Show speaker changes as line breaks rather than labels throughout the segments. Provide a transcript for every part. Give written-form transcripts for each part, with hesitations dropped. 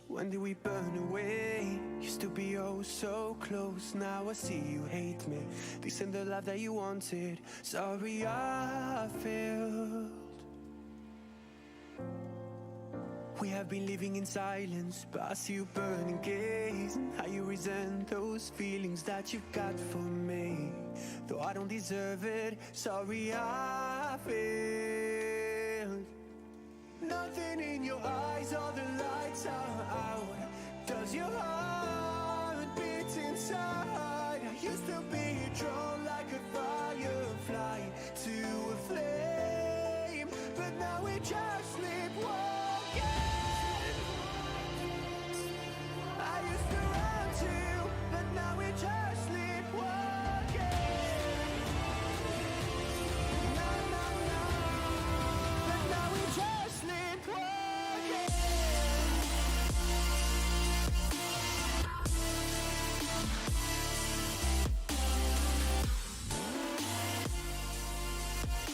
When did we burn away? Used to be oh so close. Now I see you hate me. This isn't the life that you wanted. Sorry I failed. We have been living in silence, but I see you burning gaze. How you resent those feelings that you got for me. Though I don't deserve it, sorry I failed. Nothing in your eyes, all the lights are out. Does your heart beat inside? I used to be drawn like a firefly to a flame, but now we just sleepwalking. I used to run to you, but now we just sleepwalking. No, no, no, but now we just sleepwalking.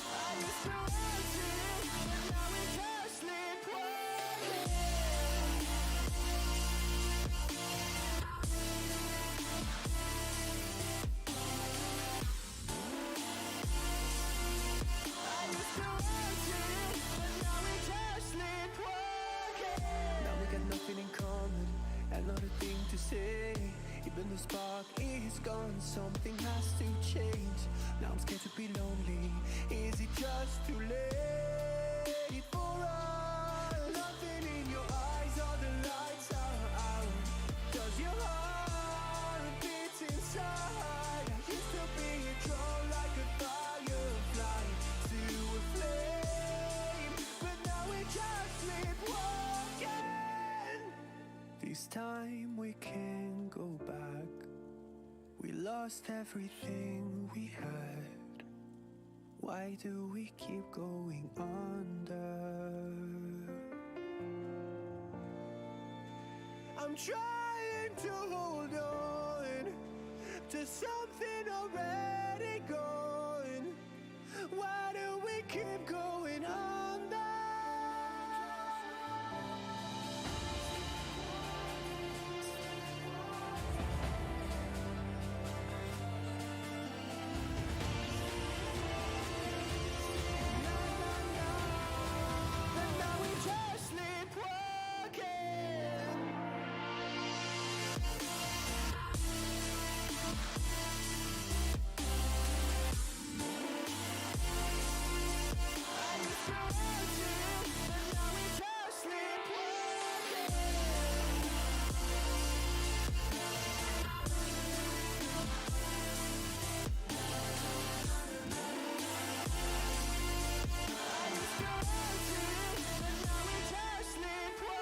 I used to run to you, but now we just sleepwalking. I used to run to you, but now we just sleepwalking. Now we got nothing in common, another thing to say. Even the spark is gone, something has to change. Now I'm scared to be lonely. Is it just too late for us? Nothing in your eyes, all the lights are out. Does your heart beat inside? I used to be drawn like a firefly to a flame, but now we just sleepwalking. This time we can't go back. We lost everything we had. Why do we keep going under? I'm trying to hold on to something already gone. Why do we keep going under? But now we just sleepwalking. I used to run to you, but now we just sleepwalking. I used to run to you, but now we just sleepwalking.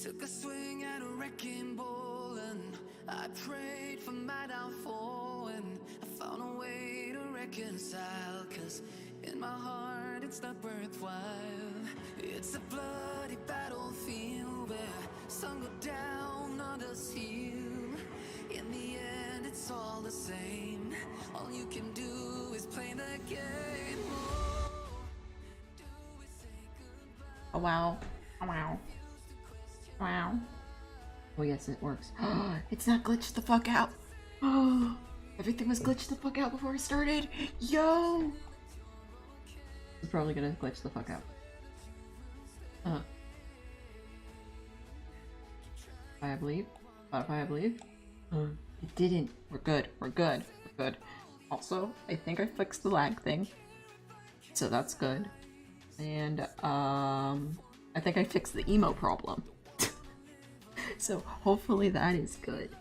Took a swing at a wrecking ball and I prayed for my downfall, and I found a way to reconcile, 'cause in my heart it's not worthwhile. It's a bloody battlefield where some go down, others heal. In the end it's all the same. All you can do is play the game. Oh, do we say goodbye?
Oh wow. Oh wow. Wow. Oh yes, it works. It's not glitched the fuck out. Oh, everything was glitched the fuck out before it started. Yo! It's probably gonna glitch the fuck out. I believe. Spotify, I believe. It didn't. We're good. We're good. We're good. Also, I think I fixed the lag thing, so that's good. And I think I fixed the emo problem. So hopefully that is good.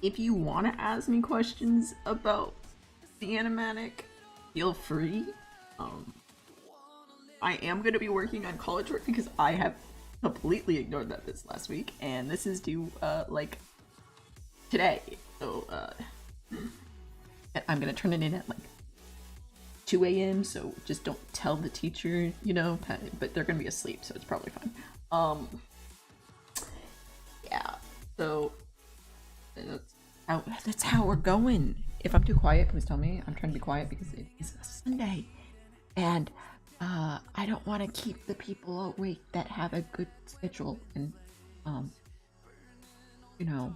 If you want to ask me questions about the animatic, feel free. I am going to be working on college work because I have completely ignored that this last week, and this is due like today. So I'm gonna turn it in at like 2 a.m. So just don't tell the teacher, you know, but they're gonna be asleep, so it's probably fine. Yeah, so that's how we're going. If I'm too quiet, please tell me. I'm trying to be quiet because it is a Sunday, and I don't want to keep the people awake that have a good schedule and you know,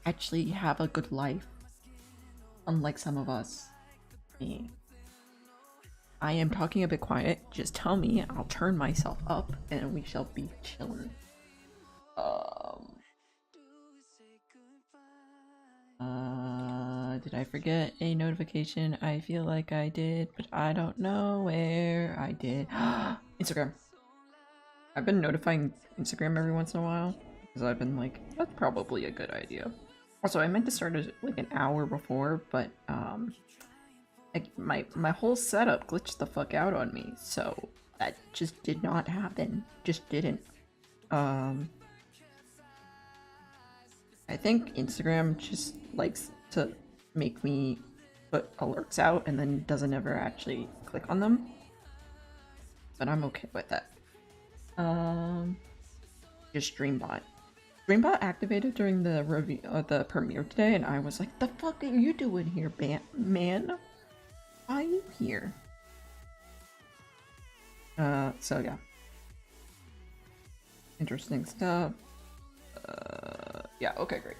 actually have a good life, unlike some of us. Me. I am talking a bit quiet. Just tell me, I'll turn myself up, and we shall be chilling. Did I forget a notification? I feel like I did, but I don't know where I did. Instagram. I've been notifying Instagram every once in a while because I've been like, that's probably a good idea. Also, I meant to start it like an hour before, but like my whole setup glitched the fuck out on me, so that just did not happen. Just didn't. I think Instagram just likes to make me put alerts out and then doesn't ever actually click on them. But I'm okay with that. Just Streambot. Streambot activated during the review, the premiere today, and I was like, "The fuck are you doing here, man? Why are you here?" So yeah, interesting stuff. Yeah. Okay, great.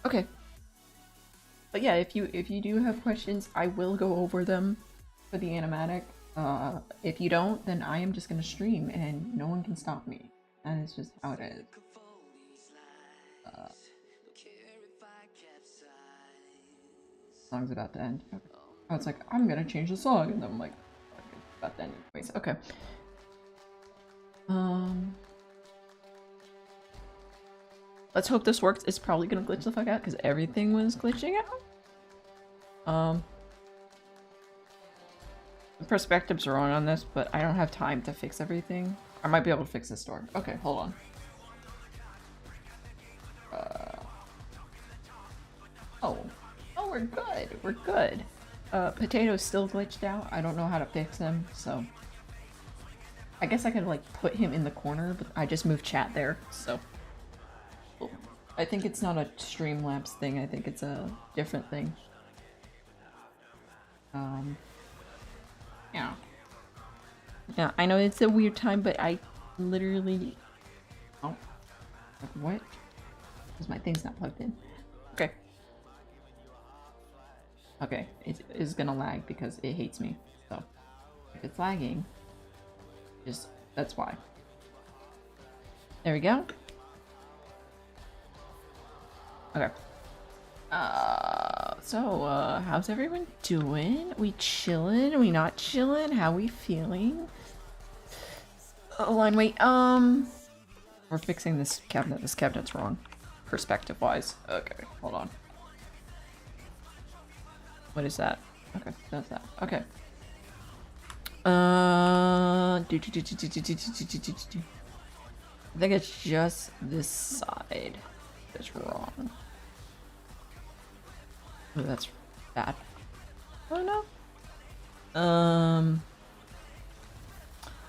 Okay. But yeah, if you do have questions, I will go over them for the animatic. If you don't, then I am just gonna stream and no one can stop me. That is just how it is. Song's about to end. Okay. Oh, it's like, I'm gonna change the song, and then I'm like, okay, it's about to end anyways. Okay. Let's hope this works. It's probably gonna glitch the fuck out because everything was glitching out. The perspective's wrong on this, but I don't have time to fix everything. I might be able to fix this door. Okay, hold on. Oh, we're good. We're good. Potato's still glitched out. I don't know how to fix him, so I guess I could like put him in the corner, but I just moved chat there, so I think it's not a Streamlabs thing. I think it's a different thing. Yeah. Yeah, I know it's a weird time, but I literally... Oh. What? Because my thing's not plugged in. Okay. Okay, it is gonna lag because it hates me. So, if it's lagging, just... that's why. There we go. Okay. How's everyone doing? We chilling? We not chilling? How we feeling? Oh, line wait, we're fixing this cabinet. This cabinet's wrong. Perspective-wise. Okay, hold on. What is that? Okay, that's that. Okay. I think it's just this side that's wrong. Oh, that's bad. Oh no.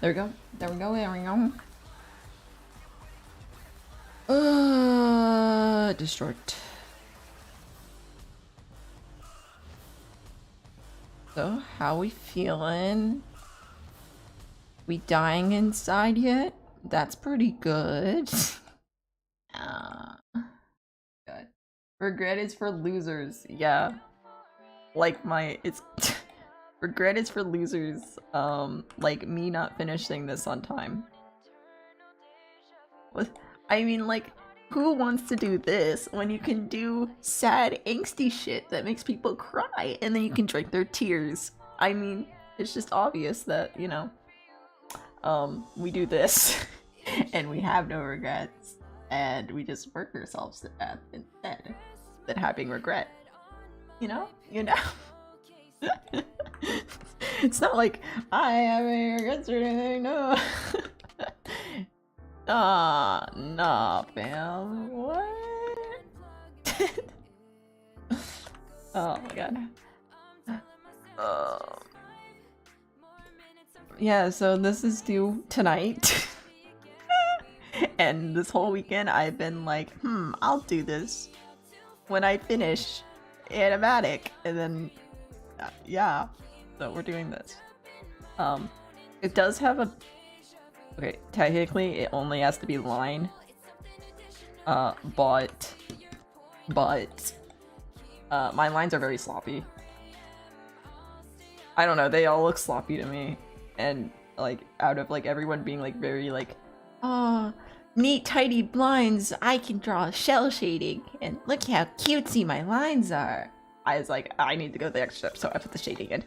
There we go. There we go. There we go. Distort. So, how we feeling? We dying inside yet? That's pretty good. Good. Regret is for losers. Yeah. Like it's regret is for losers. Like me not finishing this on time. I mean, like, who wants to do this when you can do sad, angsty shit that makes people cry and then you can drink their tears? I mean, it's just obvious that, you know, we do this and we have no regrets and we just work ourselves to death instead than having regret. You know? You know? It's not like I have any regrets or anything, no. Nah, fam. What? Oh my god. Yeah, so this is due tonight. And this whole weekend I've been like, I'll do this when I finish animatic. And then, yeah, so we're doing this. It does have a... Okay, technically it only has to be line. But my lines are very sloppy. I don't know, they all look sloppy to me. And like out of like everyone being like very like, oh, neat tidy lines, I can draw shell shading and look how cutesy my lines are. I was like, I need to go the extra step, so I put the shading in.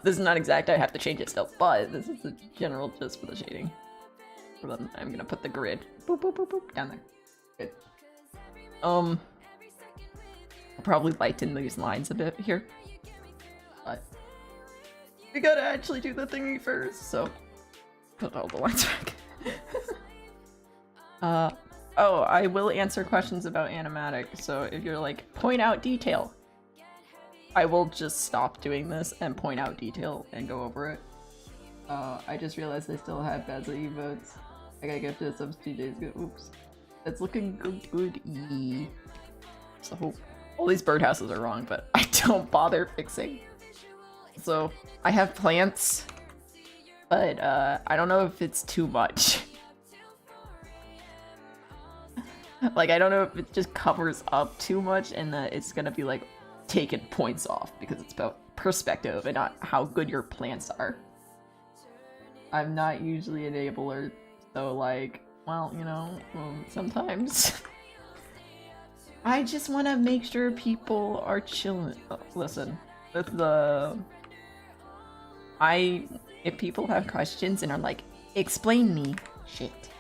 This is not exact, I have to change it still, but this is the general gist for the shading. I'm gonna put the grid boop, boop, boop, boop, down there. Good. I'll probably lighten these lines a bit here. But we gotta actually do the thingy first, so put all the lines back. Oh, I will answer questions about animatic, so if you're like, point out detail, I will just stop doing this and point out detail and go over it. I just realized I still have Bazzy votes. I got gifted subs 2 days ago. Oops. It's looking good. So all these birdhouses are wrong, but I don't bother fixing. So I have plants, but I don't know if it's too much. Like, I don't know if it just covers up too much and that it's gonna be like taking points off because it's about perspective and not how good your plants are. I'm not usually an enabler, so like, well, you know, sometimes I just want to make sure people are chilling. Listen, with if people have questions and are like, explain me, shit,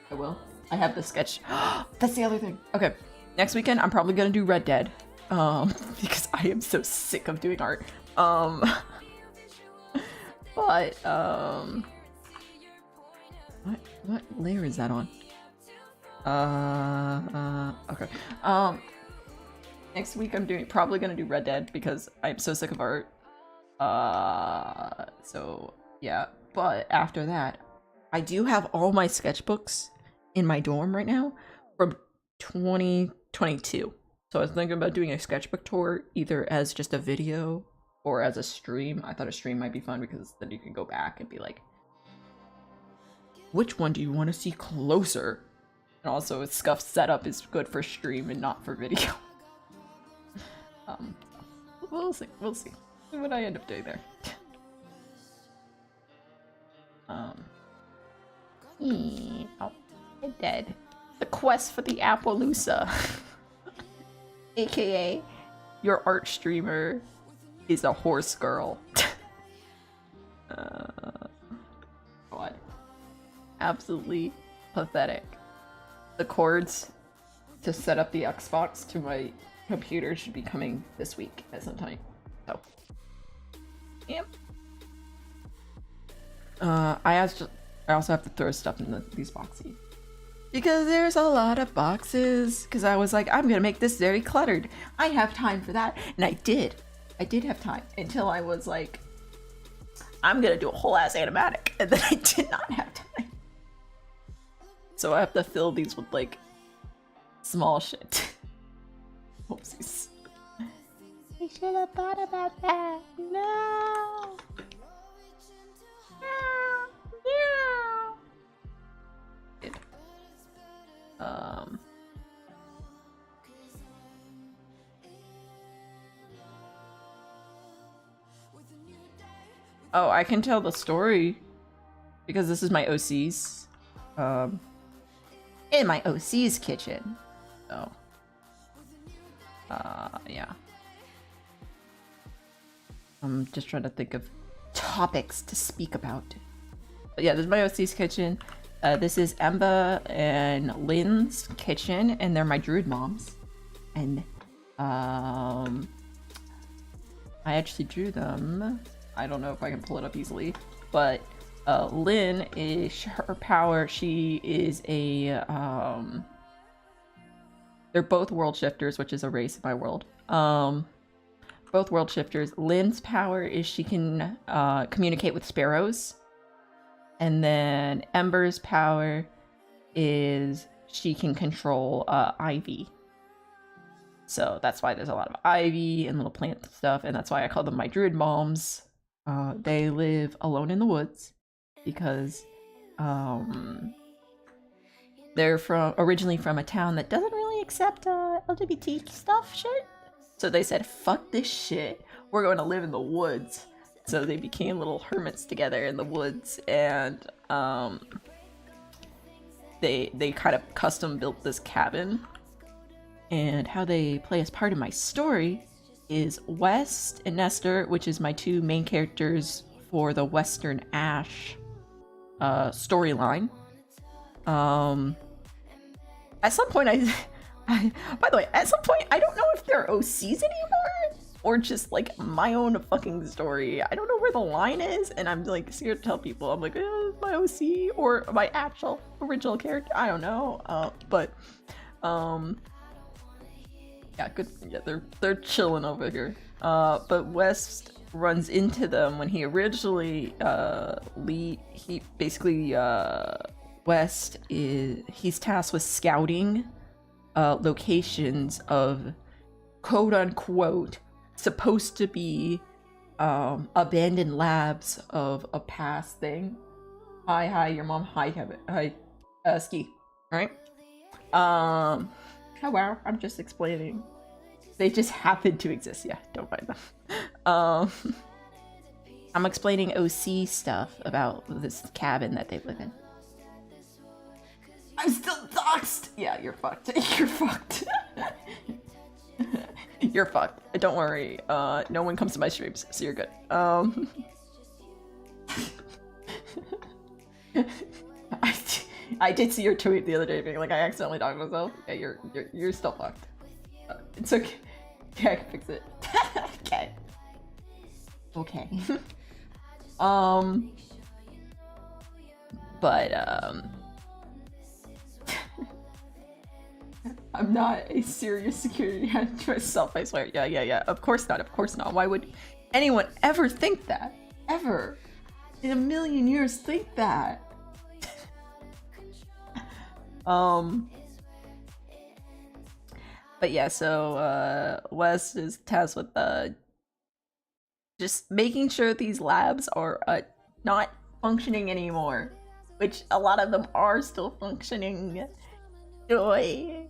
I will. I have the sketch. That's the other thing. Okay, next weekend I'm probably gonna do Red Dead, because I am so sick of doing art. But what layer is that on? Okay. Next week I'm probably gonna do Red Dead because I'm so sick of art. So yeah. But after that, I do have all my sketchbooks in my dorm right now from 2022. So I was thinking about doing a sketchbook tour either as just a video or as a stream. I thought a stream might be fun because then you can go back and be like, which one do you want to see closer? And also Scuff's setup is good for stream and not for video. We'll see what I end up doing there. Oh, I'm dead. The quest for the Appaloosa. AKA, your art streamer is a horse girl. God. Absolutely pathetic. The cords to set up the Xbox to my computer should be coming this week at some time. So, yep. I also have to throw stuff in these boxes because there's a lot of boxes. Because I was like, I'm gonna make this very cluttered. I have time for that, and I did. I did have time until I was like, I'm gonna do a whole ass animatic, and then I did not have time. So I have to fill these with like small shit. Oopsies. I should have thought about that. No. Oh, I can tell the story because this is my OC's. In my OC's kitchen. So, yeah. I'm just trying to think of topics to speak about. But yeah, this is my OC's kitchen. This is Emba and Lynn's kitchen, and they're my druid moms. And I actually drew them. I don't know if I can pull it up easily, but Lynn is her power. She is a They're both world shifters, which is a race in my world. Both world shifters. Lynn's power is she can communicate with sparrows. And then Ember's power is she can control ivy. So that's why there's a lot of ivy and little plant stuff, and that's why I call them my druid moms. They live alone in the woods because they're originally from a town that doesn't really accept LGBT stuff shit. So they said, fuck this shit, we're going to live in the woods. So they became little hermits together in the woods, and they kind of custom built this cabin. And how they play as part of my story is West and Nestor, which is my two main characters for the Western Ash storyline. At some point by the way, at some point I don't know if they're OCs anymore or just like my own fucking story. I don't know where the line is, and I'm like scared to tell people. I'm like, my OC or my actual original character. I don't know. Yeah, good. Yeah, they're chilling over here. But West runs into them when he originally West he's tasked with scouting locations of quote unquote supposed to be abandoned labs of a past thing. Hi, your mom. Hi, Kevin. Hi, Ski. All right. Oh wow, I'm just explaining. They just happen to exist. Yeah, don't mind them. I'm explaining OC stuff about this cabin that they live in. I'm still doxxed! Yeah, you're fucked. You're fucked. You're fucked. Don't worry. No one comes to my streams, so you're good. I did see your tweet the other day being like, I accidentally doxed myself. Yeah, you're still fucked. It's okay. Yeah, I can fix it. Okay. Okay. But I'm not a serious security to myself, I swear. Yeah. Of course not. Why would anyone ever think that? Ever? In a million years think that? But yeah, so Wes is tasked with just making sure these labs are not functioning anymore, which a lot of them are still functioning. Joy.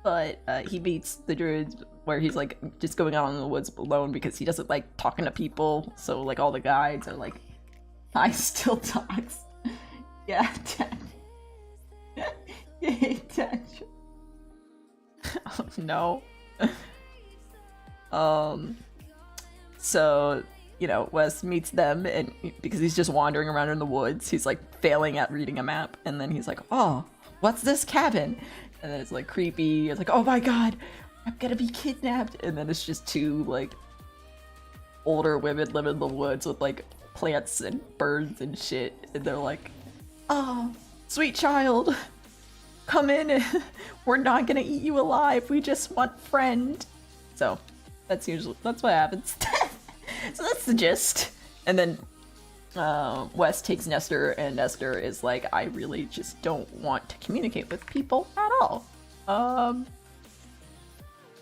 But he beats the druids where he's like just going out in the woods alone because he doesn't like talking to people. So like all the guides are like, I still talks. Yeah, oh no. So, you know, Wes meets them, and because he's just wandering around in the woods, he's like failing at reading a map, and then he's like, oh, what's this cabin? And then it's like creepy. It's like, oh my god, I'm gonna be kidnapped. And then it's just two like older women living in the woods with like plants and birds and shit, and they're like, oh, sweet child, come in. We're not gonna eat you alive, we just want friend. So that's what happens. So that's the gist. And then Wes takes Nestor, and Nestor is like, I really just don't want to communicate with people at all.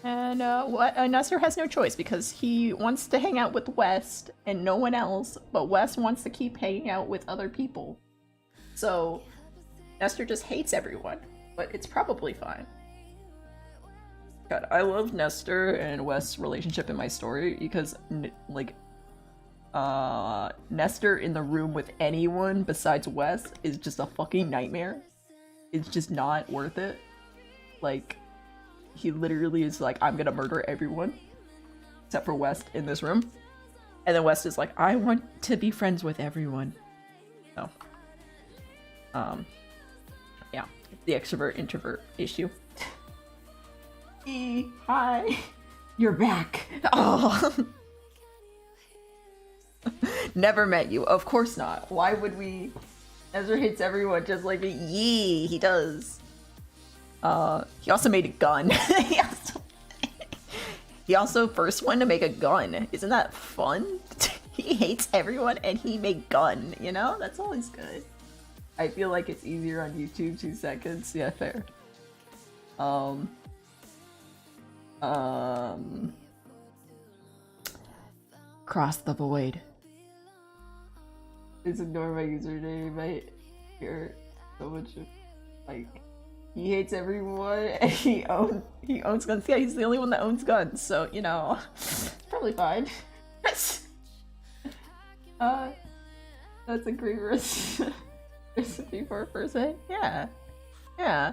Nestor has no choice because he wants to hang out with West and no one else, but West wants to keep hanging out with other people. So Nestor just hates everyone, but it's probably fine. God, I love Nestor and West's relationship in my story because, like, Nestor in the room with anyone besides West is just a fucking nightmare. It's just not worth it. Like, he literally is like, I'm gonna murder everyone except for West in this room. And then West is like, I want to be friends with everyone. So, yeah, the extrovert-introvert issue. Hi, you're back. Oh. Never met you. Of course not. Why would we? Ezra hates everyone just like me. Yee, he does. He also made a gun. He also first one to make a gun. Isn't that fun? He hates everyone and he made gun, you know? That's always good. I feel like it's easier on YouTube, 2 seconds. Yeah, fair. Cross the void. Please ignore my username. I hear so much of, like, he hates everyone and he owns guns. Yeah, he's the only one that owns guns, so you know, probably fine. That's a great recipe for a first hit. Yeah, yeah,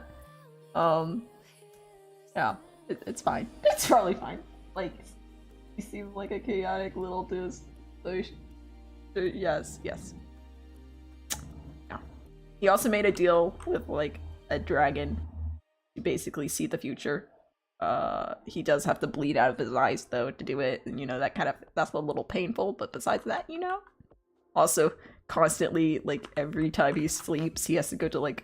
yeah. It's fine. It's probably fine. Like, you seem like a chaotic little dude. So yes, yes. Yeah. He also made a deal with like a dragon to basically see the future. He does have to bleed out of his eyes though to do it, and you know that's a little painful, but besides that, you know. Also, constantly, like every time he sleeps, he has to go to like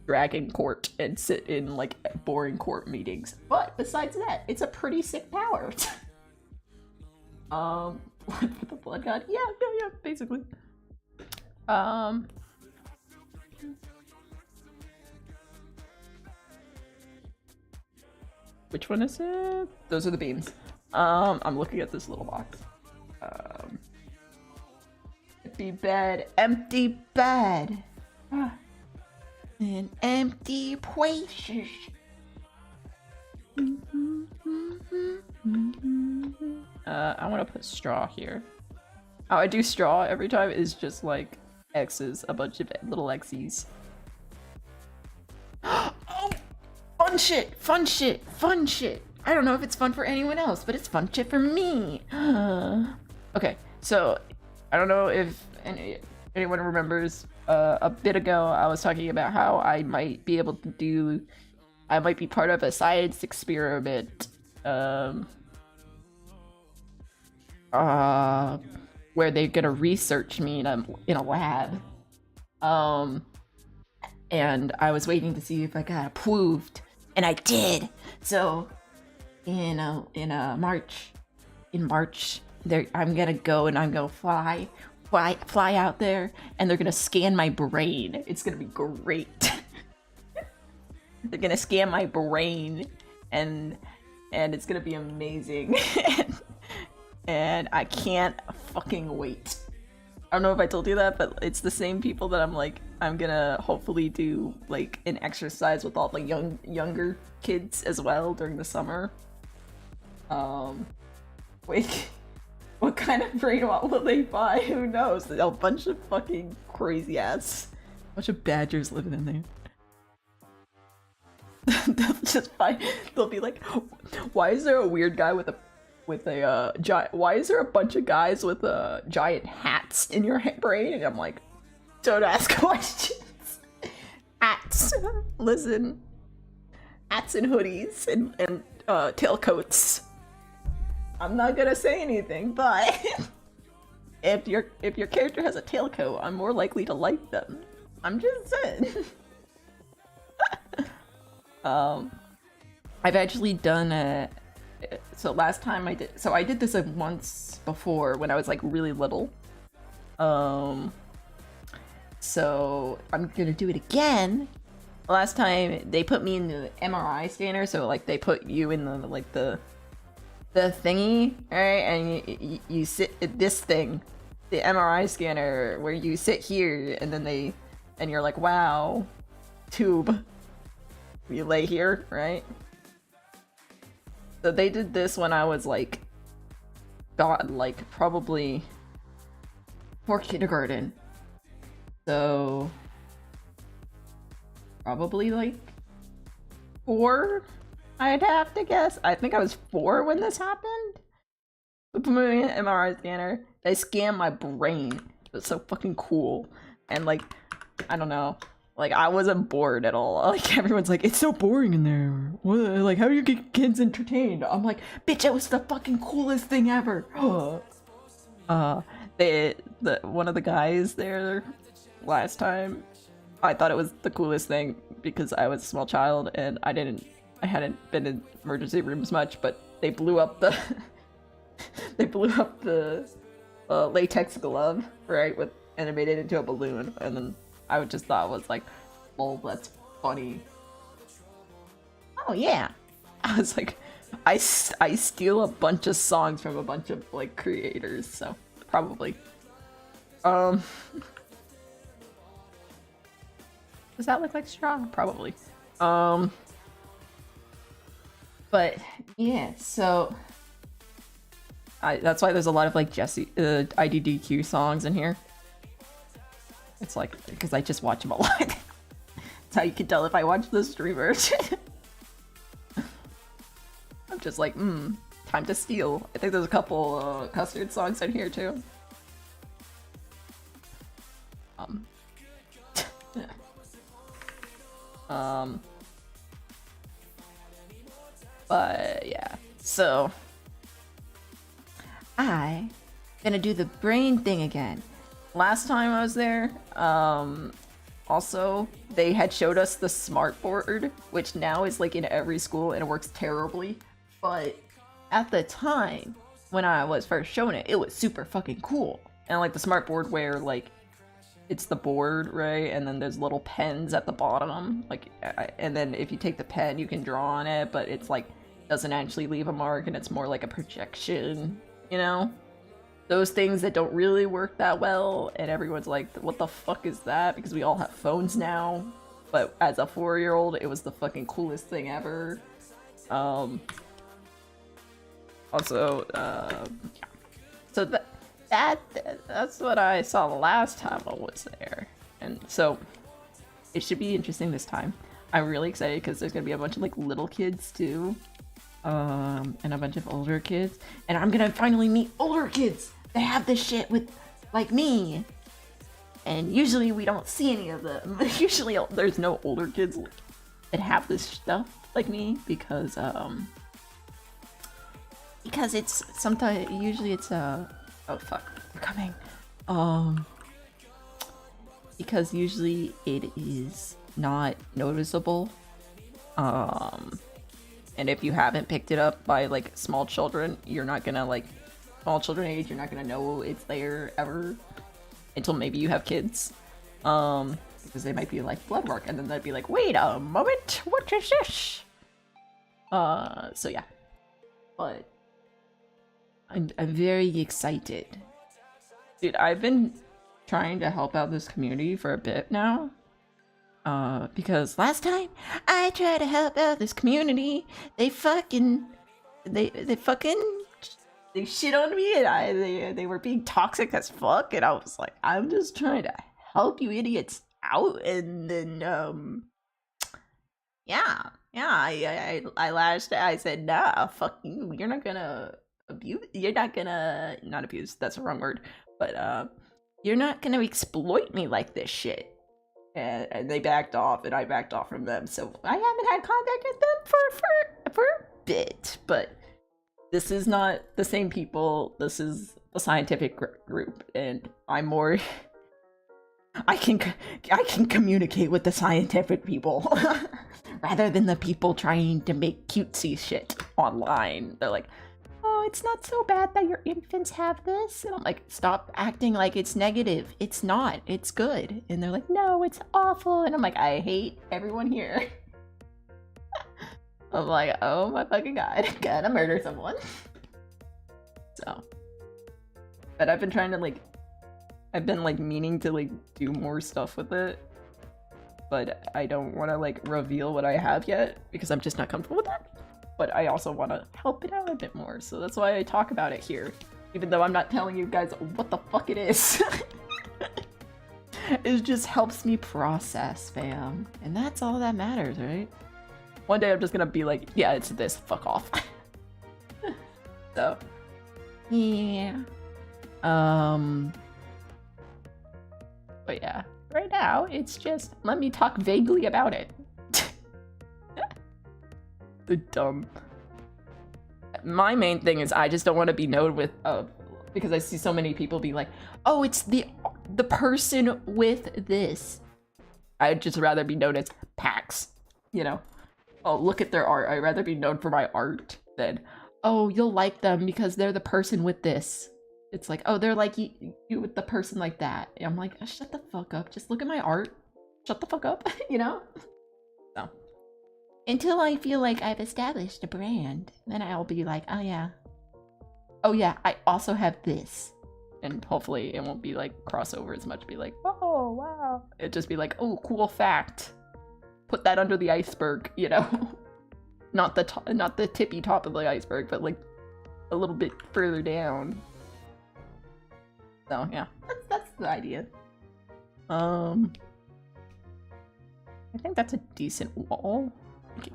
dragon court and sit in like boring court meetings. But besides that, it's a pretty sick power. For the blood god, yeah, basically. Which one is it? Those are the beams. I'm looking at this little box. Empty bed, empty bed. An empty place. I want to put straw here. How I do straw every time is just like X's, a bunch of little X's. Oh! Fun shit! Fun shit! Fun shit! I don't know if it's fun for anyone else, but it's fun shit for me! Okay, so I don't know if anyone remembers, a bit ago I was talking about how I might be able to do, I might be part of a science experiment, where they're gonna research me in a lab. And I was waiting to see if I got approved, and I did. So in March, I'm gonna go and I'm gonna fly out there, and they're gonna scan my brain. It's gonna be great. They're gonna scan my brain, and it's gonna be amazing. And I can't fucking wait. I don't know if I told you that, but it's the same people that I'm gonna hopefully do like an exercise with all the younger kids as well during the summer. Wait, what kind of brain will they buy? Who knows? A bunch of fucking crazy ass, bunch of badgers living in there. They'll be like, why is there a weird guy with a giant, why is there a bunch of guys with giant hats in your brain? And I'm like, don't ask questions. Hats, listen, hats and hoodies and tailcoats. I'm not gonna say anything, but if your character has a tailcoat, I'm more likely to like them. I'm just saying. I've actually done so last time I did this once before when I was like really little. So I'm gonna do it again. Last time they put me in the MRI scanner, so like they put you in the thingy, right? And you sit at this thing, the MRI scanner, where you sit here, and then you're like, wow, tube. You lay here, right? So they did this when I was like, probably for kindergarten. So probably like 4, I'd have to guess. I think I was 4 when this happened. They put me in an MRI scanner. They scanned my brain. It was so fucking cool. And like, I don't know. Like, I wasn't bored at all. Like, everyone's like, it's so boring in there. What, like, how do you get kids entertained? I'm like, bitch, it was the fucking coolest thing ever. One of the guys there last time, I thought it was the coolest thing because I was a small child and I hadn't been in emergency rooms much, but they blew up the latex glove, right, and it made it into a balloon, and then I just thought it was like, oh, that's funny. Oh yeah. I was like, I steal a bunch of songs from a bunch of like creators, so probably. Does that look like straw? Probably. But yeah, so that's why there's a lot of like Jesse IDDQ songs in here. It's like because I just watch them a lot. That's how you can tell if I watch the streamers. I'm just like, time to steal. I think there's a couple Custard songs in here too. But yeah, so I gonna do the brain thing again. Last time I was there, also they had showed us the smart board, which now is like in every school and it works terribly. But at the time when I was first shown it, it was super fucking cool. And like the smart board where like it's the board, right? And then there's little pens at the bottom, like, and then if you take the pen, you can draw on it, but it's like doesn't actually leave a mark, and it's more like a projection, you know? Those things that don't really work that well, and everyone's like, what the fuck is that? Because we all have phones now. But as a 4-year-old, it was the fucking coolest thing ever. Also, so that's what I saw the last time I was there, and so it should be interesting this time. I'm really excited because there's gonna be a bunch of like little kids too, and a bunch of older kids, and I'm gonna finally meet older kids that have this shit with like me. And usually we don't see any of them. Usually there's no older kids that have this stuff like me because it's sometimes usually it's oh fuck, they're coming. Because usually it is not noticeable. And if you haven't picked it up by like small children, you're not gonna like small children age, you're not gonna know it's there ever until maybe you have kids. Because they might be like blood work, and then they'd be like, wait a moment, what is this? So yeah. But I'm very excited. Dude, I've been trying to help out this community for a bit now. Because last time I tried to help out this community, they shit on me, and they were being toxic as fuck, and I was like, I'm just trying to help you idiots out, and then I lashed out. I said, nah, fuck you, you're not gonna not abuse, that's the wrong word, but you're not gonna exploit me like this shit. And they backed off, and I backed off from them, so I haven't had contact with them for a bit, but this is not the same people. This is the scientific group, and I'm more I can communicate with the scientific people rather than the people trying to make cutesy shit online. They're like, oh, it's not so bad that your infants have this. And I'm like, stop acting like it's negative. It's not. It's good. And they're like, no, it's awful. And I'm like, I hate everyone here. I'm like, oh my fucking god, gotta murder someone. So, but I've been trying to like, I've been like meaning to like do more stuff with it, but I don't want to like reveal what I have yet because I'm just not comfortable with that. But I also want to help it out a bit more, so that's why I talk about it here, even though I'm not telling you guys what the fuck it is. It just helps me process, fam, and that's all that matters, right? One day I'm just gonna be like, yeah, it's this, fuck off. So, yeah. But yeah, right now, it's just, let me talk vaguely about it. The dumb. My main thing is I just don't want to be known with, because I see so many people be like, oh, it's the person with this. I'd just rather be known as hacks, you know? Oh, look at their art. I'd rather be known for my art than, oh, you'll like them because they're the person with this. It's like, oh, they're like you with the person like that. And I'm like, oh, shut the fuck up. Just look at my art. Shut the fuck up, you know? So, until I feel like I've established a brand, then I'll be like, oh yeah. Oh yeah, I also have this. And hopefully it won't be like crossover as much. Be like, oh wow. It'd just be like, oh, cool fact. Put that under the iceberg, you know? not the tippy top of the iceberg, but like a little bit further down. So yeah, that's the idea. I think that's a decent wall.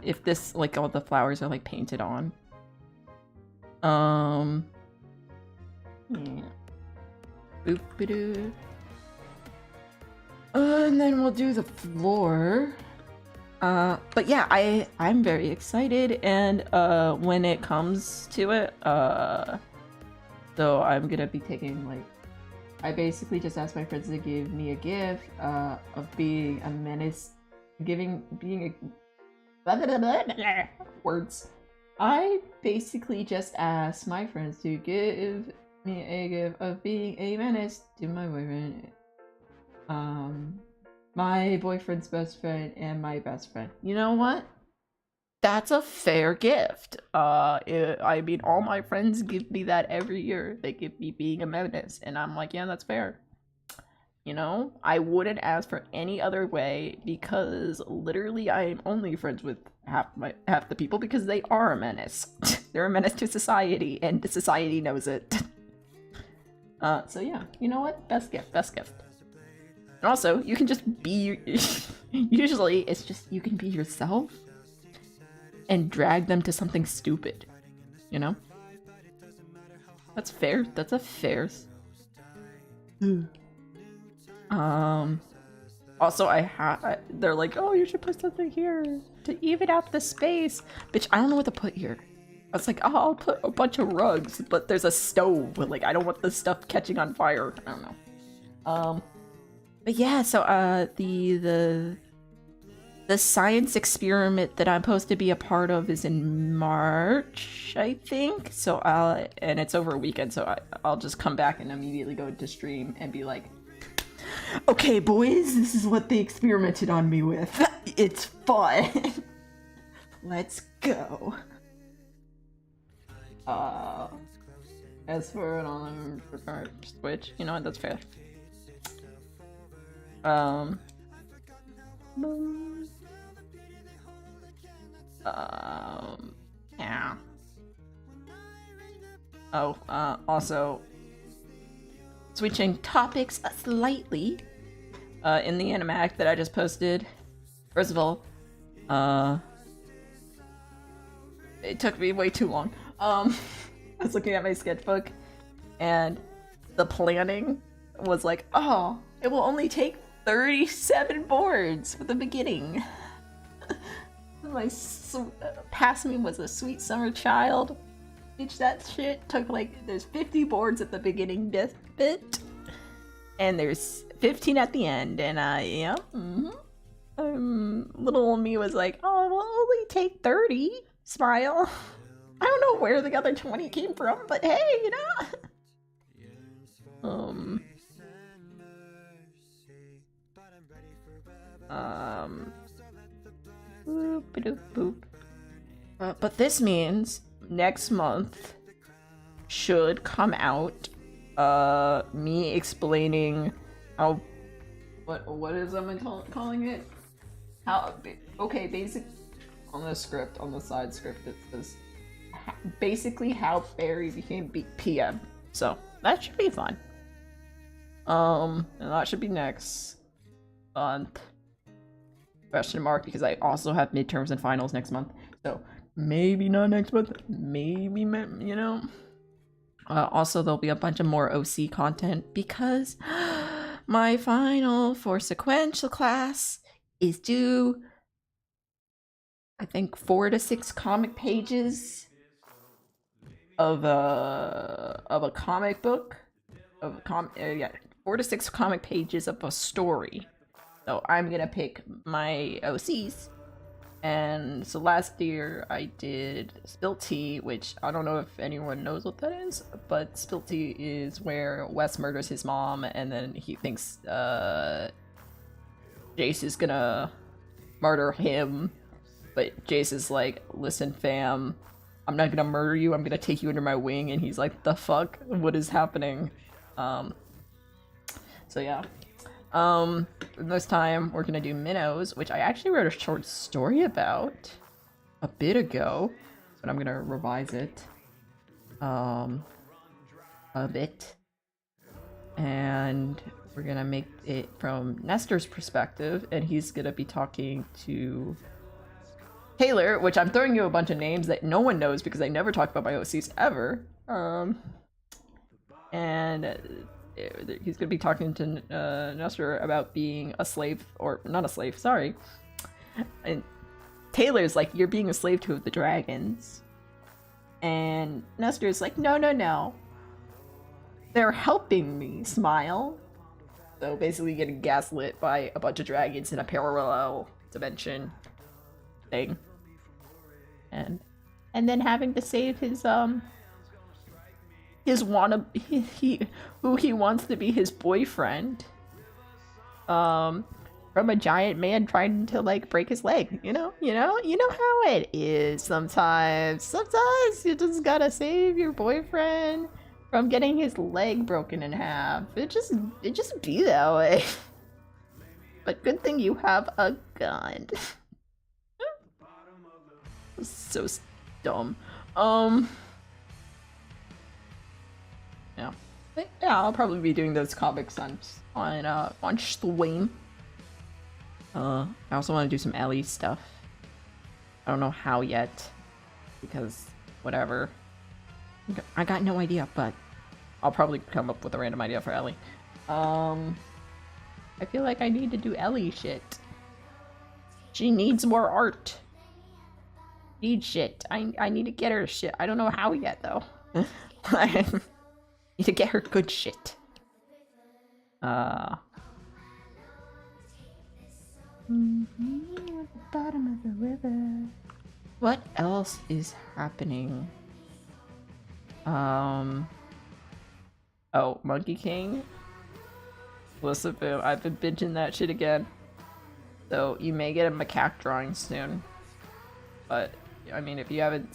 If this, like, all the flowers are like painted on. Yeah. Boop-a-doo. And then we'll do the floor. But yeah, I'm very excited, and when it comes to it, so I'm gonna be taking, like, I basically just asked my friends to give me a gift of being a menace, being a words. I basically just asked my friends to give me a gift of being a menace to my boyfriend, my boyfriend's best friend, and my best friend. You know what? That's a fair gift. I mean, all my friends give me that every year. They give me being a menace, and I'm like, yeah, that's fair. You know, I wouldn't ask for any other way, because literally I'm only friends with half the people because they are a menace. They're a menace to society, and society knows it. So yeah, you know what? Best gift, best gift. And also, you can just be. Usually, it's just you can be yourself and drag them to something stupid. You know? That's fair. That's a fair. Also, they're like, oh, you should put something here to even out the space. Bitch, I don't know what to put here. I was like, oh, I'll put a bunch of rugs, but there's a stove. But, like, I don't want the stuff catching on fire. I don't know. But yeah, so, the science experiment that I'm supposed to be a part of is in March, I think. So and it's over a weekend, so I'll just come back and immediately go to stream and be like, okay, boys, this is what they experimented on me with. It's fun. Let's go. As for an online Switch, you know what, that's fair. Yeah. Oh, also, switching topics slightly, in the animatic that I just posted. First of all, it took me way too long. I was looking at my sketchbook, and the planning was like, oh, it will only take 37 boards for the beginning. My past me was a sweet summer child. Bitch, that shit took, like, there's 50 boards at the beginning bit, and there's 15 at the end, and yeah, little old me was like, oh, it will only take 30. Smile. I don't know where the other 20 came from, but hey, you know. Boop. But this means next month should come out me explaining how what is calling it? How okay, basic on the script, on the side script, it says basically how Barry became PM. So that should be fun. And that should be next month. Question mark, because I also have midterms and finals next month. So maybe not next month, maybe, you know. Also, there'll be a bunch of more OC content because my final for sequential class is due, I think, 4 to 6 comic pages of a comic book, 4 to 6 comic pages of a story. So I'm gonna pick my OCs. And so last year I did Spilt Tea, which I don't know if anyone knows what that is, but Spilt Tea is where Wes murders his mom and then he thinks Jace is gonna murder him, but Jace is like, listen fam, I'm not gonna murder you, I'm gonna take you under my wing, and he's like, the fuck? What is happening? So yeah. This time we're gonna do minnows, which I actually wrote a short story about a bit ago, but I'm gonna revise it a bit, and we're gonna make it from Nestor's perspective, and he's gonna be talking to Taylor, which I'm throwing you a bunch of names that no one knows because I never talk about my OCs ever. And he's gonna be talking to Nestor about being a slave, or not a slave, sorry. And Taylor's like, you're being a slave to the dragons. And Nestor's like, no, no, no. They're helping me, smile. So basically getting gaslit by a bunch of dragons in a parallel dimension thing. And then having to save his who he wants to be his boyfriend from a giant man trying to like break his leg. You know how it is sometimes you just gotta save your boyfriend from getting his leg broken in half. It just be that way. But good thing you have a gun. So dumb. Yeah. But yeah, I'll probably be doing those comics on stream. I also want to do some Ellie stuff. I don't know how yet, because whatever. I got no idea, but I'll probably come up with a random idea for Ellie. I feel like I need to do Ellie shit. She needs more art. Need shit. I need to get her shit. I don't know how yet though. I need to get her good shit. At the bottom of the river. What else is happening? Oh, Monkey King. Listen, I've been binging that shit again. So you may get a macaque drawing soon. But I mean, if you haven't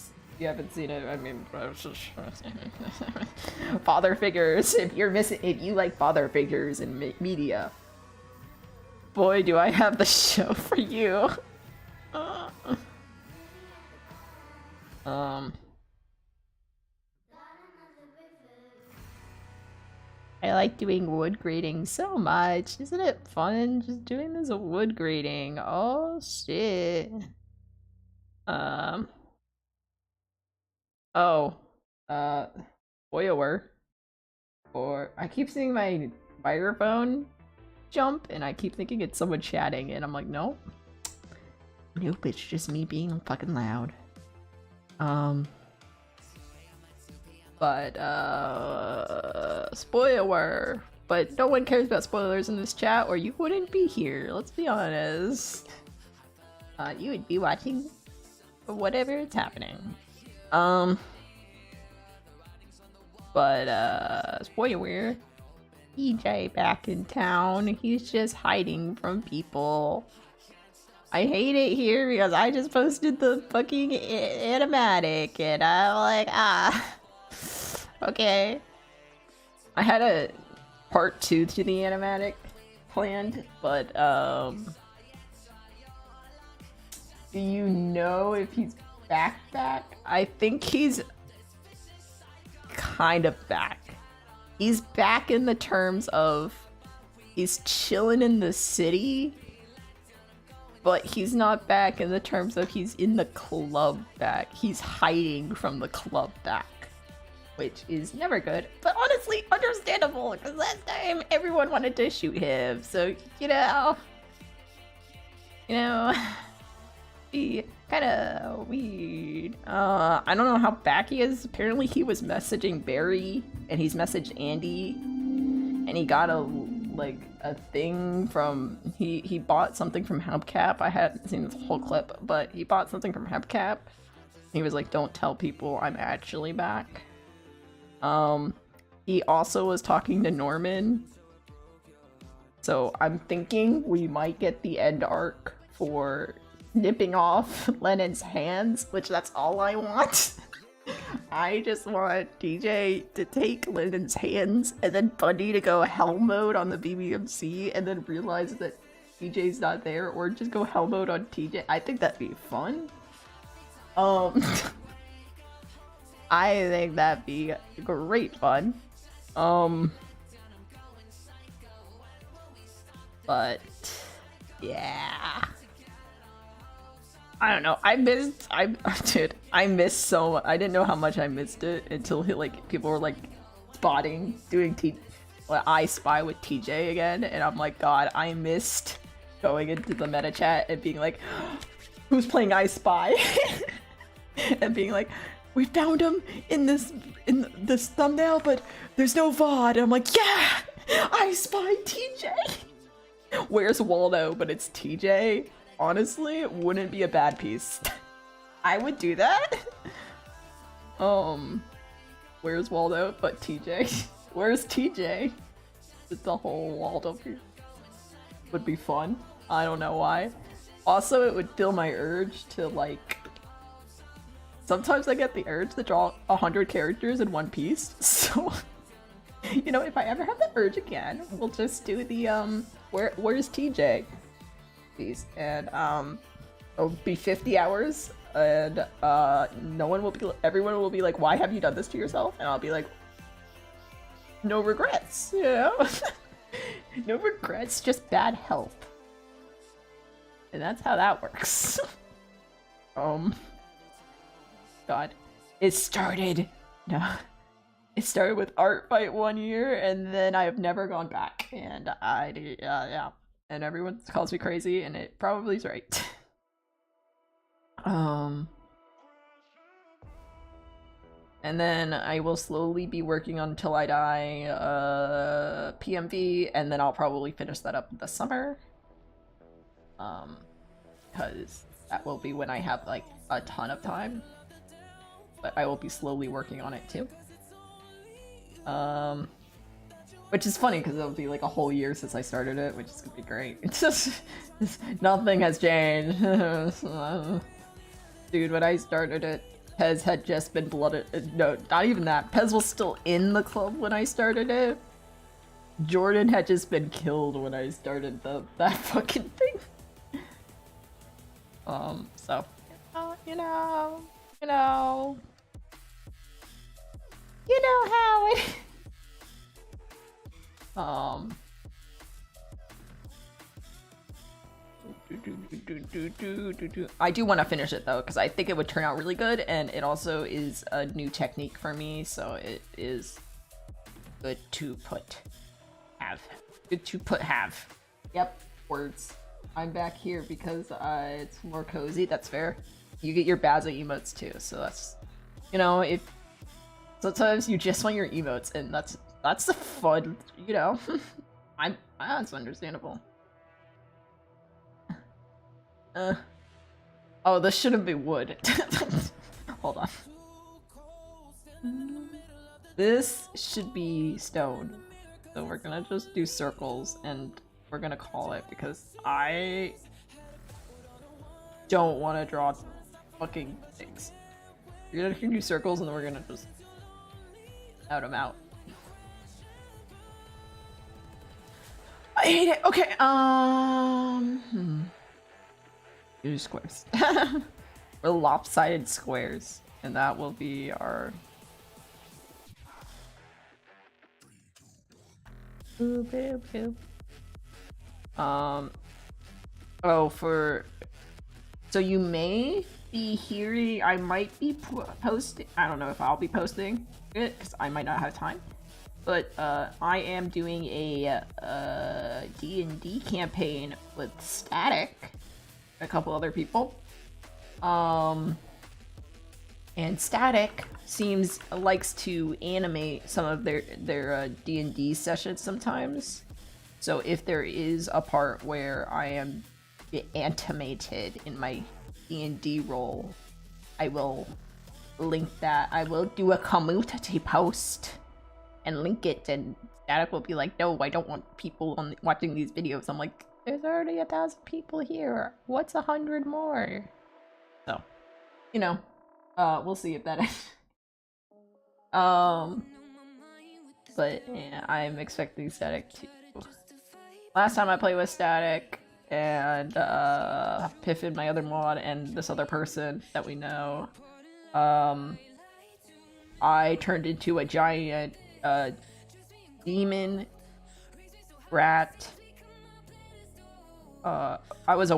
seen it, I mean, father figures. If you like father figures in media, boy, do I have the show for you. I like doing wood grading so much. Isn't it fun just doing this wood grading? Oh shit. Spoiler. Or I keep seeing my microphone jump and I keep thinking it's someone chatting and I'm like, nope, it's just me being fucking loud. Spoiler. But no one cares about spoilers in this chat or you wouldn't be here, let's be honest. You would be watching whatever is happening. Spoiler. EJ back in town. He's just hiding from people. I hate it here because I just posted the fucking animatic and I'm like, okay. I had a part 2 to the animatic planned, but do you know if he's back? I think he's kind of back. He's back in the terms of he's chilling in the city, but he's not back in the terms of he's in the club back. He's hiding from the club back, which is never good, but honestly understandable because last time everyone wanted to shoot him, so you know, be kind of weird. I don't know how back he is. Apparently he was messaging Barry and he's messaged Andy and he got a like a thing from he bought something from Hubcap. I hadn't seen this whole clip, but he bought something from Hubcap. He was like, "Don't tell people I'm actually back." He also was talking to Norman. So I'm thinking we might get the end arc for nipping off Lennon's hands, which that's all I want. I just want TJ to take Lennon's hands and then Bundy to go hell mode on the BBMC and then realize that TJ's not there, or just go hell mode on TJ. I think that'd be fun. I think that'd be great fun. But yeah, I don't know. I missed so much. I didn't know how much I missed it until people were like spotting doing I Spy with TJ again, and I'm like, God, I missed going into the meta chat and being like, who's playing I Spy? And being like, we found him in this thumbnail, but there's no VOD. And I'm like, yeah, I Spy TJ. Where's Waldo? But it's TJ. Honestly, it wouldn't be a bad piece. I would do that. Where's Waldo? But TJ. Where's TJ? It's a whole Waldo piece. Would be fun. I don't know why. Also, it would fill my urge to like. Sometimes I get the urge to draw 100 characters in one piece. So, you know, if I ever have the urge again, we'll just do the where's TJ piece, and it'll be 50 hours, and everyone will be like, why have you done this to yourself? And I'll be like, no regrets, you know. No regrets, just bad health, and that's how that works. God, it started with Art Fight 1 year, and then I have never gone back, and yeah, and everyone calls me crazy, and it probably is right. And then I will slowly be working on Till I Die PMV, and then I'll probably finish that up this summer, because that will be when I have like a ton of time. But I will be slowly working on it too. Which is funny because it'll be like a whole year since I started it, which is gonna be great. It's just nothing has changed. Dude, when I started it, Pez had just been blooded. No, not even that. Pez was still in the club when I started it. Jordan had just been killed when I started that fucking thing. So you know how it. I do want to finish it though, because I think it would turn out really good, and it also is a new technique for me, so it is good to have. Yep, words. I'm back here because it's more cozy. That's fair. You get your Bazza emotes too, so that's, you know, if sometimes you just want your emotes, and that's the fun, you know. That's understandable. Oh, this shouldn't be wood. Hold on. This should be stone. So we're gonna just do circles, and we're gonna call it, because I don't want to draw fucking things. You're gonna do circles, and then we're gonna just out them out. I hate it. Okay, do squares. Or lopsided squares, and that will be our. Boop, boop, boop. So you may be hearing, I might be posting, I don't know if I'll be posting it, because I might not have time, but I am doing a D&D campaign with Static, a couple other people, and Static likes to animate some of their D&D sessions sometimes, So if there is a part where I am animated in my D&D role, I will link that. I will do a community post and link it, and Static will be like, no, I don't want people watching these videos. I'm like, there's already 1,000 people here. What's 100 more? So, you know, we'll see if that but yeah, I'm expecting Static to. Last time I played with Static and Piffin, my other mod, and this other person that we know, I turned into a giant demon rat. I was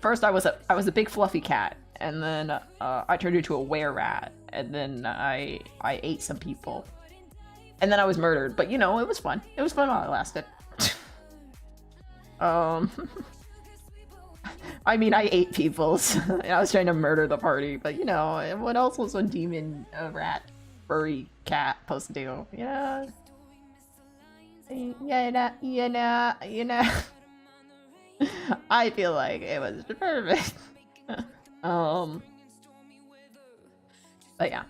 first I was a big fluffy cat, and then I turned into a were rat, and then I ate some people, and then I was murdered. But you know, it was fun. It was fun while it lasted. I mean, I ate people, so I was trying to murder the party, but you know, what else was a demon, rat, furry cat supposed to do? Yeah. You know. I feel like it was perfect. But yeah.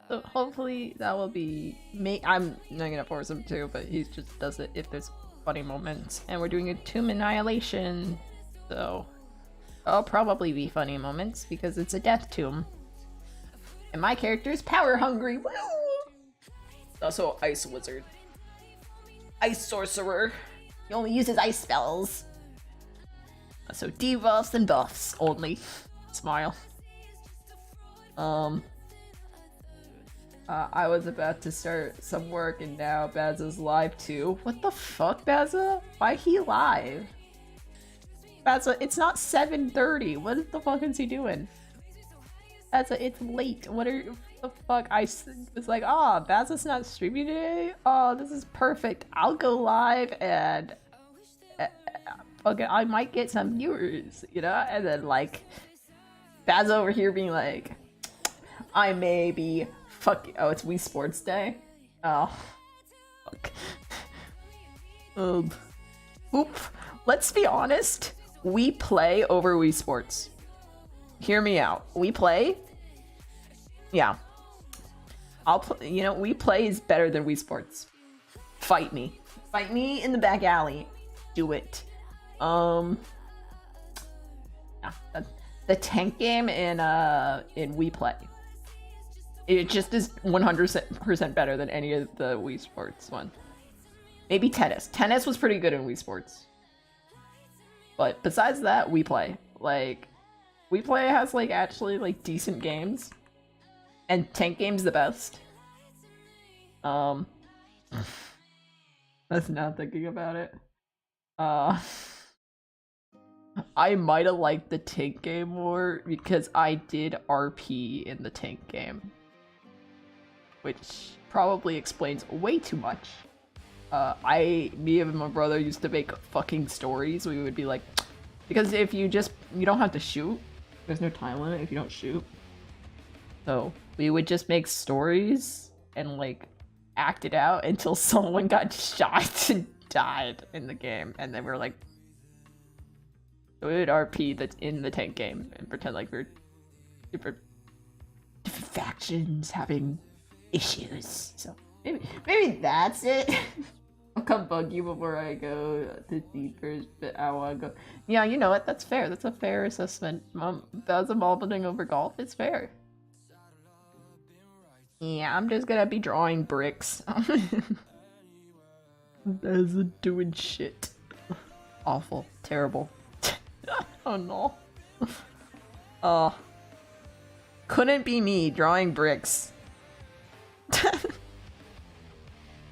So hopefully that will be I'm not gonna force him to, but he just does it if there's funny moments. And we're doing a tomb annihilation, so it'll probably be funny moments because it's a death tomb. And my character is power hungry. Woo! Also ice wizard. Ice sorcerer. He only uses ice spells. So debuffs and buffs only. Smile. I was about to start some work and now Bazza's live too. What the fuck, Bazza? Why he live? Bazza, it's not 7:30. What the fuck is he doing? Bazza, it's late. What the fuck? I was like, oh, Bazza's not streaming today? Oh, this is perfect. I'll go live and okay, I might get some viewers, you know? And then like Bazza over here being like, I may be oh, it's Wii Sports Day? Oh. Fuck. Oop. Let's be honest. We play over Wii Sports. Hear me out. We play? Yeah. You know, we play is better than Wii Sports. Fight me. Fight me in the back alley. Do it. Yeah, the tank game in Wii Play. It just is 100% better than any of the Wii Sports one. Maybe tennis. Tennis was pretty good in Wii Sports. But besides that, Wii Play. Like, Wii Play has like actually like decent games. And tank game's the best. I was not thinking about it. I might have liked the tank game more because I did RP in the tank game. Which probably explains way too much. Me and my brother used to make fucking stories. We would be like, because if you don't have to shoot. There's no time limit if you don't shoot. So we would just make stories and like act it out until someone got shot and died in the game. And then we're like, we would RP that's in the tank game and pretend like we're different factions having issues. So maybe that's it. I'll come bug you before I go to deeper, but I want to go. Yeah, you know what? That's fair. That's a fair assessment. That's a vomiting over golf. It's fair. Yeah, I'm just gonna be drawing bricks. That's doing shit. Awful. Terrible. Oh no. Couldn't be me drawing bricks.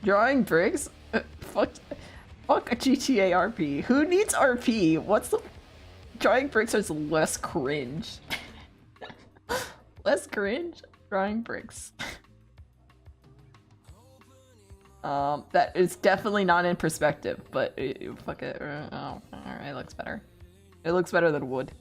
Drawing bricks? Fuck a GTA RP. Who needs RP? What's the... Drawing bricks is less cringe. Less cringe? Drawing bricks. That is definitely not in perspective, but fuck it. Oh, alright, it looks better. It looks better than wood.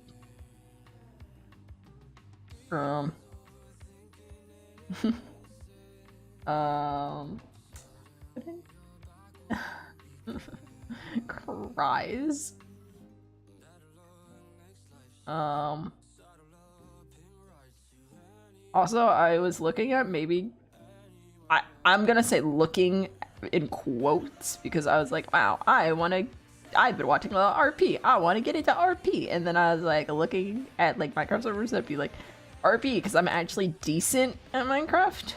Cries. Also, I was looking at maybe I'm gonna say looking in quotes because I was like, wow, I've been watching a lot of RP. I want to get into RP. And then I was like looking at like Minecraft servers that'd be like RP because I'm actually decent at Minecraft.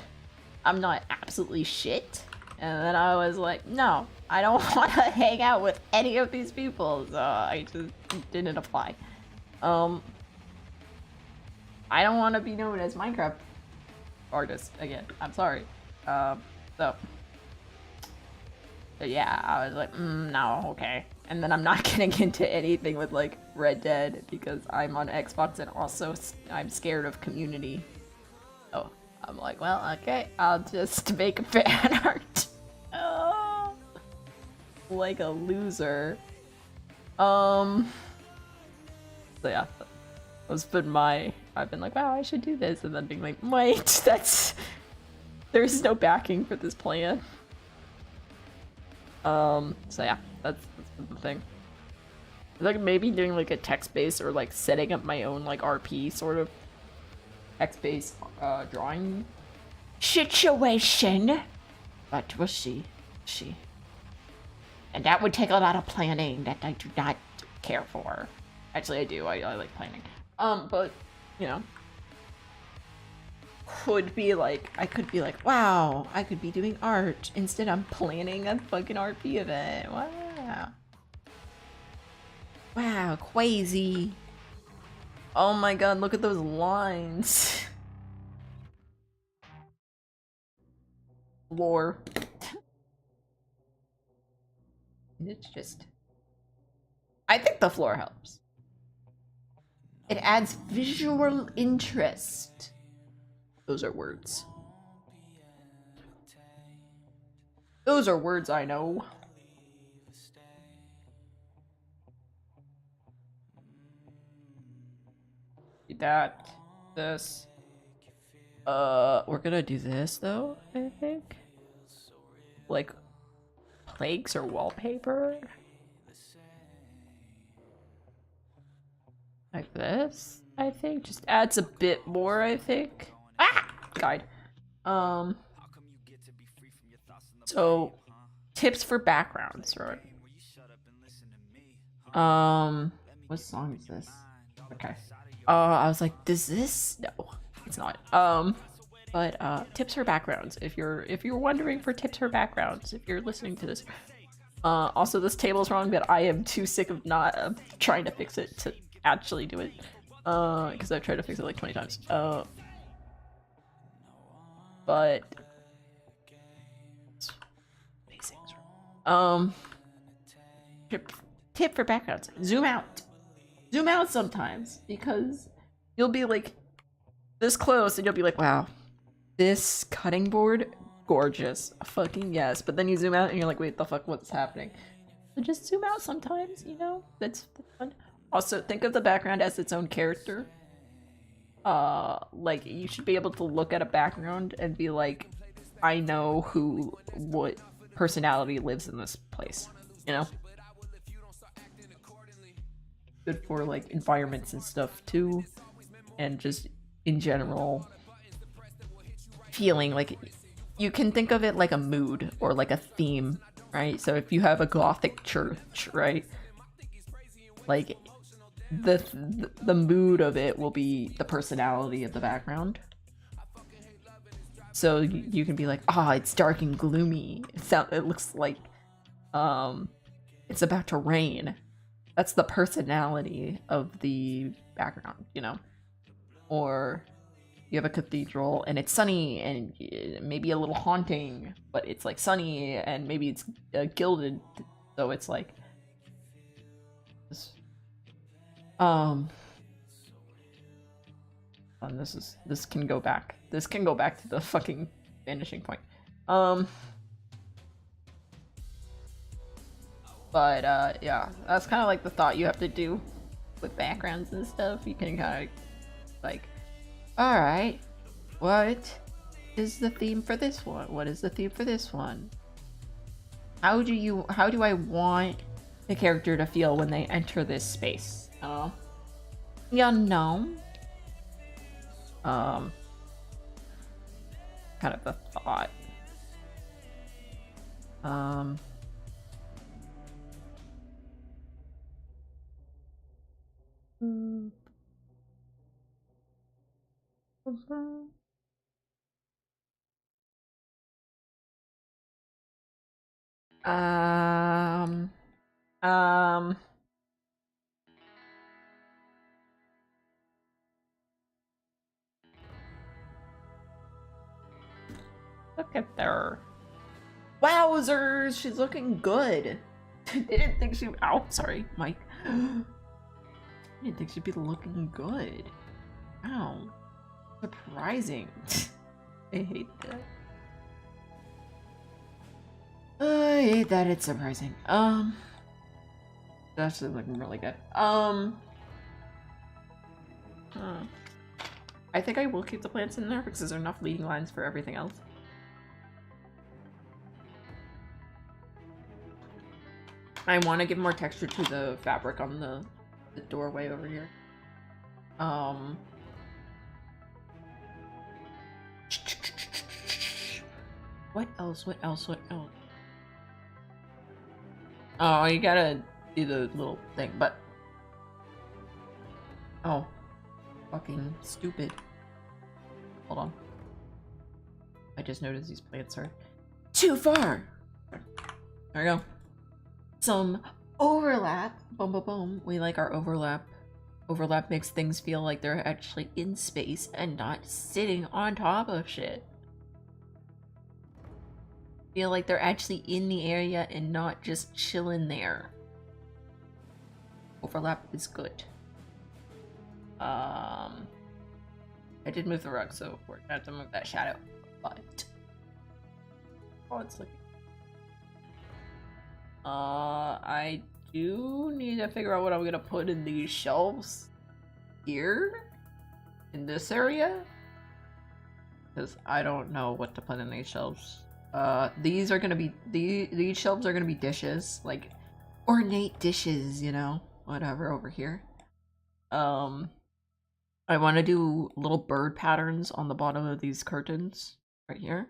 I'm not absolutely shit. And then I was like, no, I don't want to hang out with any of these people. So I just didn't apply. I don't want to be known as Minecraft artist again. I'm sorry. So yeah, I was like, no, okay. And then I'm not getting into anything with like Red Dead because I'm on Xbox and also I'm scared of community. So I'm like, well, okay, I'll just make a fan art. Oh, like a loser. So yeah, that's been I've been like, wow, I should do this, and then being like, wait, there's no backing for this plan. So yeah, that's the thing. Like maybe doing like a text-based or like setting up my own like RP sort of text-based drawing situation. But we'll see. And that would take a lot of planning that I do not care for. Actually, I do. I like planning. But you know, I could be like, wow, I could be doing art. Instead, I'm planning a fucking RP event. Wow. Wow, crazy. Oh my god, look at those lines. Lore. It's just... I think the floor helps. It adds visual interest. Those are words. Those are words I know. That, this. We're gonna do this though, I think. Like, plaques or wallpaper. Like this, I think. Just adds a bit more, I think. Ah! Guide. So, tips for backgrounds, right? What song is this? Okay. I was like, does this? No, it's not. But tips for backgrounds. If you're wondering for tips for backgrounds, if you're listening to this. Also, this table's wrong, but I am too sick of not trying to fix it to actually do it. Because I've tried to fix it like 20 times. But tip for backgrounds. Zoom out. Zoom out sometimes because you'll be like this close and you'll be like, wow, this cutting board, gorgeous. Fucking yes. But then you zoom out and you're like, wait, the fuck, what's happening? So just zoom out sometimes, you know? That's fun. Also, think of the background as its own character. Like, you should be able to look at a background and be like, I know what personality lives in this place, you know? Good for, like, environments and stuff, too. And just, in general, feeling like... You can think of it like a mood or like a theme, right? So if you have a gothic church, right? Like... The mood of it will be the personality of the background. So you can be like, ah, oh, it's dark and gloomy. It looks like it's about to rain. That's the personality of the background, you know? Or you have a cathedral and it's sunny and maybe a little haunting, but it's like sunny and maybe it's gilded, so it's like and this can go back to the fucking vanishing point. But yeah, that's kind of like the thought you have to do with backgrounds and stuff. You can kind of like, all right, what is the theme for this one? What is the theme for this one? How do I want the character to feel when they enter this space? Yeah, no. Kind of a thought. Um, um, Look at her. Wowzers, she's looking good. Didn't think she. Oh, sorry, Mike. Didn't think she'd be looking good. Wow, surprising. I hate that. I hate that it's surprising. It's actually looking really good. I think I will keep the plants in there because there's enough leading lines for everything else. I want to give more texture to the fabric on the doorway over here. What else? What else? What else? Oh, you gotta do the little thing, but... Oh. Fucking stupid. Hold on. I just noticed these plants are too far! There we go. Some overlap. Boom, boom, boom. We like our overlap. Overlap makes things feel like they're actually in space and not sitting on top of shit. Feel like they're actually in the area and not just chilling there. Overlap is good. I did move the rug, so we're gonna have to move that shadow. But oh, it's looking. I do need to figure out what I'm gonna put in these shelves here in this area, because I don't know what to put in these shelves. These are gonna be these shelves are gonna be dishes, like ornate dishes, you know, whatever over here. I want to do little bird patterns on the bottom of these curtains right here.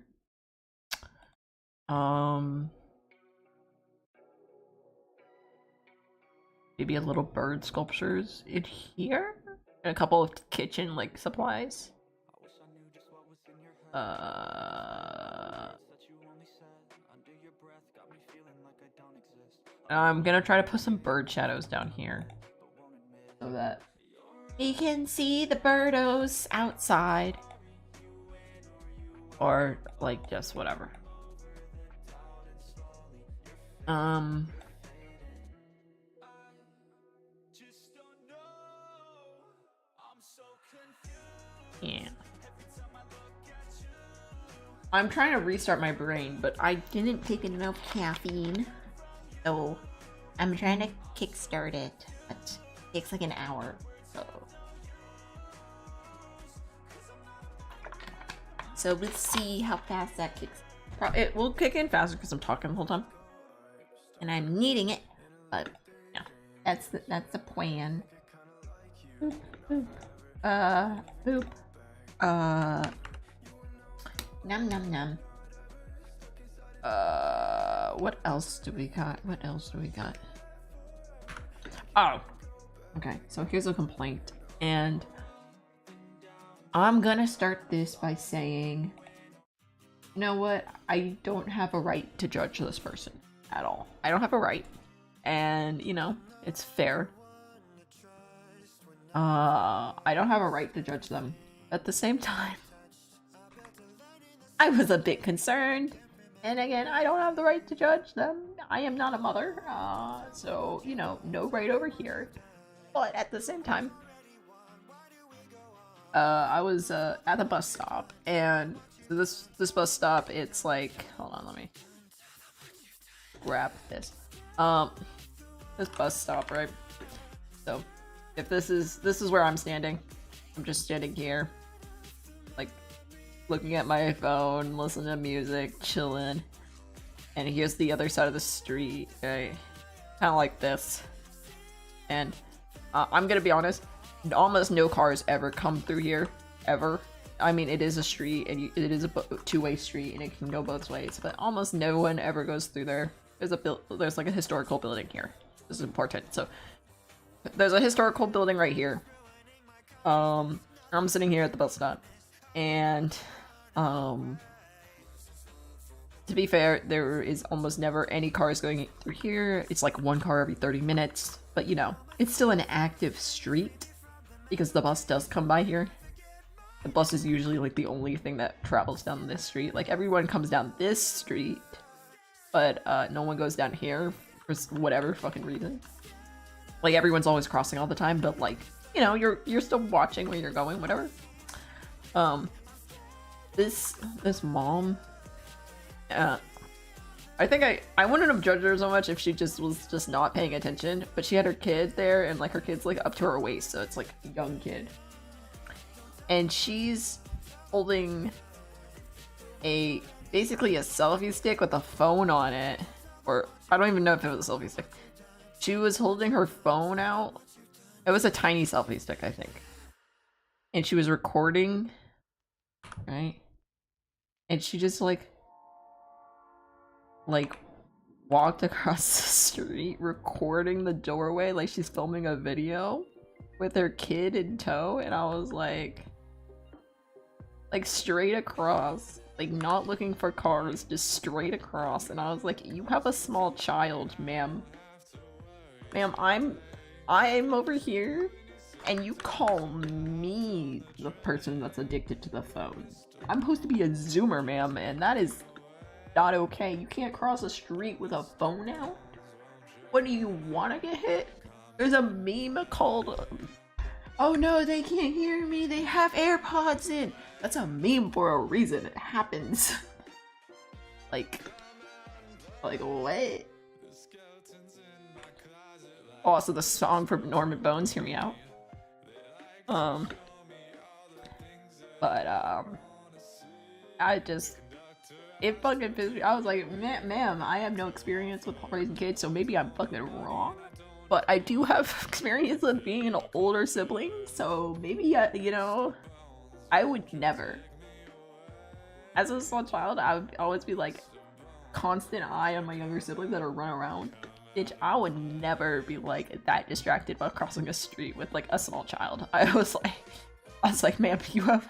Maybe a little bird sculptures in here, and a couple of kitchen like supplies. I'm gonna try to put some bird shadows down here so that we can see the birdos outside, or like just whatever. Yeah. I'm trying to restart my brain, but I didn't take enough caffeine. So I'm trying to kickstart it, but it takes like an hour. So let's see how fast that kicks. It will kick in faster because I'm talking the whole time, and I'm needing it. But yeah, that's the plan. Boop, boop. Boop. Num num num. What else do we got? What else do we got? Oh, okay. So here's a complaint, and I'm gonna start this by saying, you know what? I don't have a right to judge this person at all. I don't have a right, and you know, it's fair. I don't have a right to judge them. At the same time, I was a bit concerned. And again, I don't have the right to judge them. I am not a mother. So, you know, no right over here. But at the same time, I was at the bus stop, and this bus stop, it's like, hold on, let me grab this. This bus stop, right? So, if this is where I'm standing, I'm just standing here, like looking at my phone, listening to music, chilling. And here's the other side of the street, okay? Kind of like this. And I'm gonna be honest, almost no cars ever come through here, ever. I mean, it is a street, and it is a two-way street, and it can go both ways, but almost no one ever goes through there. There's like a historical building here. This is important. So there's a historical building right here. I'm sitting here at the bus stop, and to be fair, there is almost never any cars going through here. It's like one car every 30 minutes, but you know, it's still an active street because the bus does come by here. The bus is usually like the only thing that travels down this street. Like everyone comes down this street, but no one goes down here for whatever fucking reason. Like everyone's always crossing all the time, but like, you know, you're still watching where you're going, whatever. This mom, I think I wouldn't have judged her so much if she was just not paying attention, but she had her kid there, and like her kid's like up to her waist, so it's like a young kid. And she's holding basically a selfie stick with a phone on it, or I don't even know if it was a selfie stick. She was holding her phone out. It was a tiny selfie stick, I think. And she was recording, right? And she just like walked across the street recording the doorway like she's filming a video with her kid in tow, and I was like straight across, like not looking for cars, just straight across. And I was like, you have a small child, ma'am. Ma'am, I'm over here and you call me the person that's addicted to the phone. I'm supposed to be a zoomer, ma'am, and that is not okay. You can't cross a street with a phone out. What do you want to get hit? There's a meme called oh no, they can't hear me, they have AirPods in. That's a meme for a reason. It happens. like what? Also, the song from Norman Bones, Hear Me Out. It fucking pissed me. I was like, ma'am, I have no experience with raising kids, so maybe I'm fucking wrong. But I do have experience with being an older sibling, so maybe, you know, I would never. As a small child, I would always be like, constant eye on my younger siblings that are run around. Bitch, I would never be like that distracted by crossing a street with like a small child. I was like, ma'am, you have.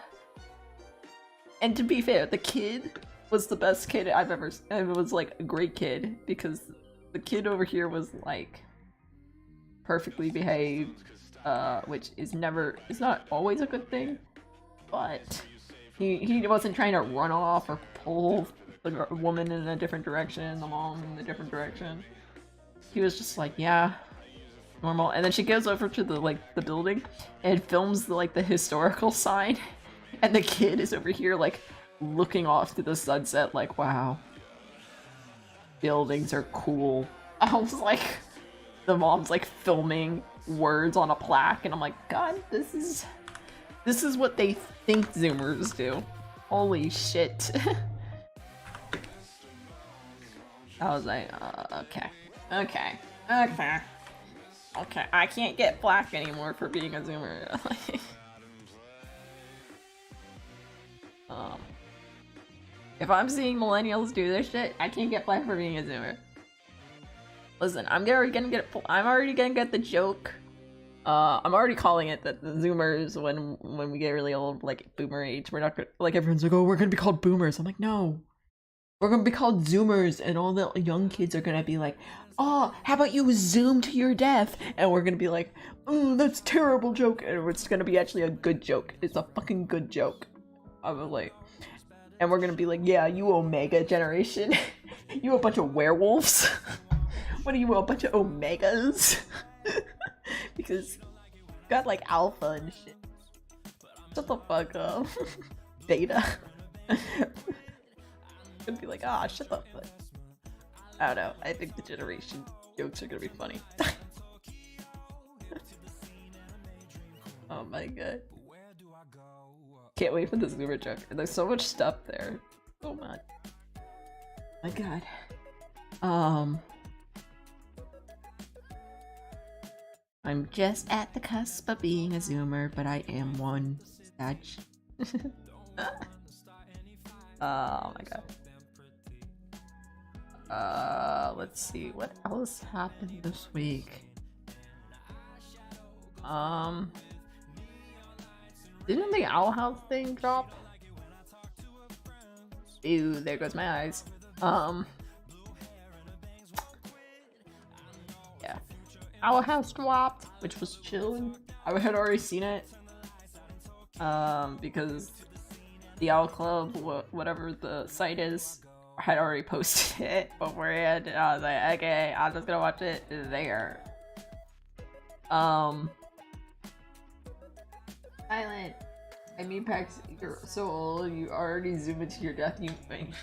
And to be fair, the kid was the best kid I've ever. It was like a great kid because the kid over here was like perfectly behaved, which is not always a good thing, but he wasn't trying to run off or pull the woman in a different direction, the mom in a different direction. He was just like, yeah, normal. And then she goes over to the building and films the historical sign, and the kid is over here like looking off to the sunset like, wow, buildings are cool. I was like, the mom's like filming words on a plaque, and I'm like, God, this is what they think Zoomers do. Holy shit. I was like, okay. I can't get flack anymore for being a Zoomer. If I'm seeing millennials do this shit, I can't get flack for being a Zoomer. Listen, I'm already gonna get the joke. I'm already calling it that the Zoomers, when we get really old, like boomer age, we're not gonna, like, everyone's like, oh, we're gonna be called boomers. I'm like, no. We're gonna be called Zoomers, and all the young kids are gonna be like, oh, how about you zoom to your death? And we're gonna be like, oh, that's a terrible joke. And it's gonna be actually a good joke. It's a fucking good joke. I was like, and we're gonna be like, yeah, you Omega generation. You a bunch of werewolves. What are you, a bunch of Omegas? Because you got like alpha and shit. Shut the fuck up. Beta. Gonna be like, ah, shut the fuck. I don't know. I think the generation jokes are gonna be funny. Oh my god. Can't wait for the Zoomer joke. And there's so much stuff there. So much. My god. I'm just at the cusp of being a Zoomer, but I am one. Sag. Oh my god. Let's see what else happened this week. Didn't the Owl House thing drop? Ew, there goes my eyes. Yeah. Owl House dropped, which was chilling. I had already seen it. Because the Owl Club, whatever the site is, had already posted it beforehand. And I was like, okay, I'm just gonna watch it there. Silent. I mean, Pax, you're so old, you already zoom into your death, you think.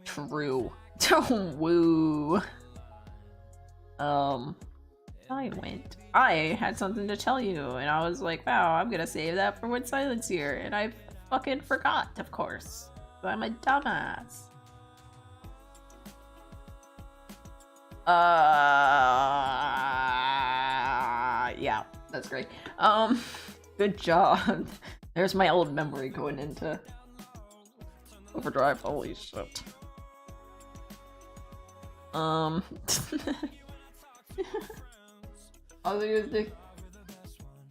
True. Woo. I had something to tell you, and I was like, wow, I'm gonna save that for when Silent's here, and I fucking forgot, of course. So I'm a dumbass. Yeah, that's great. Good job. There's my old memory going into overdrive. Holy shit.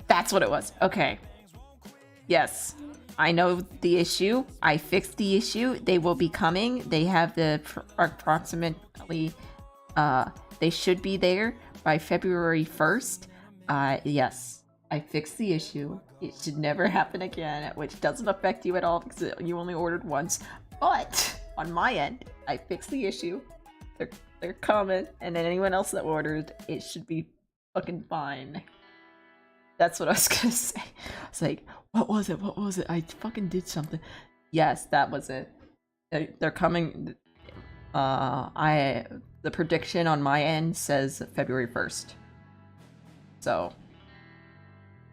That's what it was. Okay. Yes. I know the issue. I fixed the issue. They will be coming. They have the approximately they should be there by February 1st. Yes. I fixed the issue. It should never happen again, which doesn't affect you at all because you only ordered once. But on my end, I fixed the issue. They're coming, and then anyone else that ordered, it should be fucking fine. That's what I was gonna say. I was like, what was it? What was it? I fucking did something. Yes, that was it. They're coming. The prediction on my end says February 1st. So,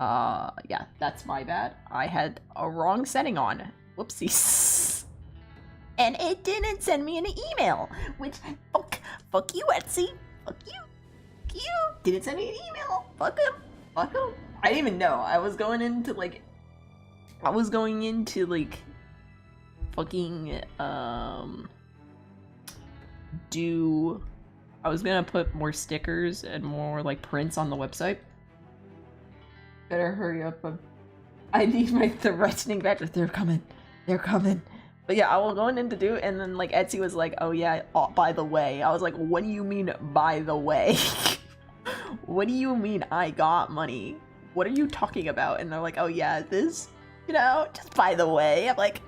yeah, that's my bad. I had a wrong setting on. Whoopsies. And it didn't send me an email, which, fuck you, Etsy. Fuck you. Fuck you. Didn't send me an email. Fuck him. Fuck him. I didn't even know. I was going into, fucking, I was gonna put more stickers and more, prints on the website. Better hurry up. I need my threatening badges. They're coming. They're coming. But yeah, I was going in to do it, and then, Etsy was like, oh yeah, by the way. I was like, what do you mean, by the way? What do you mean I got money? What are you talking about? And they're like, oh yeah, this, just by the way. I'm like,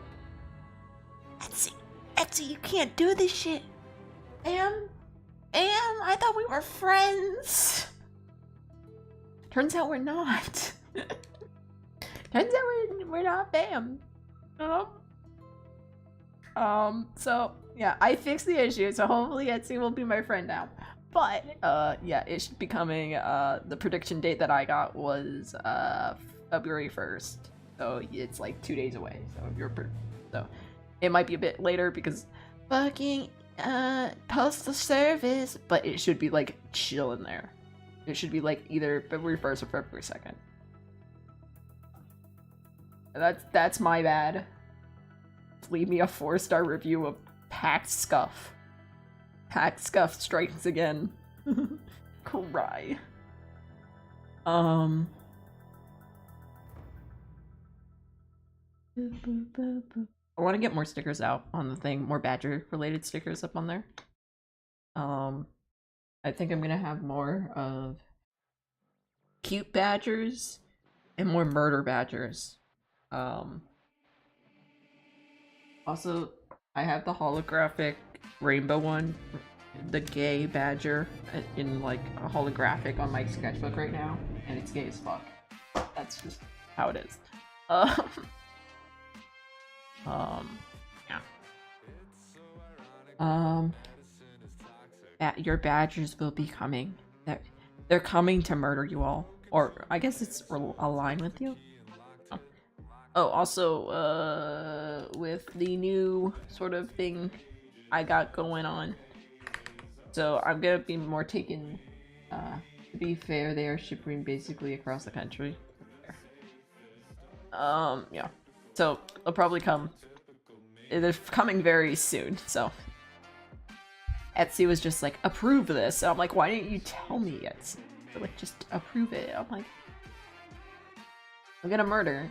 Etsy, you can't do this shit. I thought we were friends. Turns out we're not. Turns out we're not fam. So yeah, I fixed the issue, so hopefully Etsy will be my friend now. But yeah, it should be coming. The prediction date that I got was February 1st, so it's 2 days away. So it might be a bit later because fucking postal service, but it should be chill in there. It should be either February 1st or February 2nd. That's my bad. Leave me a 4-star review of Packed Scuff. Packed Scuff strikes again. Cry. I want to get more stickers out on the thing, more badger related stickers up on there. I think I'm gonna have more of cute badgers and more murder badgers. Also, I have the holographic rainbow one, the gay badger, in a holographic on my sketchbook right now, and it's gay as fuck. That's just how it is. Yeah. Your badgers will be coming. They're coming to murder you all, or I guess it's aligned with you. Oh, also, with the new sort of thing I got going on, So I'm gonna be more taken, to be fair, they are shipping basically across the country. Yeah. So they'll probably come. They're coming very soon, so. Etsy was just like, approve this. And I'm like, why didn't you tell me yet? They're like, just approve it. I'm like, I'm gonna murder.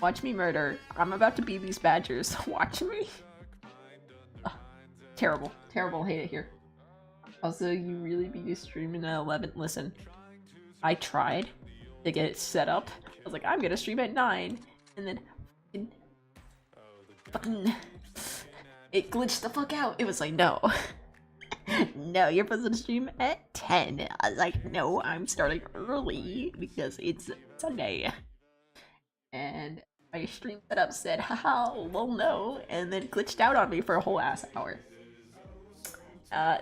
Watch me murder. I'm about to be these badgers. Watch me. Ugh. Terrible. Terrible. Hate it here. Also, you really be streaming at 11. Listen, I tried to get it set up. I was like, I'm gonna stream at 9. And then fucking it glitched the fuck out. It was like, no. No, you're supposed to stream at 10. I was like, no, I'm starting early because it's Sunday. And my stream setup said, haha, well, no, and then glitched out on me for a whole ass hour.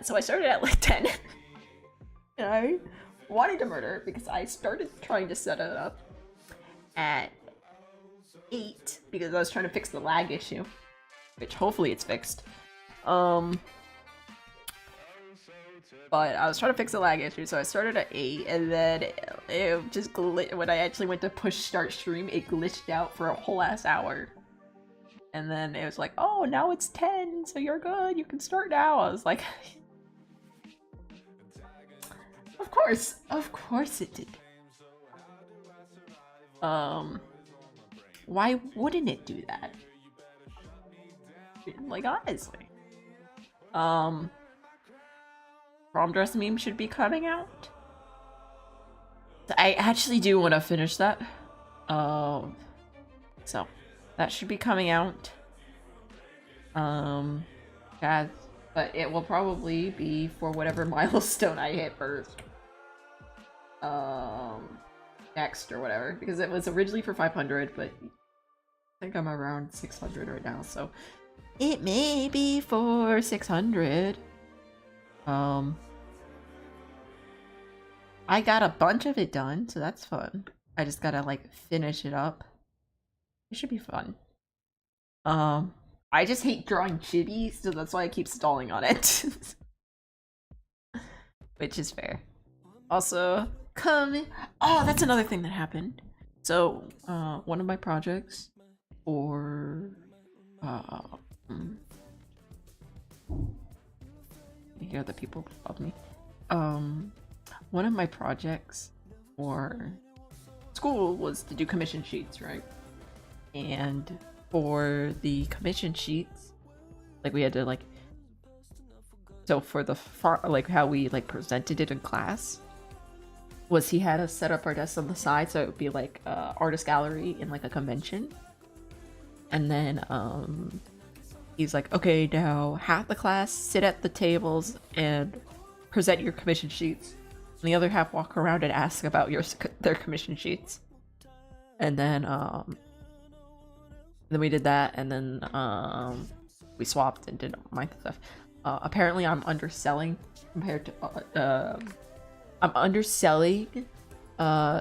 So I started at like 10. And I wanted to murder because I started trying to set it up at 8 because I was trying to fix the lag issue, which hopefully it's fixed. But I was trying to fix the lag issue, so I started at 8, and then it just when I actually went to push start stream, it glitched out for a whole ass hour. And then it was like, oh, now it's 10, so you're good, you can start now. I was like, of course it did. Why wouldn't it do that? Like, honestly. Prom dress meme should be coming out. I actually do want to finish that. So that should be coming out. Yeah, but it will probably be for whatever milestone I hit first. Next or whatever, because it was originally for 500, but I think I'm around 600 right now, so it may be for 600. I got a bunch of it done, so that's fun. I just gotta like finish it up. It should be fun. I just hate drawing chibi, so that's why I keep stalling on it. Which is fair. Also, oh, that's another thing that happened. So, one of my projects for you hear the people above me. One of my projects for school was to do commission sheets, right? And for the commission sheets, like we had to like, so for the like how we like presented it in class was he had us set up our desks on the side so it would be like artist gallery in like a convention. And then he's like, okay, now half the class sit at the tables and present your commission sheets, and the other half walk around and ask about their commission sheets. And then we did that, and then we swapped and did my stuff. Apparently I'm underselling compared to I'm underselling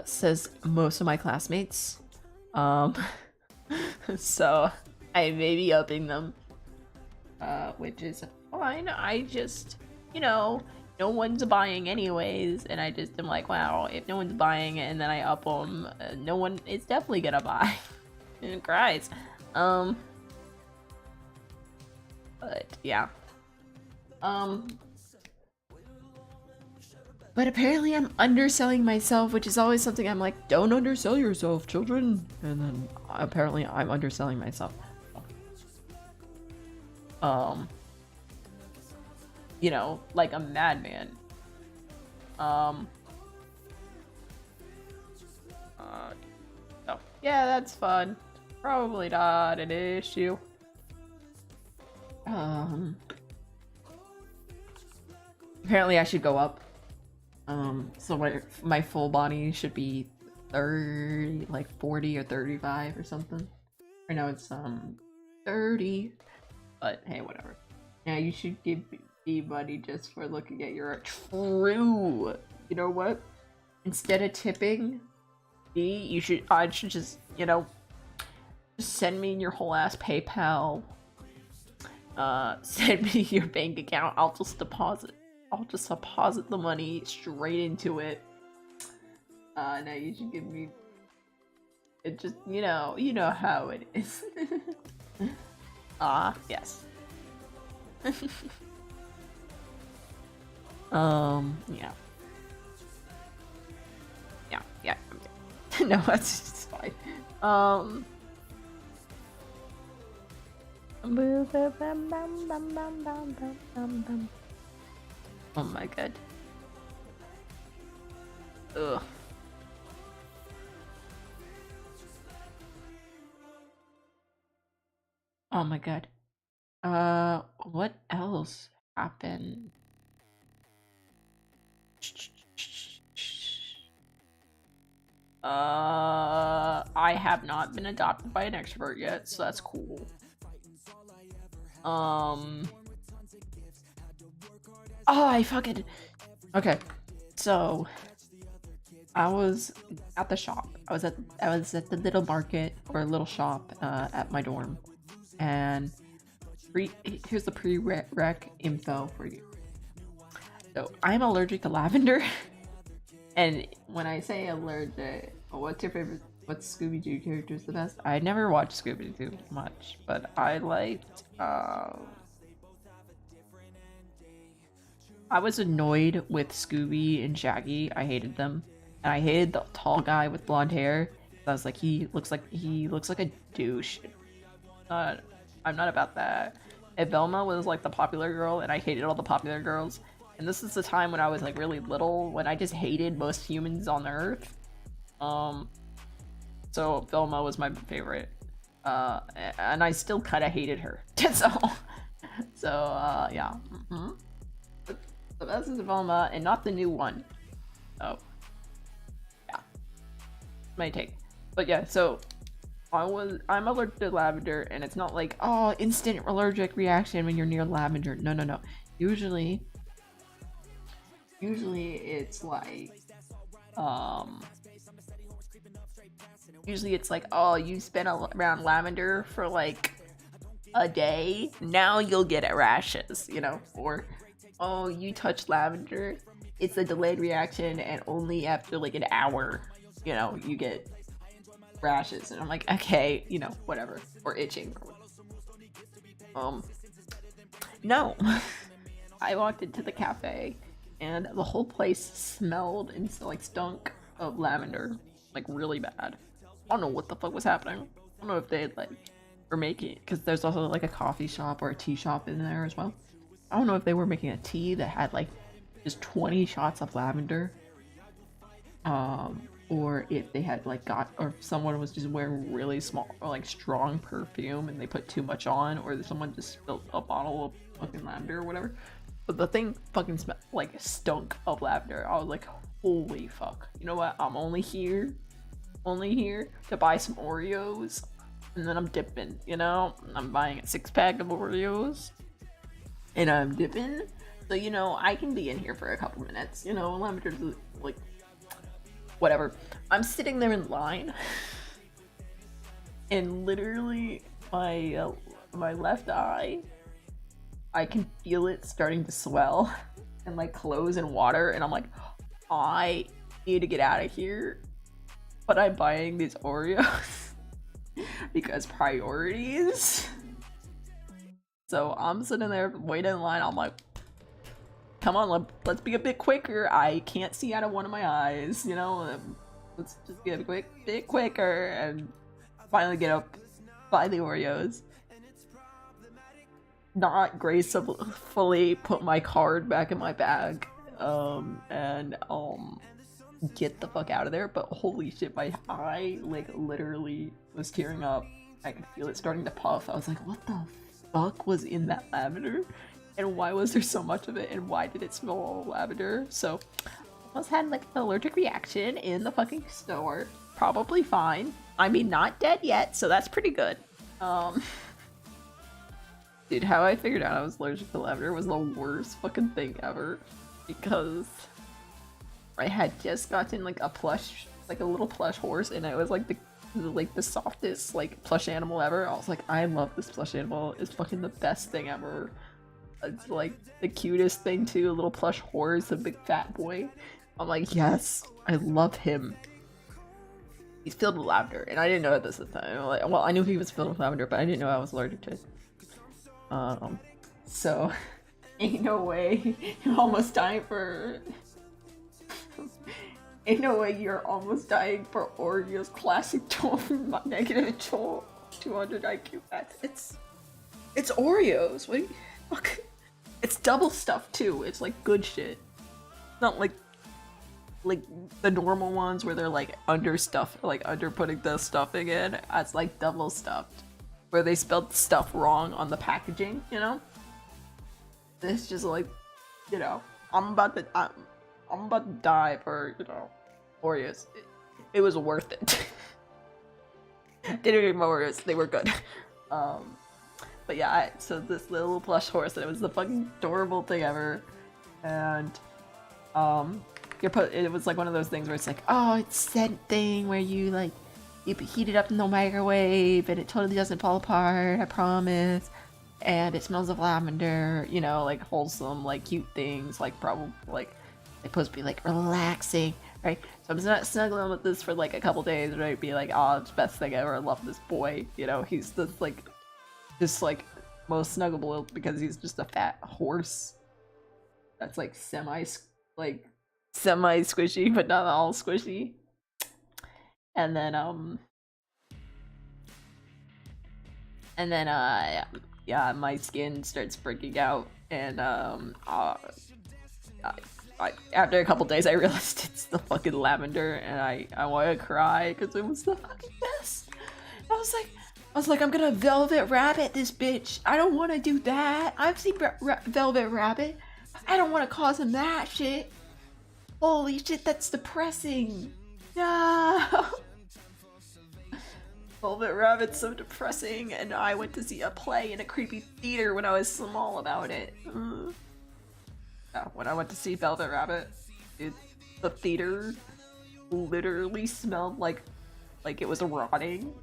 says most of my classmates. So I may be upping them, which is fine. I just, you know, no one's buying anyways, and I just am like, wow, if no one's buying it and then I up them, no one is definitely gonna buy. And it cries. But yeah. But apparently I'm underselling myself, which is always something I'm like, don't undersell yourself, children. And then apparently I'm underselling myself. You know, like a madman. Oh, yeah, that's fun. Probably not an issue. Apparently I should go up. So my full body should be 30, like 40 or 35 or something. I know it's 30, but hey, whatever. Yeah, you should give me money just for looking at your art. True. You know what? Instead of tipping me, I should just, you know, just send me your whole ass PayPal. Send me your bank account. I'll just deposit I'll just deposit the money straight into it. Now you should give me. It just, you know how it is. Yes. Yeah. Yeah. No, that's just fine. Oh my god. Ugh. Oh my god. What else happened? I have not been adopted by an extrovert yet, so that's cool. Oh, I fucking. Okay, so I was at the shop. I was at the little market or little shop at my dorm, and here's the pre-rec info for you. So I'm allergic to lavender, and when I say allergic, what's your favorite? What's Scooby-Doo characters the best? I never watched Scooby-Doo much, but I liked. I was annoyed with Scooby and Shaggy. I hated them, and I hated the tall guy with blonde hair. I was like, he looks like a douche. I'm not about that. And Velma was like the popular girl, and I hated all the popular girls. And this is the time when I was like really little, when I just hated most humans on Earth. So Velma was my favorite, and I still kind of hated her. So yeah. So this is Velma, and not the new one. So yeah, my take. But yeah, so I'm allergic to lavender, and it's not like, oh, instant allergic reaction when you're near lavender. No. Usually it's like usually it's like, oh, you spent around lavender for like a day, now you'll get rashes, or oh, you touch lavender, it's a delayed reaction, and only after like an hour, you get rashes. And I'm like, okay, whatever, or itching, or no. I walked into the cafe, and the whole place smelled and like stunk of lavender, like really bad. I don't know what the fuck was happening. I don't know if they were making, because there's also like a coffee shop or a tea shop in there as well. I don't know if they were making a tea that had like just 20 shots of lavender, or if they had or if someone was just wearing really small or like strong perfume and they put too much on, or someone just spilled a bottle of fucking lavender or whatever. But the thing fucking smelled like stunk of lavender. I was like, holy fuck. You know what? I'm only here to buy some Oreos, and then I'm dipping, I'm buying a 6-pack of Oreos, and I'm dipping, so I can be in here for a couple minutes, lavender, like, whatever. I'm sitting there in line, and literally my left eye, I can feel it starting to swell and like close in water, and I'm like, I need to get out of here. But I'm buying these Oreos because priorities. So I'm sitting there waiting in line. I'm like, come on, let's be a bit quicker. I can't see out of one of my eyes, let's just get a bit quicker, and finally get up, buy the Oreos. Not gracefully put my card back in my bag, and get the fuck out of there. But holy shit, my eye literally was tearing up. I could feel it starting to puff. I was like, what the fuck was in that lavender, and why was there so much of it, and why did it smell all lavender? So I almost had like an allergic reaction in the fucking store. Probably fine. I mean, not dead yet, so that's pretty good. Dude, how I figured out I was allergic to lavender was the worst fucking thing ever, because I had just gotten like a little plush horse, and it was like the softest like plush animal ever. I was like, I love this plush animal. It's fucking the best thing ever. It's like the cutest thing too, a little plush horse, a big fat boy. I'm like, yes, I love him. He's filled with lavender, and I didn't know this at the time. Like, well, I knew he was filled with lavender, but I didn't know I was allergic to it. So ain't no way you're almost dying for. Ain't no way you're almost dying for Oreo's classic negative 200 IQ. It's Oreos. What do you fuck? It's double stuffed too. It's like good shit. Not like the normal ones where they're like under stuff, like under putting the stuffing in. It's like double stuffed, where they spelled stuff wrong on the packaging. You know. It's just like, you know, I'm about to die for, you know, Oreos. It was worth it. Didn't even Oreos. They were good. But yeah, so this little plush horse, and it was the fucking adorable thing ever. And it was like one of those things where it's like, oh, it's scent thing where you like you heat it up in the microwave and it totally doesn't fall apart, I promise. And it smells of lavender, you know, like wholesome, like cute things, like probably like it's supposed to be like relaxing, right? So I'm snuggling with this for like a couple days, right? Be like, oh, it's the best thing ever. I love this boy, you know. He's just like most snuggable because he's just a fat horse that's like semi squishy, but not all squishy. And then yeah, my skin starts breaking out, and after a couple days, I realized it's the fucking lavender, and I want to cry because it was the fucking best. I was like, I'm gonna Velvet Rabbit this bitch. I don't want to do that. I've seen Velvet Rabbit. I don't want to cause him that shit. Holy shit, that's depressing. No. Velvet Rabbit's so depressing, and I went to see a play in a creepy theater when I was small about it. Yeah, when I went to see Velvet Rabbit, the theater literally smelled like it was rotting.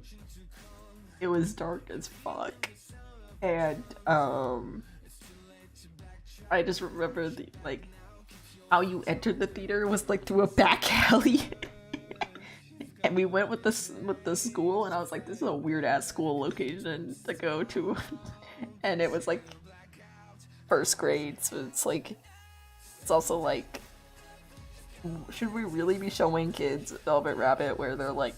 It was dark as fuck, and I just remember how you entered the theater was like through a back alley. And we went with the school, and I was like, this is a weird ass school location to go to. And it was like first grade, so it's also like, should we really be showing kids Velvet Rabbit where they're like,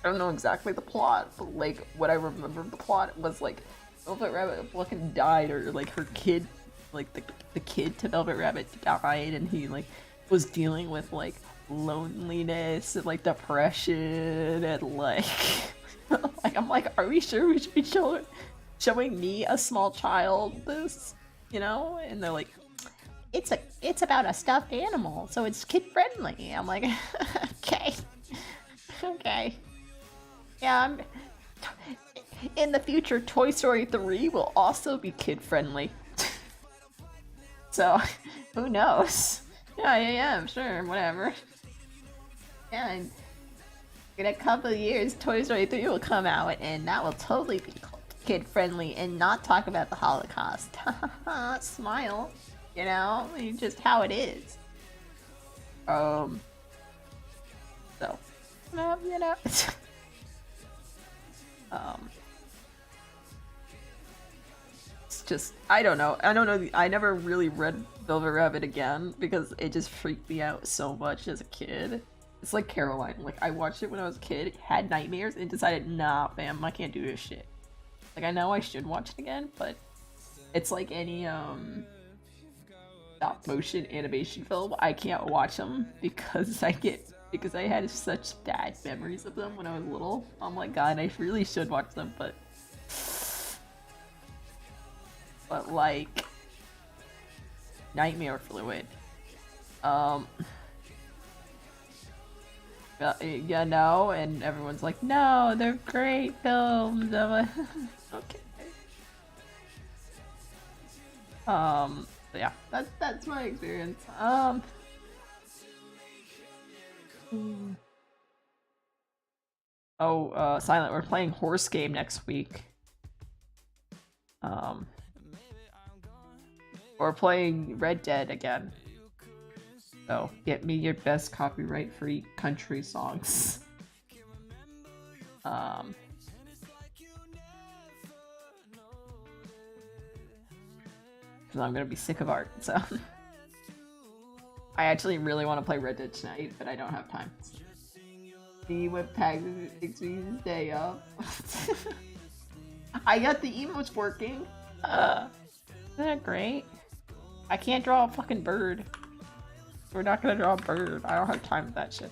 I don't know exactly the plot, but like what I remember the plot was like Velvet Rabbit fucking died, or like her kid, like the kid to Velvet Rabbit died, and he like was dealing with like loneliness and like depression and like like I'm like, are we sure we should be showing me, a small child, this, you know? And they're like, it's about a stuffed animal, so it's kid friendly. I'm like, okay, yeah. In the future, Toy Story 3 will also be kid friendly. So who knows? Yeah, sure, whatever. Yeah, in a couple of years, Toy Story 3 will come out, and that will totally be kid-friendly and not talk about the Holocaust. Smile, you know? Just how it is. So, you know. It's just, I don't know. I never really read Velvet Rabbit again because it just freaked me out so much as a kid. It's like Caroline. Like, I watched it when I was a kid, had nightmares, and decided, nah, fam, I can't do this shit. Like, I know I should watch it again, but it's like any stop motion animation film. I can't watch them because I had such bad memories of them when I was little. I'm like, God, I really should watch them, but like nightmare fluid. Yeah, no, and everyone's like, no, they're great films. I'm like, okay. So yeah, that's my experience. Silent, we're playing horse game next week. Or playing Red Dead again. So, get me your best copyright-free country songs. Because I'm gonna be sick of art, so. I actually really want to play Red Dead tonight, but I don't have time. See what tags makes me stay up. I got the emotes working. Isn't that great? I can't draw a fucking bird. We're not gonna draw a bird. I don't have time for that shit.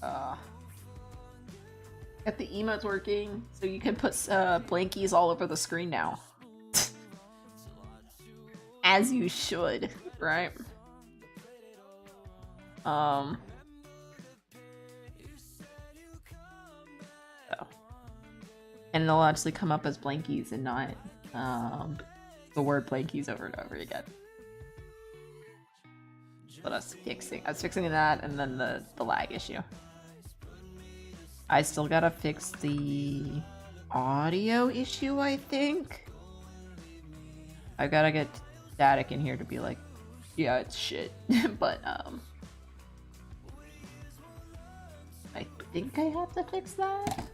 Got the emotes working, so you can put blankies all over the screen now. As you should, right? So. And they'll actually come up as blankies and not the word blankies over and over again. But I was fixing that, and then the lag issue. I still gotta fix the audio issue, I think. I gotta get Static in here to be like, yeah, it's shit. But I think I have to fix that.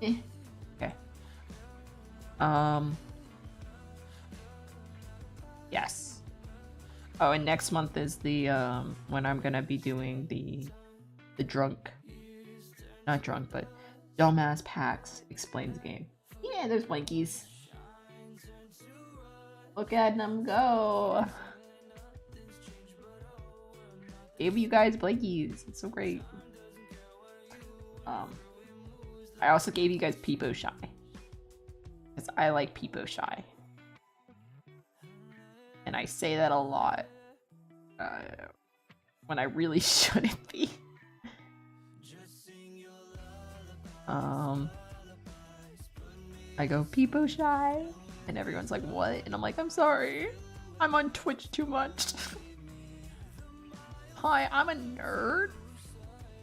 Okay. Yes. Oh, and next month is the when I'm gonna be doing the not drunk, but dumbass PAX explains game. Yeah, there's blankies. Look at them go. Gave you guys blankies. It's so great. I also gave you guys Peepo Shy. Because I like Peepo Shy. And I say that a lot. When I really shouldn't be. I go Peepo Shy. And everyone's like, what? And I'm like, I'm sorry. I'm on Twitch too much. Hi, I'm a nerd.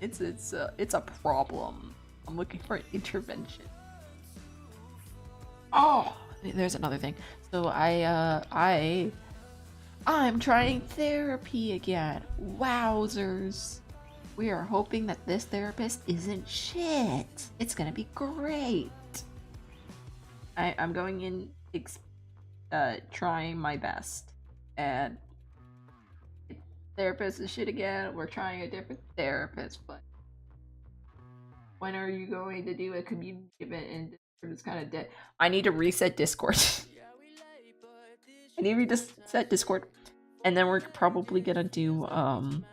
It's a problem. I'm looking for an intervention. Oh, there's another thing. So I'm trying therapy again. Wowzers. We are hoping that this therapist isn't shit. It's gonna be great. I'm going in trying my best. And therapist is shit again. We're trying a different therapist, but when are you going to do a community event? And Discord is kind of dead. I need to reset Discord. I need to reset Discord, and then we're probably gonna do I'm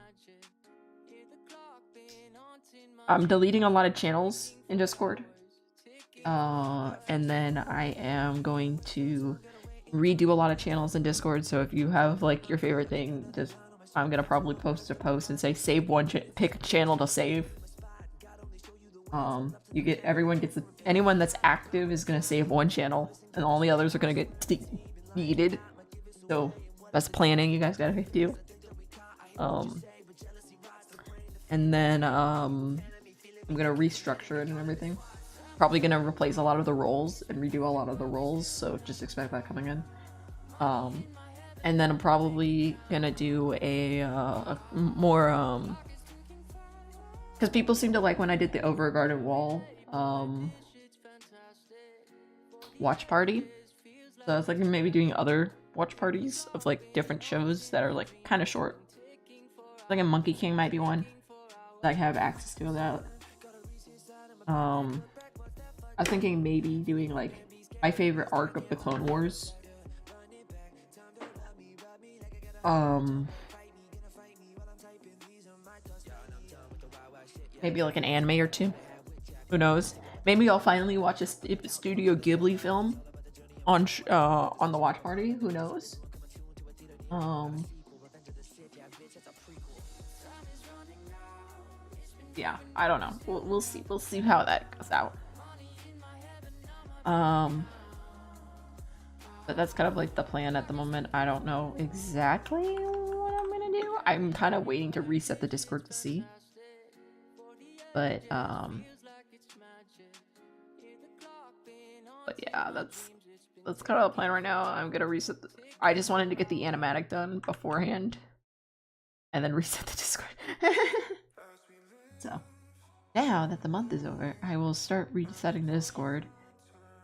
deleting a lot of channels in Discord, and then I am going to redo a lot of channels in Discord. So if you have like your favorite thing, just I'm gonna probably post a post and say save one, pick a channel to save. You get anyone that's active is gonna save one channel, and all the others are gonna get deleted. So that's planning you guys gotta do. And then I'm gonna restructure it and everything. Probably gonna replace a lot of the roles and redo a lot of the roles. So just expect that coming in. And then I'm probably gonna do a more because people seem to like when I did the Over a Garden Wall watch party. So I was like maybe doing other watch parties of like different shows that are like kind of short. Like a Monkey King might be one that I have access to that. I was thinking maybe doing like my favorite arc of the Clone Wars. Maybe like an anime or two. Who knows? Maybe I'll finally watch a Studio Ghibli film on the watch party. Who knows? Yeah, I don't know. We'll see. We'll see how that goes out. But that's kind of like the plan at the moment. I don't know exactly what I'm gonna do. I'm kind of waiting to reset the Discord to see. But But yeah, that's kind of the plan right now. I'm gonna reset. I just wanted to get the animatic done beforehand, and then reset the Discord. So now that the month is over, I will start resetting the Discord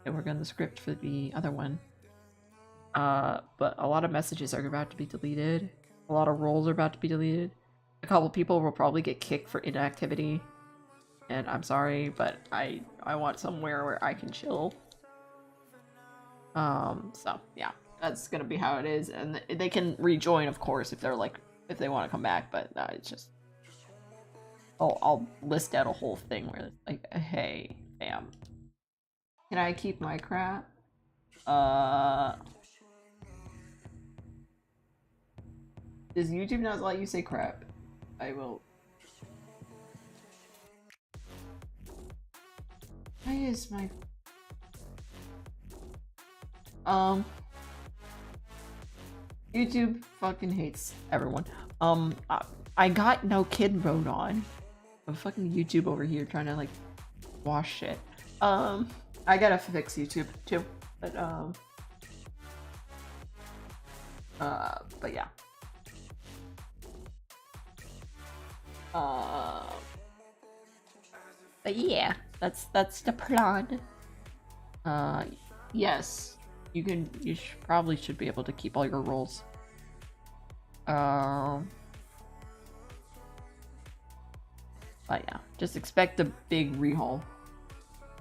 and work on the script for the other one. But a lot of messages are about to be deleted. A lot of roles are about to be deleted. A couple people will probably get kicked for inactivity. And I'm sorry, but I want somewhere where I can chill. So yeah, that's gonna be how it is, and they can rejoin, of course, if they're like if they want to come back. But it's just I'll list out a whole thing where it's like, hey, fam, can I keep my crap? Does YouTube not let you say crap? I will. Why is my YouTube fucking hates everyone. I got no kid mode on. I'm fucking YouTube over here trying to like wash shit. I gotta fix YouTube too. But yeah. But yeah, that's the plan. Yes, you probably should be able to keep all your roles. But yeah, just expect a big rehaul.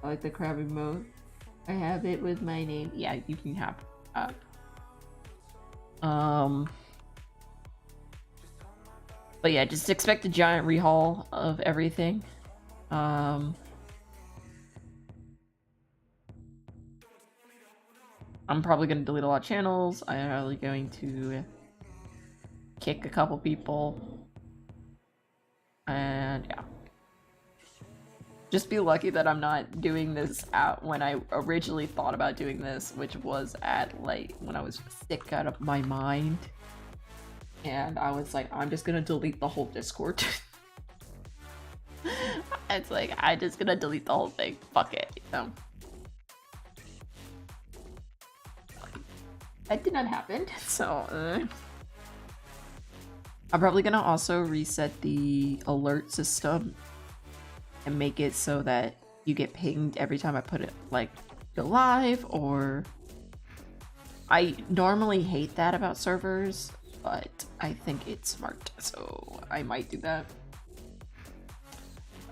I like the crab emote. I have it with my name. Yeah, you can have. But yeah, just expect a giant rehaul of everything. I'm probably gonna delete a lot of channels. I'm probably going to kick a couple people. And yeah. Just be lucky that I'm not doing this at when I originally thought about doing this, which was at like when I was sick out of my mind. And I was like, I'm just gonna delete the whole Discord. It's like, I'm just gonna delete the whole thing. Fuck it, you know? That did not happen, so I'm probably gonna also reset the alert system and make it so that you get pinged every time I put it like go live. Or I normally hate that about servers, but I think it's smart, so I might do that.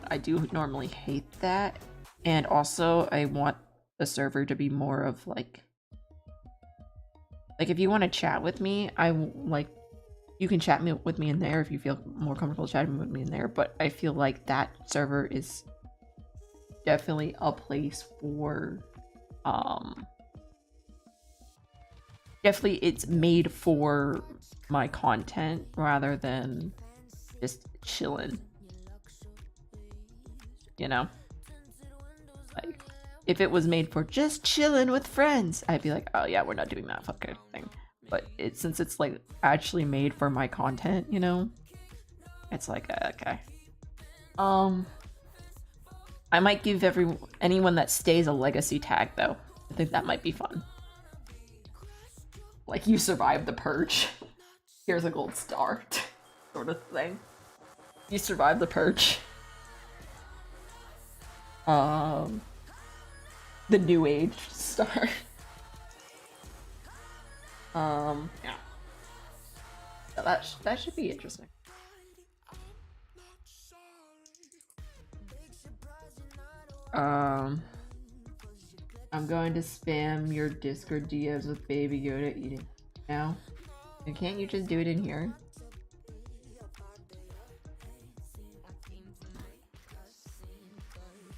I do normally hate that, and also I want the server to be more of like if you want to chat with me, you can chat with me in there if you feel more comfortable chatting with me in there, but I feel like that server is definitely a place for definitely it's made for my content rather than just chilling, you know? Like, if it was made for just chilling with friends, I'd be like, oh yeah, we're not doing that fucking thing. But since it's like actually made for my content, you know, it's like okay. I might give anyone that stays a legacy tag though. I think that might be fun. Like, you survived the purge. Here's a gold star, sort of thing. You survived the purge. The new age star. Yeah. So that should be interesting. I'm going to spam your Discord DMs with Baby Yoda eating now. And can't you just do it in here?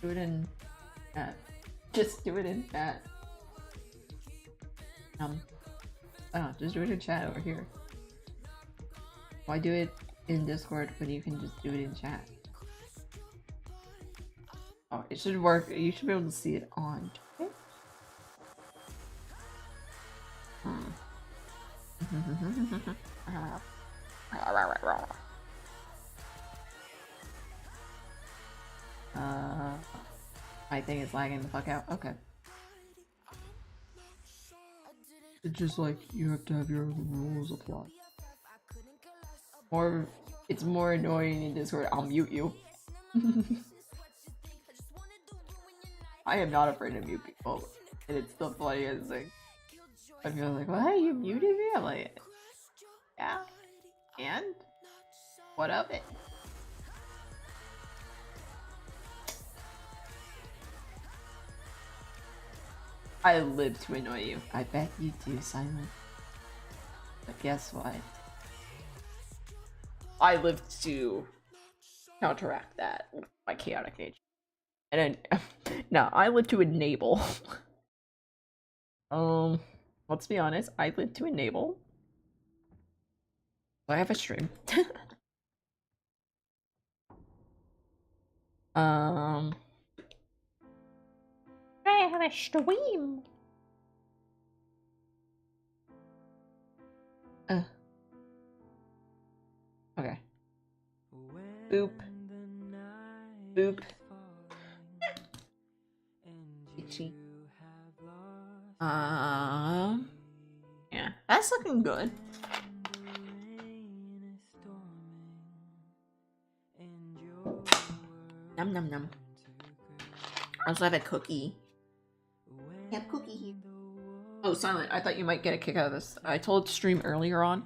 Do it in chat. Just do it in chat. Oh, just do it in chat over here. Why do it in Discord when you can just do it in chat? Oh, it should work. You should be able to see it on. Okay. My thing is lagging the fuck out. Okay. just like you have to have your rules apply. Or it's more annoying in Discord. I'll mute you. I am not afraid to mute people, and it's the funniest thing. I feel like, why you muted me? I'm like, yeah, and what of it? I live to annoy you. I bet you do, Simon. But guess what? I live to counteract that with my chaotic nature. And then, no, I live to enable. Let's be honest, I live to enable. I have a stream. I have a stream. Okay. Boop. Boop. Itchy. Yeah, that's looking good. Num num num. I also have a cookie. I have cookie here. Oh, Silent, I thought you might get a kick out of this. I told stream earlier on,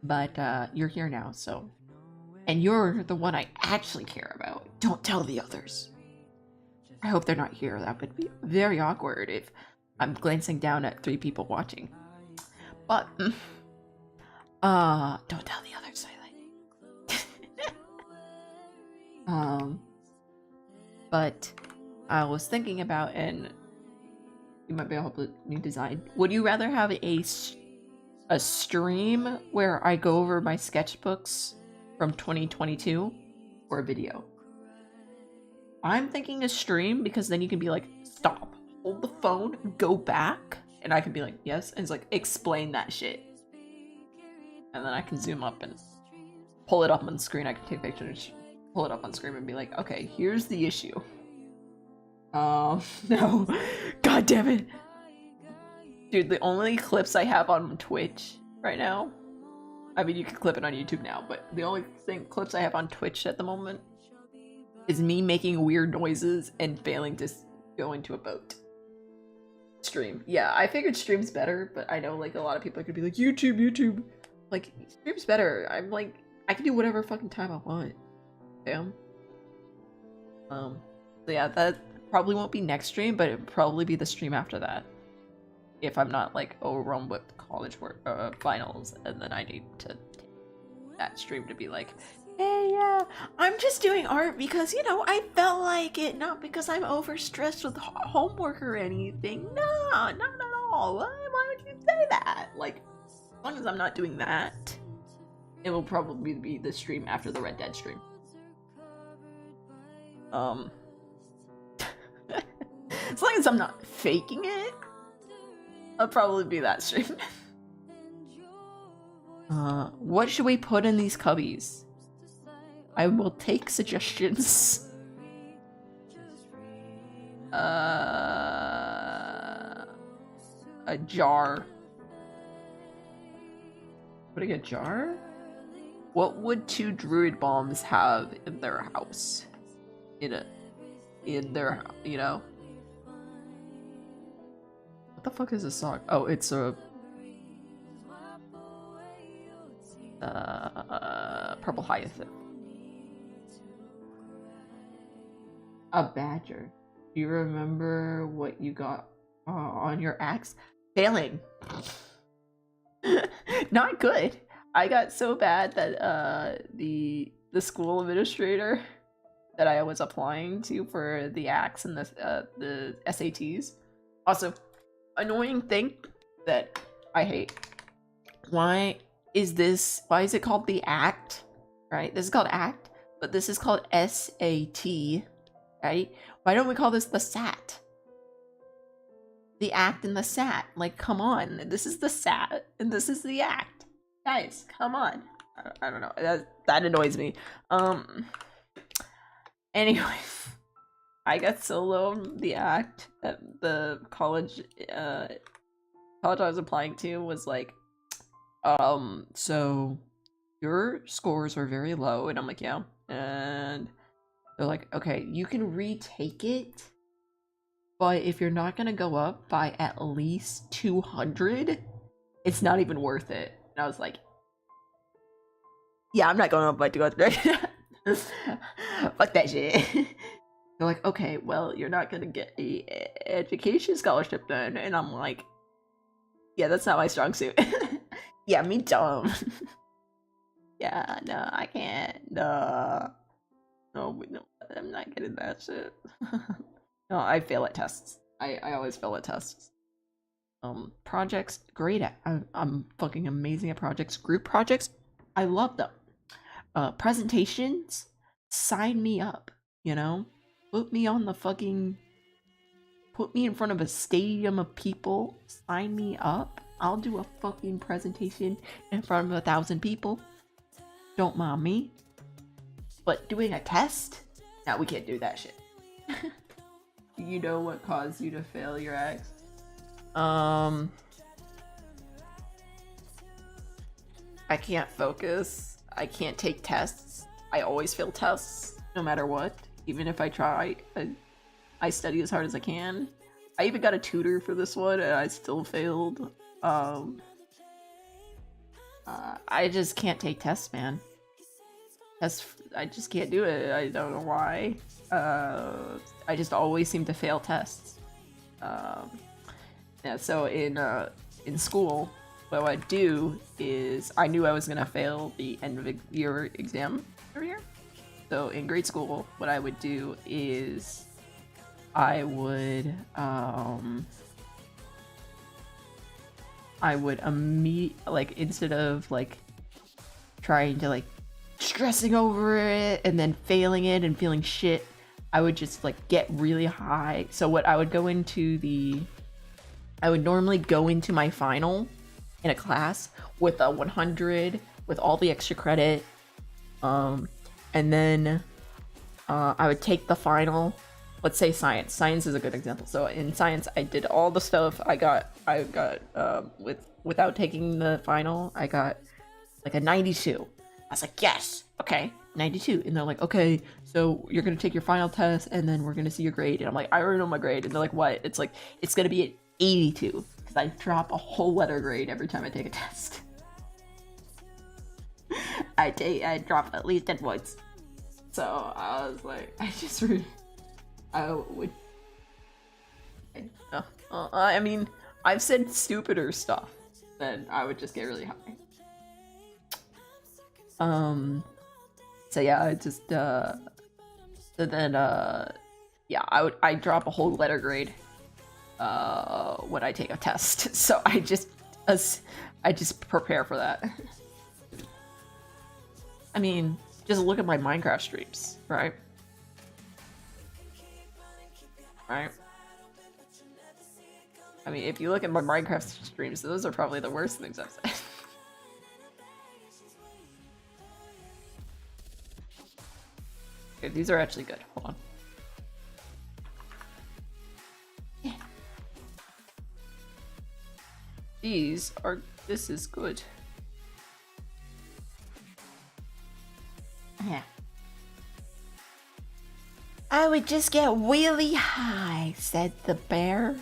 but you're here now, so. And you're the one I actually care about. Don't tell the others. I hope they're not here. That would be very awkward if I'm glancing down at 3 people watching. But, don't tell the others, Silent. But I was thinking about, and you might be able to help me design. Would you rather have a stream where I go over my sketchbooks from 2022 or a video? I'm thinking a stream because then you can be like, stop, hold the phone, go back, and I can be like, yes, and it's like, explain that shit. And then I can zoom up and pull it up on the screen. I can take pictures, pull it up on screen and be like, okay, here's the issue. No. God damn it. Dude, the only clips I have on Twitch right now, I mean, you can clip it on YouTube now, but the only clips I have on Twitch at the moment is me making weird noises and failing to go into a boat. Stream. Yeah, I figured stream's better, but I know like a lot of people could be like, YouTube. Like, stream's better. I'm like, I can do whatever fucking time I want. Damn. So yeah, that probably won't be next stream, but it'll probably be the stream after that. If I'm not like overwhelmed with college work, finals, and then I need to take that stream to be like, hey, yeah, I'm just doing art because, you know, I felt like it, not because I'm overstressed with homework or anything. No, not at all. Why would you say that? Like, as long as I'm not doing that, it will probably be the stream after the Red Dead stream. As long as I'm not faking it, I'll probably be that stream. What should we put in these cubbies? I will take suggestions. A jar. Putting a jar? What would 2 druid bombs have in their house? In their, you know? What the fuck is this song? Oh, it's a purple hyacinth. A badger. Do you remember what you got on your axe? Failing. Not good. I got so bad that the school administrator that I was applying to for the axe and the SATs. Also, annoying thing that I hate. Why is it called the ACT? Right? This is called ACT, but this is called SAT. Right? Why don't we call this the SAT? The ACT and the SAT. Like, come on. This is the SAT and this is the ACT. Guys, come on. I don't know. That annoys me. Anyway, I got so low on the ACT at the college college I was applying to was like, so your scores are very low, and I'm like, yeah, and they're like, okay, you can retake it, but if you're not gonna go up by at least 200, it's not even worth it. And I was like, yeah, I'm not going up by 200. Fuck that shit. They're like, okay, well, you're not gonna get a education scholarship then. And I'm like, yeah, that's not my strong suit. Yeah, me dumb. Yeah, no, I can't. No, no, I'm not getting that shit. No, I fail at tests. I always fail at tests. Projects, great at. I'm fucking amazing at projects. Group projects, I love them. Presentations, sign me up. You know, put me on the fucking. Put me in front of a stadium of people. Sign me up. I'll do a fucking presentation in front of 1,000 people. Don't mind me. But doing a test? No, we can't do that shit. You know what caused you to fail your ex? I can't focus. I can't take tests. I always fail tests, no matter what. Even if I try, I study as hard as I can. I even got a tutor for this one, and I still failed. I just can't take tests, man. I just can't do it. I don't know why. I just always seem to fail tests. Yeah, so in school, what I'd do is I knew I was gonna fail the end of the year exam every year. So in grade school, what I would do is I would instead of like trying to like stressing over it and then failing it and feeling shit, I would just like get really high. So what I would normally go into my final in a class with a 100 with all the extra credit, and then I would take the final. Let's say science. Science is a good example. So in science, I did all the stuff. I got without taking the final, I got like a 92. I was like, yes, okay, 92. And they're like, okay, so you're gonna take your final test, and then we're gonna see your grade. And I'm like, I already know my grade. And they're like, what? It's like, it's gonna be an 82 because I drop a whole letter grade every time I take a test. I drop at least 10 points. So I was like, I mean, I've said stupider stuff, then I would just get really high. So yeah, I just so then yeah, I drop a whole letter grade when I take a test. So I just prepare for that. I mean, just look at my Minecraft streams, right? Right? I mean, if you look at my Minecraft streams, those are probably the worst things I've said. Okay, these are actually good. Hold on. Yeah. This is good. Yeah. I would just get really high, said the bear.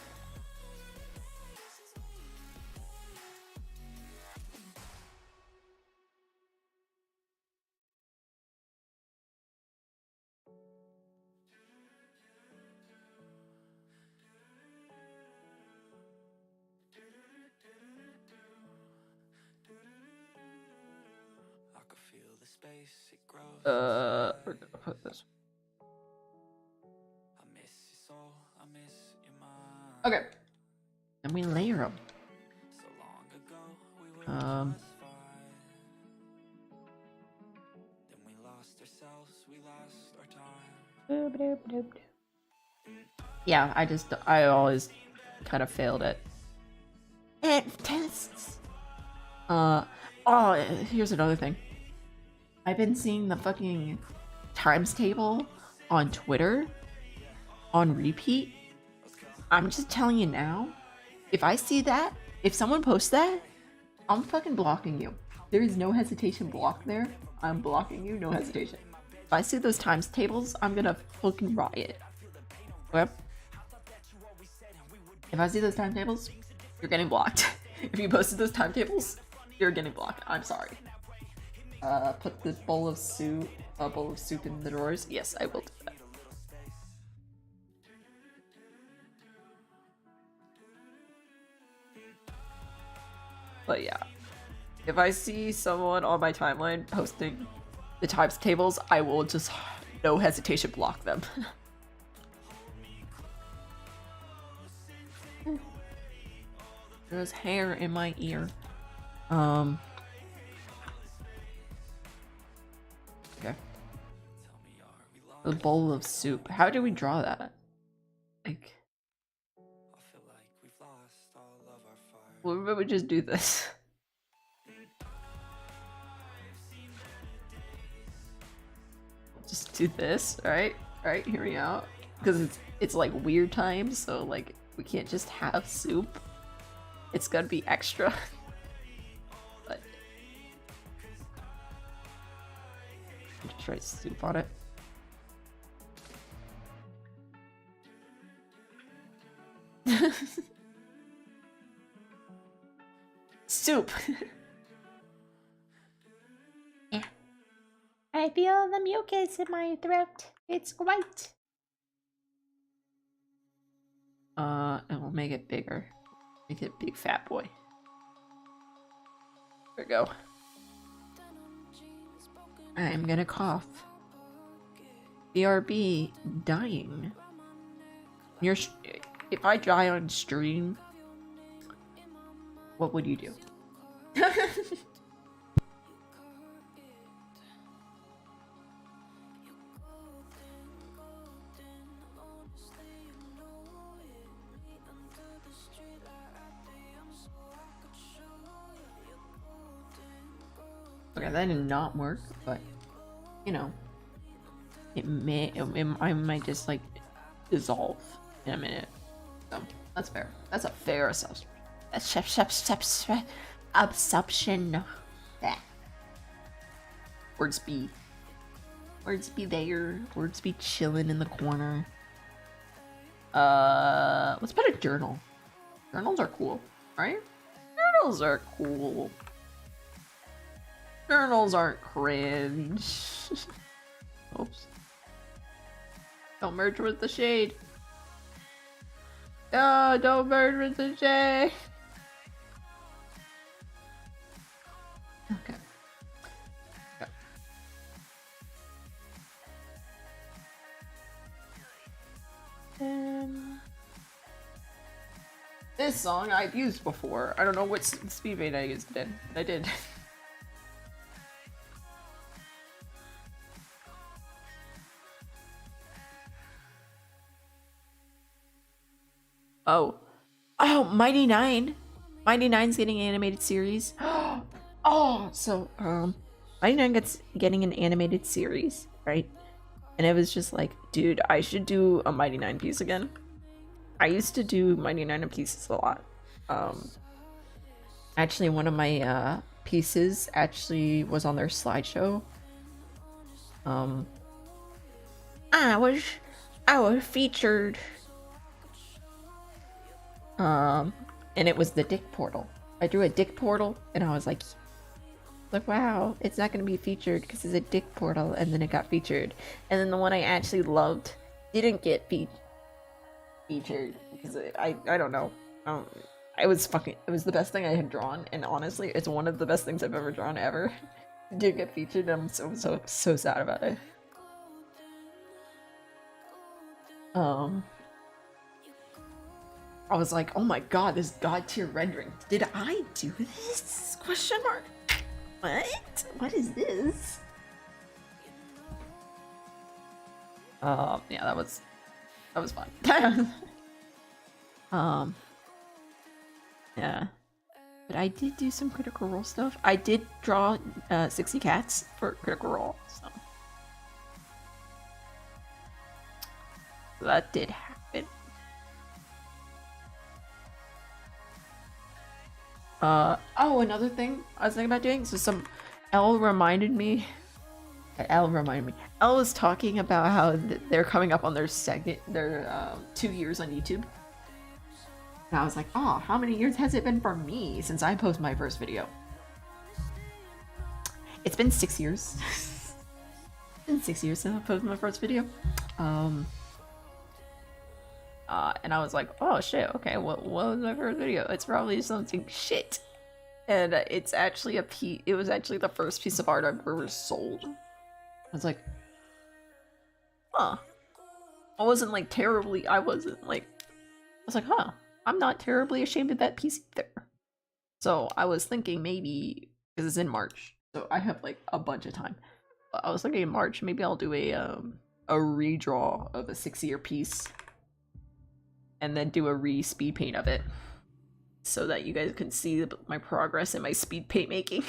We're gonna put this. Okay. And we layer them. Yeah, I always kind of failed it. And tests. Oh, here's another thing. I've been seeing the fucking times table on Twitter on repeat. I'm just telling you now, if I see that If someone posts that, I'm fucking blocking you. There is no hesitation block there. I'm blocking you, no hesitation. If I see those times tables, I'm gonna fucking riot. Okay? If I see those timetables, you're getting blocked. If you posted those timetables, you're getting blocked. I'm sorry. Put the bowl of soup in the drawers. Yes, I will do that. But yeah, if I see someone on my timeline posting the times tables, I will just no hesitation block them. There's hair in my ear. Okay. The bowl of soup. How do we draw that? Like, what if we just do this? Just do this, right? Right, hear me out. Because it's like weird times, so like we can't just have soup. It's gotta be extra. But just write soup on it. Soup.
Yeah. I feel the mucus in my throat. It's white.
And we'll make it bigger. Make it big fat boy. There we go. I'm gonna cough. BRB, dying. If I die on stream, what would you do? Okay, that did not work, but you know, I might just like dissolve in a minute. So that's fair. That's a fair assumption. Assumption. Yeah. Words be there. Words be chilling in the corner. Let's put a journal. Journals are cool, right? Journals are cool. Journals aren't cringe. Oops. Don't merge with the shade. No, don't merge with the shade. Okay. This song I've used before. I don't know what speed rate I used it in. I did. Oh, Mighty Nine. Mighty Nine's getting an animated series. Mighty Nine gets getting an animated series, right? And it was just like, dude, I should do a Mighty Nine piece again. I used to do Mighty Nine pieces a lot. Actually, one of my pieces actually was on their slideshow. I was featured. And it was the dick portal. I drew a dick portal, and I was like, wow, it's not gonna be featured because it's a dick portal, and then it got featured. And then the one I actually loved didn't get featured because I don't know. It was the best thing I had drawn, and honestly, it's one of the best things I've ever drawn ever. It did get featured, and I'm so sad about it. I was like, oh my god, this god tier rendering. Did I do this? Question mark. What? What is this? Yeah, that was fun. Yeah. But I did do some Critical Role stuff. I did draw 60 cats for Critical Role, so that did happen. Oh, another thing I was thinking about doing. So Elle reminded me. Elle was talking about how they're coming up on their 2 years on YouTube. And I was like, oh, how many years has it been for me since I posted my first video? It's been 6 years. It's been 6 years since I posted my first video. And I was like, oh shit, okay, what was my first video? It's probably something shit. And it's actually it was actually the first piece of art I've ever sold. I was like, huh. I wasn't like, huh, I'm not terribly ashamed of that piece either. So I was thinking maybe, because it's in March, so I have like a bunch of time. I was thinking in March, maybe I'll do a redraw of a 6-year piece. And then do a re-speed paint of it. So that you guys can see my progress in my speed paint making.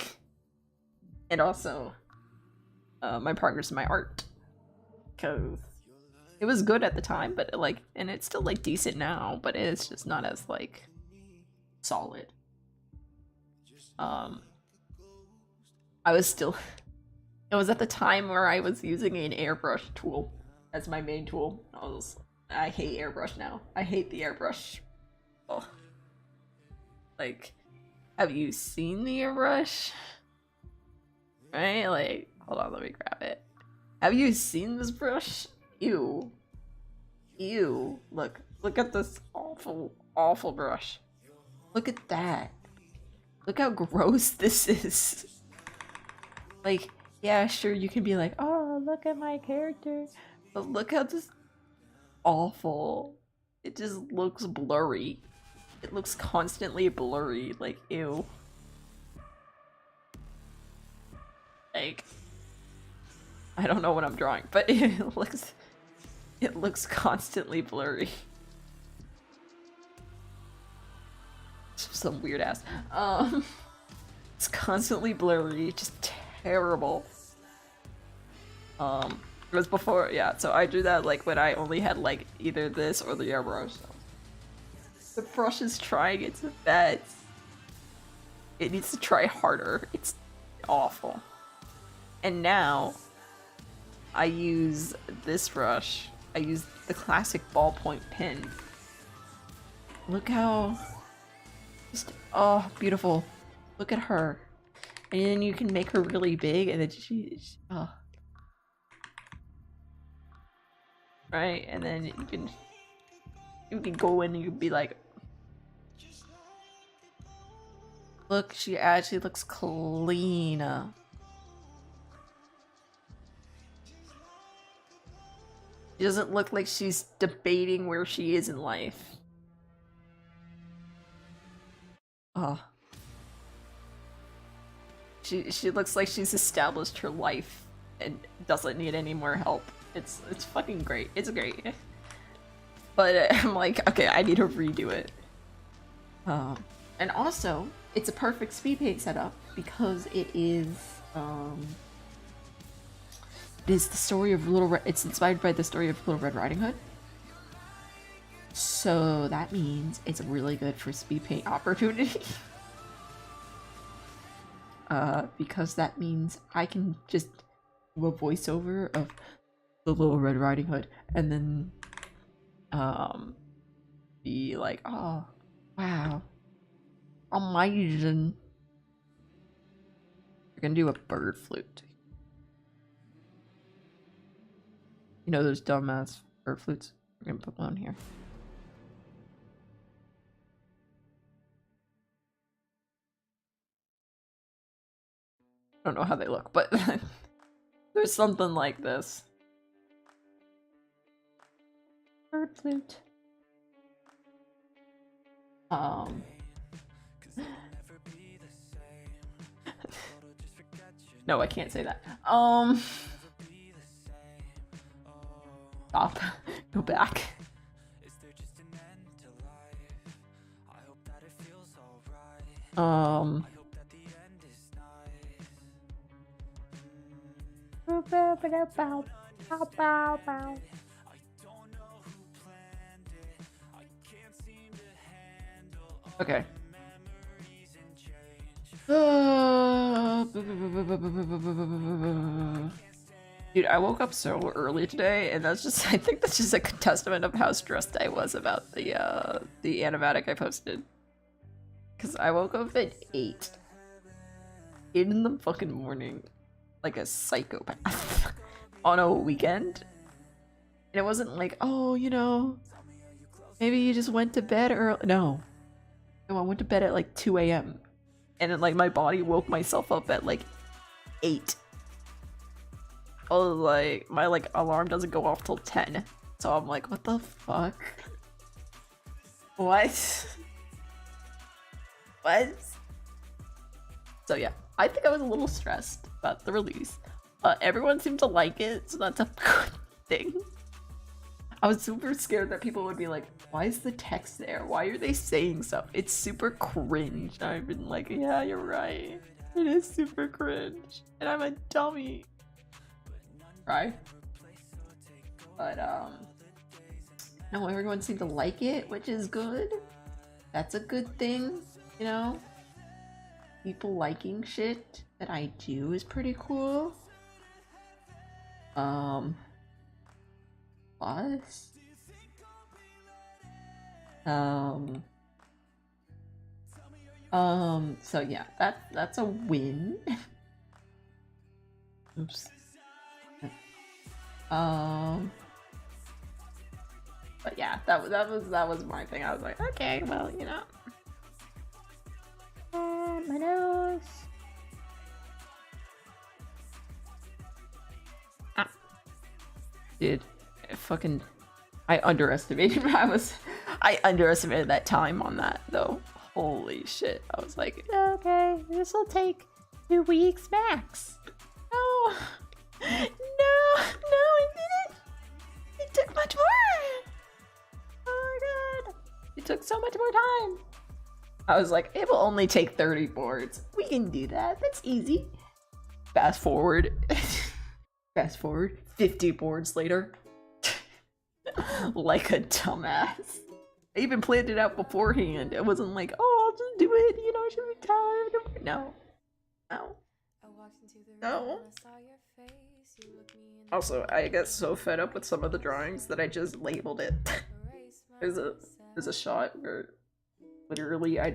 And also, my progress in my art. Because it was good at the time, but like, and it's still like decent now, but it's just not as like solid. I was still, it was at the time where I was using an airbrush tool as my main tool. I hate airbrush now. I hate the airbrush. Oh. Like, have you seen the airbrush? Right? Like, hold on, let me grab it. Have you seen this brush? Ew. Ew. Look at this awful, awful brush. Look at that. Look how gross this is. Like, yeah, sure, you can be like, oh, look at my character. But look how this awful. It just looks blurry. It looks constantly blurry. Like, ew. Like, I don't know what I'm drawing, but it looks constantly blurry. Some weird ass. It's constantly blurry, just terrible. It was before, yeah, so I drew that like when I only had like either this or the airbrush. So. The brush is trying its best. It needs to try harder. It's awful. And now, I use this brush. I use the classic ballpoint pen. Look how, just, oh, beautiful. Look at her. And then you can make her really big and then oh. Right, and then you can go in and you can be like, look, she actually looks clean. She doesn't look like she's debating where she is in life. Oh. She looks like she's established her life and doesn't need any more help. It's fucking great. It's great. But I'm like, okay, I need to redo it. And also, it's a perfect speed paint setup because it is the story of it's inspired by the story of Little Red Riding Hood. So that means it's really good for speed paint opportunity. Because that means I can just do a voiceover of the Little Red Riding Hood and then be like, oh wow, amazing. We're gonna do a bird flute. You know those dumbass bird flutes? We're gonna put one here. I don't know how they look, but there's something like this. Bird flute. No, I can't say that. Stop. Go back. Okay. Dude, I woke up so early today, and that's just, I think that's just a testament of how stressed I was about the animatic I posted. Because I woke up at 8 in the fucking morning, like a psychopath, on a weekend. And it wasn't like, oh, you know, maybe you just went to bed early. No, I went to bed at like 2 a.m. And then, like, my body woke myself up at like 8. I was like, my like alarm doesn't go off till 10. So I'm like, what the fuck? What? What? So yeah, I think I was a little stressed about the release. Everyone seemed to like it, so that's a good thing. I was super scared that people would be like, why is the text there? Why are they saying stuff? It's super cringe. And I've been like, yeah, you're right. It is super cringe. And I'm a dummy. Right? But, no, everyone seemed to like it, which is good. That's a good thing, you know? People liking shit that I do is pretty cool. Plus, so yeah, that's a win. Oops. But yeah, that was my thing. I was like, okay, well, you know.
My nose.
Dude, I underestimated. I underestimated that time on that though. Holy shit! I was like,
Okay, this will take 2 weeks max.
no, no, it didn't. It took much more. Oh my god, it took so much more time. I was like, it will only take 30 boards. We can do that. That's easy. Fast forward. Fast forward 50 boards later. Like a dumbass. I even planned it out beforehand. It wasn't like, oh, I'll just do it, you know, it should be time. No. No. No. Also, I get so fed up with some of the drawings that I just labeled it. There's a shot where literally I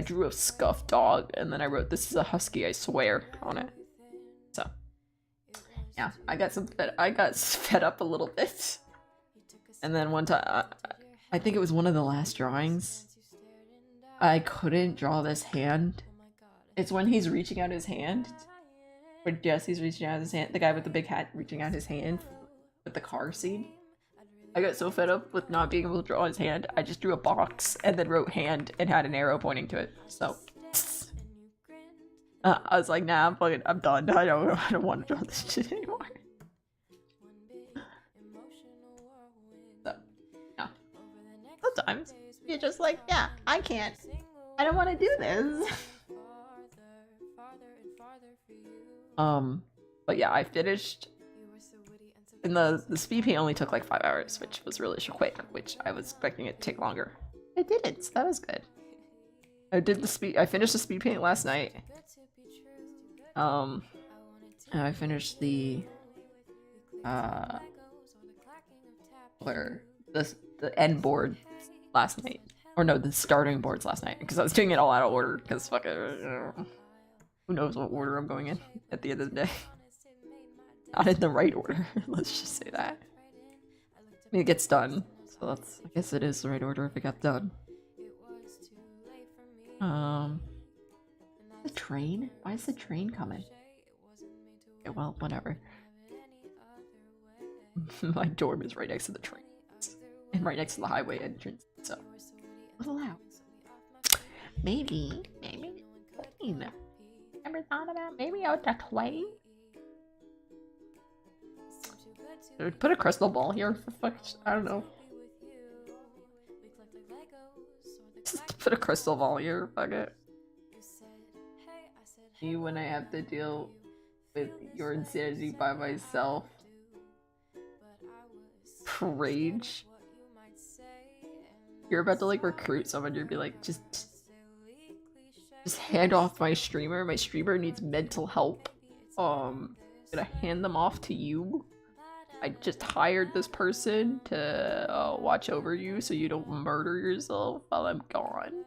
drew a scuffed dog and then I wrote, "This is a husky, I swear," on it. So yeah, I got fed up a little bit. And then one time, I think it was one of the last drawings, I couldn't draw this hand. It's when he's reaching out his hand. When Jesse's reaching out his hand, the guy with the big hat reaching out his hand with the car scene. I got so fed up with not being able to draw his hand, I just drew a box and then wrote hand and had an arrow pointing to it. So I was like, nah, I'm done. I don't want to draw this shit anymore. So, yeah. Sometimes you're just like, yeah, I don't want to do this. But yeah, I finished. And the speed paint only took like 5 hours, which was really quick, which I was expecting it to take longer. It didn't, so that was good. I finished the speed paint last night. And I finished the end board last night. Or no, the starting boards last night, because I was doing it all out of order, because fuck it, who knows what order I'm going in at the end of the day. Not in the right order, let's just say that. I mean, it gets done, so I guess it is the right order if it got done. The train? Why is the train coming? Okay, well, whatever. My dorm is right next to the train. And right next to the highway entrance, so what's allowed? Maybe. Ever thought about maybe out the train? Put a crystal ball here for fuck. I don't know. Just put a crystal ball here. Fuck it. Me when I have to deal with your insanity by myself. Rage. You're about to like recruit someone. You'd be like, just just hand off my streamer. My streamer needs mental help. Gonna hand them off to you. I just hired this person to watch over you so you don't murder yourself while I'm gone.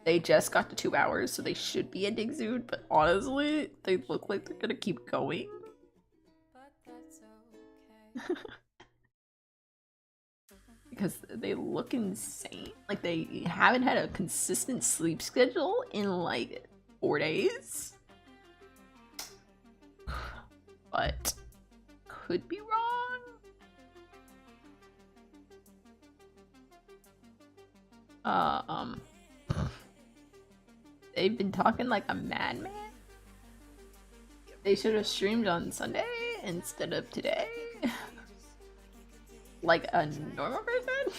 They just got to 2 hours, so they should be ending soon, but honestly, they look like they're gonna keep going. Because they look insane. Like, they haven't had a consistent sleep schedule in like 4 days. But could be wrong. They've been talking like a madman. They should have streamed on Sunday instead of today. Like a normal person.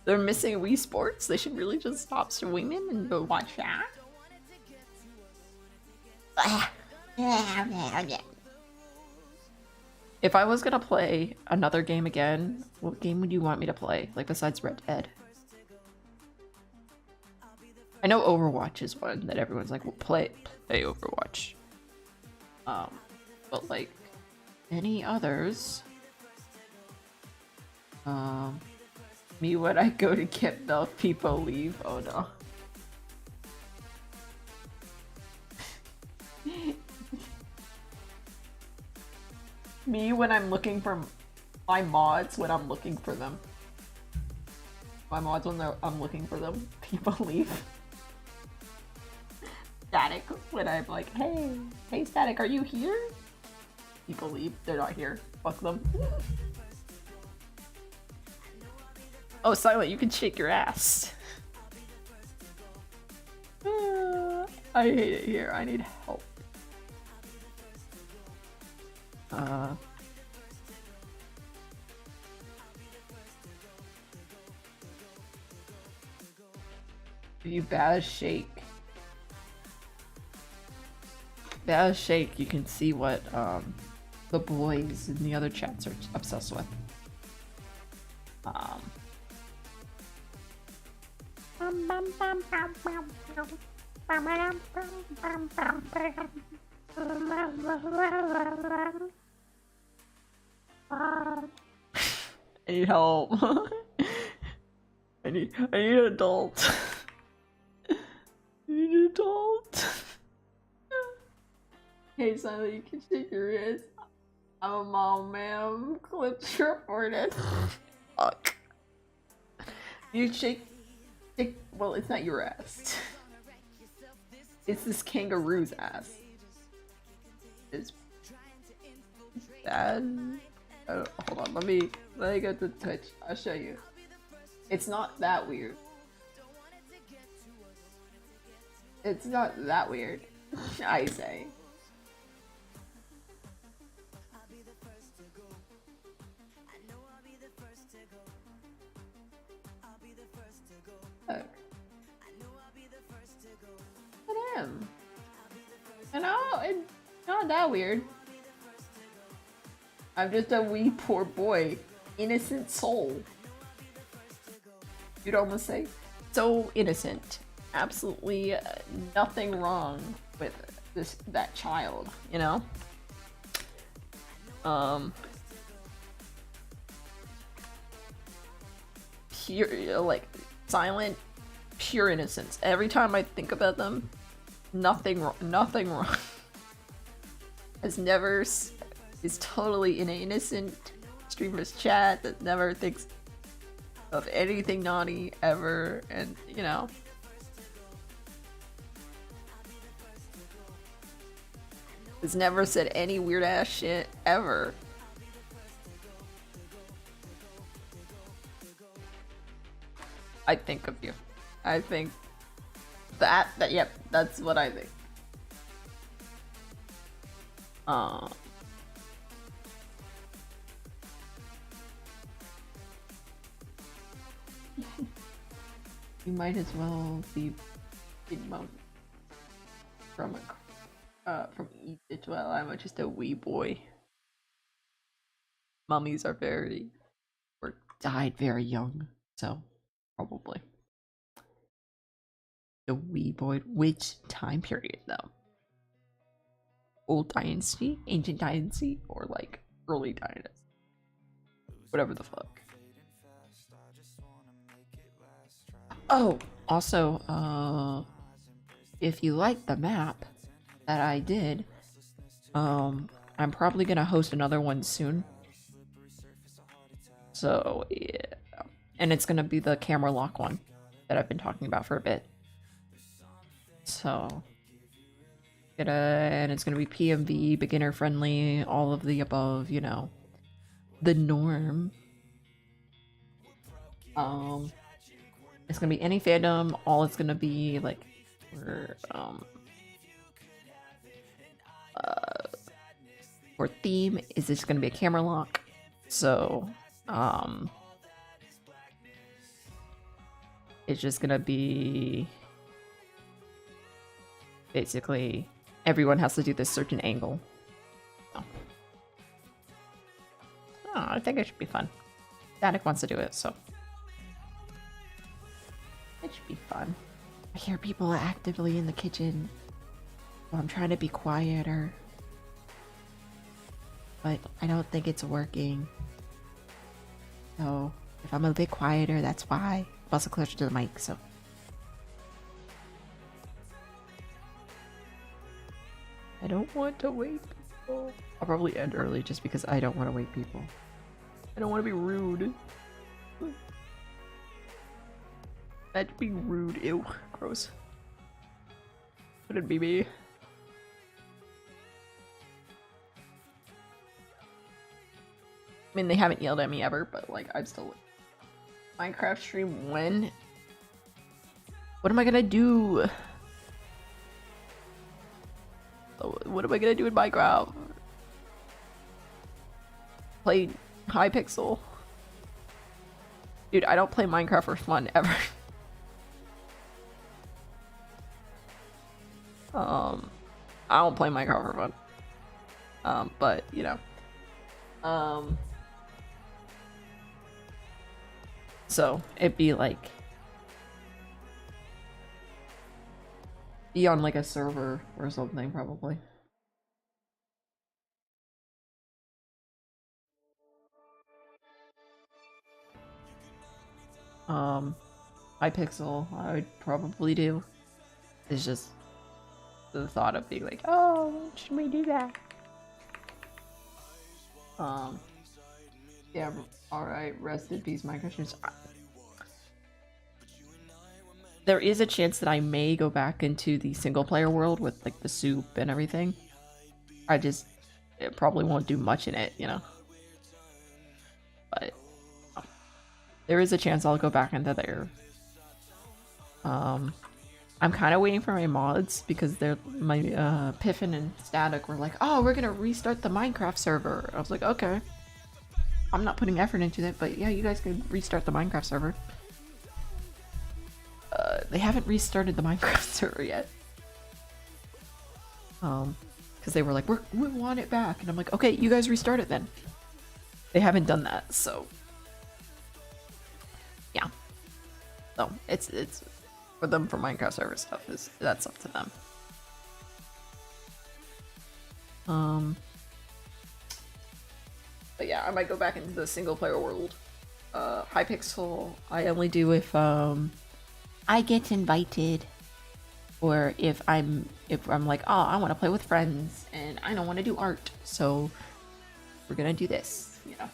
They're missing Wii Sports. They should really just stop streaming and go watch that. If I was gonna play another game again, what game would you want me to play? Like besides Red Dead? I know Overwatch is one that everyone's like, well, play Overwatch. But like any others? Me when I go to get milk, people leave. Oh no. Me when I'm looking for my mods when I'm looking for them. My mods when I'm looking for them, people leave. Static when I'm like, hey Static, are you here? People leave, they're not here. Fuck them. Oh, Silent, you can shake your ass. I hate it here, I need help. If you Baz shake, you can see what the boys in the other chats are obsessed with. I need help. I need an adult. I need an adult. Hey Silent, you can shake your wrist. I'm a mom, ma'am. Clips reported. Fuck. You shake. Well, it's not your ass. It's this kangaroo's ass. It's bad. Oh, hold on, let me go to Twitch. I'll show you. It's not that weird. It's not that weird. I say. Look. Look at him. I know, it's not that weird. I'm just a wee poor boy. Innocent soul. You'd almost say. So innocent. Absolutely nothing wrong with that child, you know? Pure, like, Silent, pure innocence. Every time I think about them, nothing wrong. Is totally in an innocent streamer's chat that never thinks of anything naughty ever, and you know. Has never said any weird ass shit ever. I think of you. I think that yep, that's what I think. You might as well be Big Mom from Egypt. Well, I'm just a wee boy. Mummies are very died very young, so probably. The wee boy. Which time period though? Old Dynasty, Ancient Dynasty, or like early Dynasty? Whatever the fuck. Oh, also, if you like the map that I did, I'm probably gonna host another one soon. So yeah, and it's gonna be the camera lock one that I've been talking about for a bit. So, and it's gonna be PMV, beginner friendly, all of the above, you know, the norm. It's gonna be any fandom. All it's gonna be like, for theme is it's gonna be a camera lock. So, it's just gonna be basically everyone has to do this certain angle. Oh, I think it should be fun. Static wants to do it, so it should be fun. I hear people actively in the kitchen, so I'm trying to be quieter, but I don't think it's working. So if I'm a bit quieter, that's why. I'm also closer to the mic, so. I don't want to wake people. I'll probably end early just because I don't want to wake people. I don't want to be rude. That'd be rude. Ew. Gross. Wouldn't be me. I mean, they haven't yelled at me ever, but like, I'm still. Minecraft stream when? What am I gonna do? What am I gonna do in Minecraft? Play Hypixel? Dude, I don't play Minecraft for fun ever. I don't play Minecraft for fun. But you know. So it'd be like be on like a server or something probably. Hypixel, I would probably do. It's just the thought of being like, oh, should we do that? Yeah, alright, rest in peace, my questions. There is a chance that I may go back into the single player world with like the soup and everything. It probably won't do much in it, you know? But there is a chance I'll go back into there. I'm kind of waiting for my mods because my Piffin and Static were like, oh, we're gonna restart the Minecraft server. I was like, okay. I'm not putting effort into that, but yeah, you guys can restart the Minecraft server. They haven't restarted the Minecraft server yet. Because they were like, we want it back, and I'm like, okay, you guys restart it then. They haven't done that, so yeah. So it's for them for Minecraft server stuff that's up to them. But yeah, I might go back into the single player world. Hypixel, I only do if I get invited, or if I'm like, oh, I want to play with friends and I don't want to do art, so we're gonna do this, you know.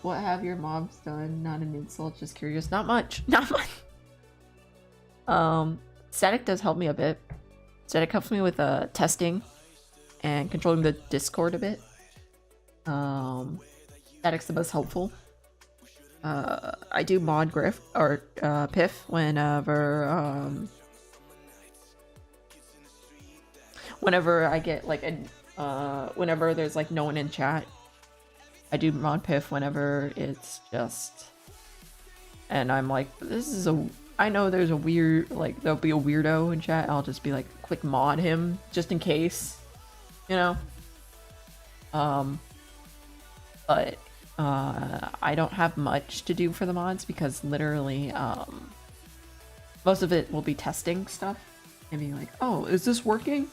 What have your mobs done? Not an insult, just curious. Not much. Not much. Static does help me a bit. Static helps me with testing and controlling the Discord a bit. Static's the most helpful. I do mod griff or piff whenever I get like whenever there's like no one in chat. I do mod piff whenever it's just, and I'm like, I know there's a weird, like there'll be a weirdo in chat. I'll just be like, quick mod him just in case, you know. But I don't have much to do for the mods because literally most of it will be testing stuff and being like, oh, is this working?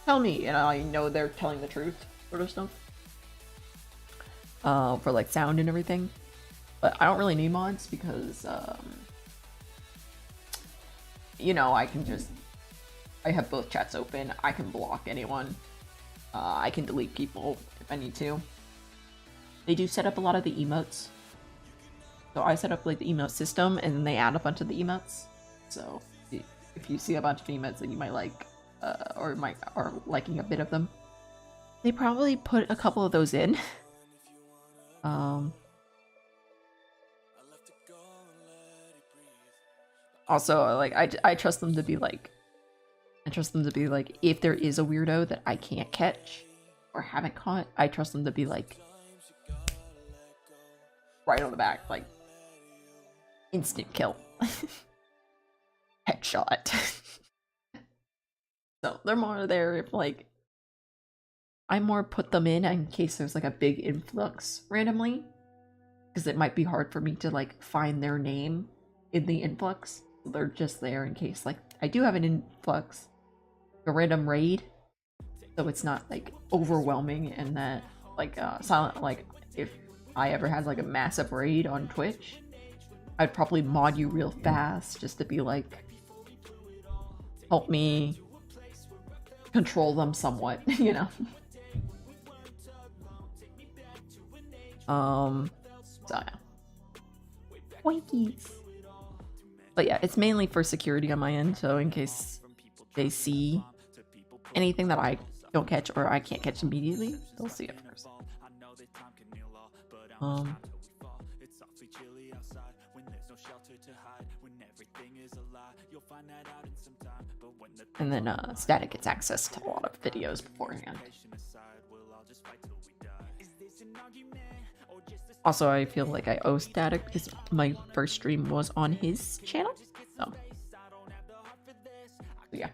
Tell me, and I know they're telling the truth, sort of stuff. For like sound and everything. But I don't really need mods because, you know, I have both chats open. I can block anyone. I can delete people if I need to. They do set up a lot of the emotes. So I set up like the emote system and then they add a bunch of the emotes. So if you see a bunch of emotes that you might like, or are liking a bit of them, they probably put a couple of those in. Also, like, I trust them to be like, if there is a weirdo that I can't catch or haven't caught, I trust them to be like, right on the back, like, instant kill. Headshot. So they're more there if like, I more put them in case there's like a big influx randomly. Because it might be hard for me to like find their name in the influx. They're just there in case like I do have an influx, a random raid, so it's not like overwhelming and that like silent, like if I ever had like a massive raid on Twitch, I'd probably mod you real fast just to be like, help me control them somewhat, you know. So yeah. Winkies. But yeah, it's mainly for security on my end, so in case they see anything that I don't catch or I can't catch immediately, they'll see it first. And then Static gets access to a lot of videos beforehand. Also, I feel like I owe Static because my first stream was on his channel, so yeah.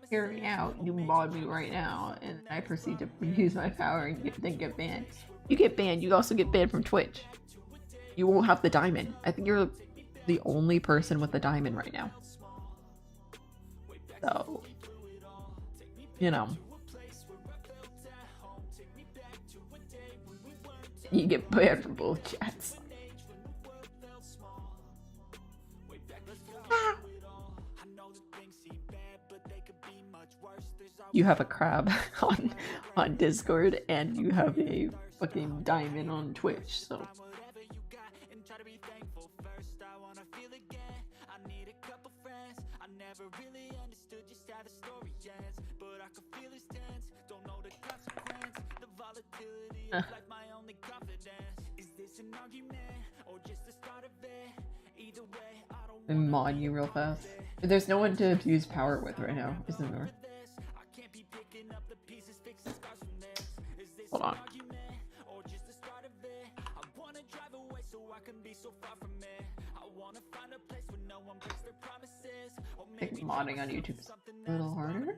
Hear me out. You mod me right now, and I proceed to use my power and then get banned. You get banned. You also get banned from Twitch. You won't have the diamond. I think you're the only person with the diamond right now. So, you know, you get banned from both chats. Ah. You have a crab on Discord and you have a fucking diamond on Twitch, so I'm mod you real fast. There's no one to abuse power with right now, isn't there? Hold on. I think modding on YouTube is a little harder.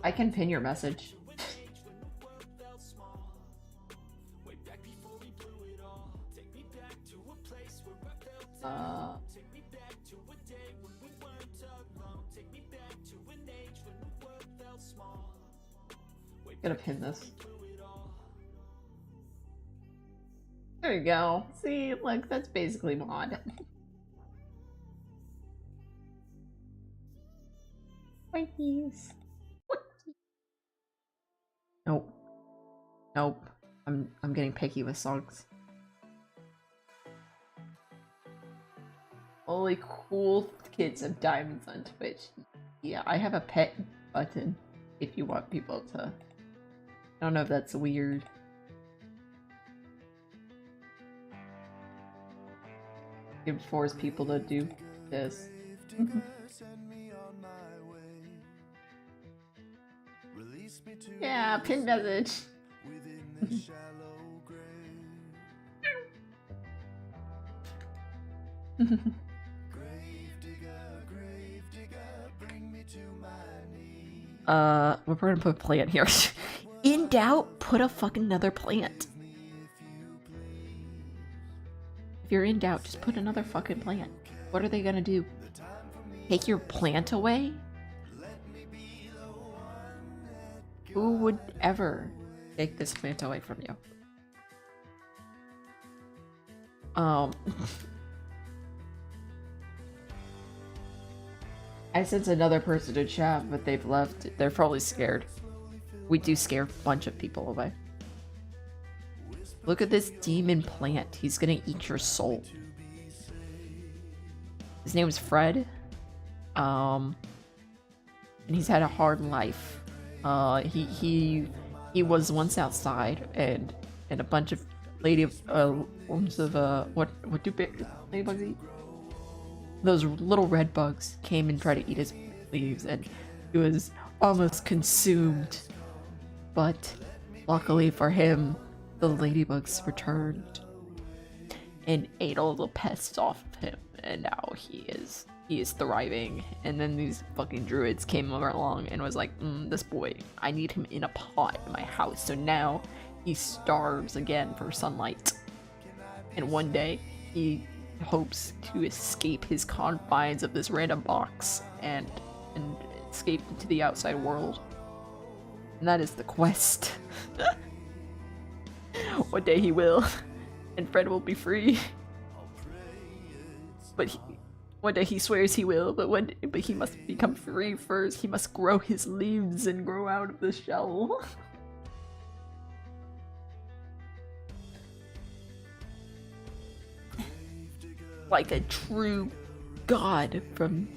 I can pin your message. Gotta pin this. There you go. See, like, that's basically mod. Winkies. Nope. Nope. I'm getting picky with songs. Only cool kids have diamonds on Twitch. Yeah, I have a pet button if you want people to. I don't know if that's weird. You can force people to do this. Yeah, pin message. We're gonna put a plant here. In doubt, put a fucking another plant. If you're in doubt, just put another fucking plant. What are they gonna do? Take your plant away? Who would ever take this plant away from you? I sense another person in chat, but they've left. They're probably scared. We do scare a bunch of people away. Look at this demon plant. He's gonna eat your soul. His name is Fred. And he's had a hard life. He was once outside, and a bunch of what do ladybugs eat? Those little red bugs came and tried to eat his leaves, and he was almost consumed. But luckily for him, the ladybugs returned and ate all the pests off of him, and now he is thriving. And then these fucking druids came along and was like, this boy, I need him in a pot in my house. So now he starves again for sunlight. And one day he hopes to escape his confines of this random box and escape into the outside world. And that is the quest. One day he will, and Fred will be free. But one day he swears he will, but he must become free first. He must grow his leaves and grow out of the shell. Like a true god from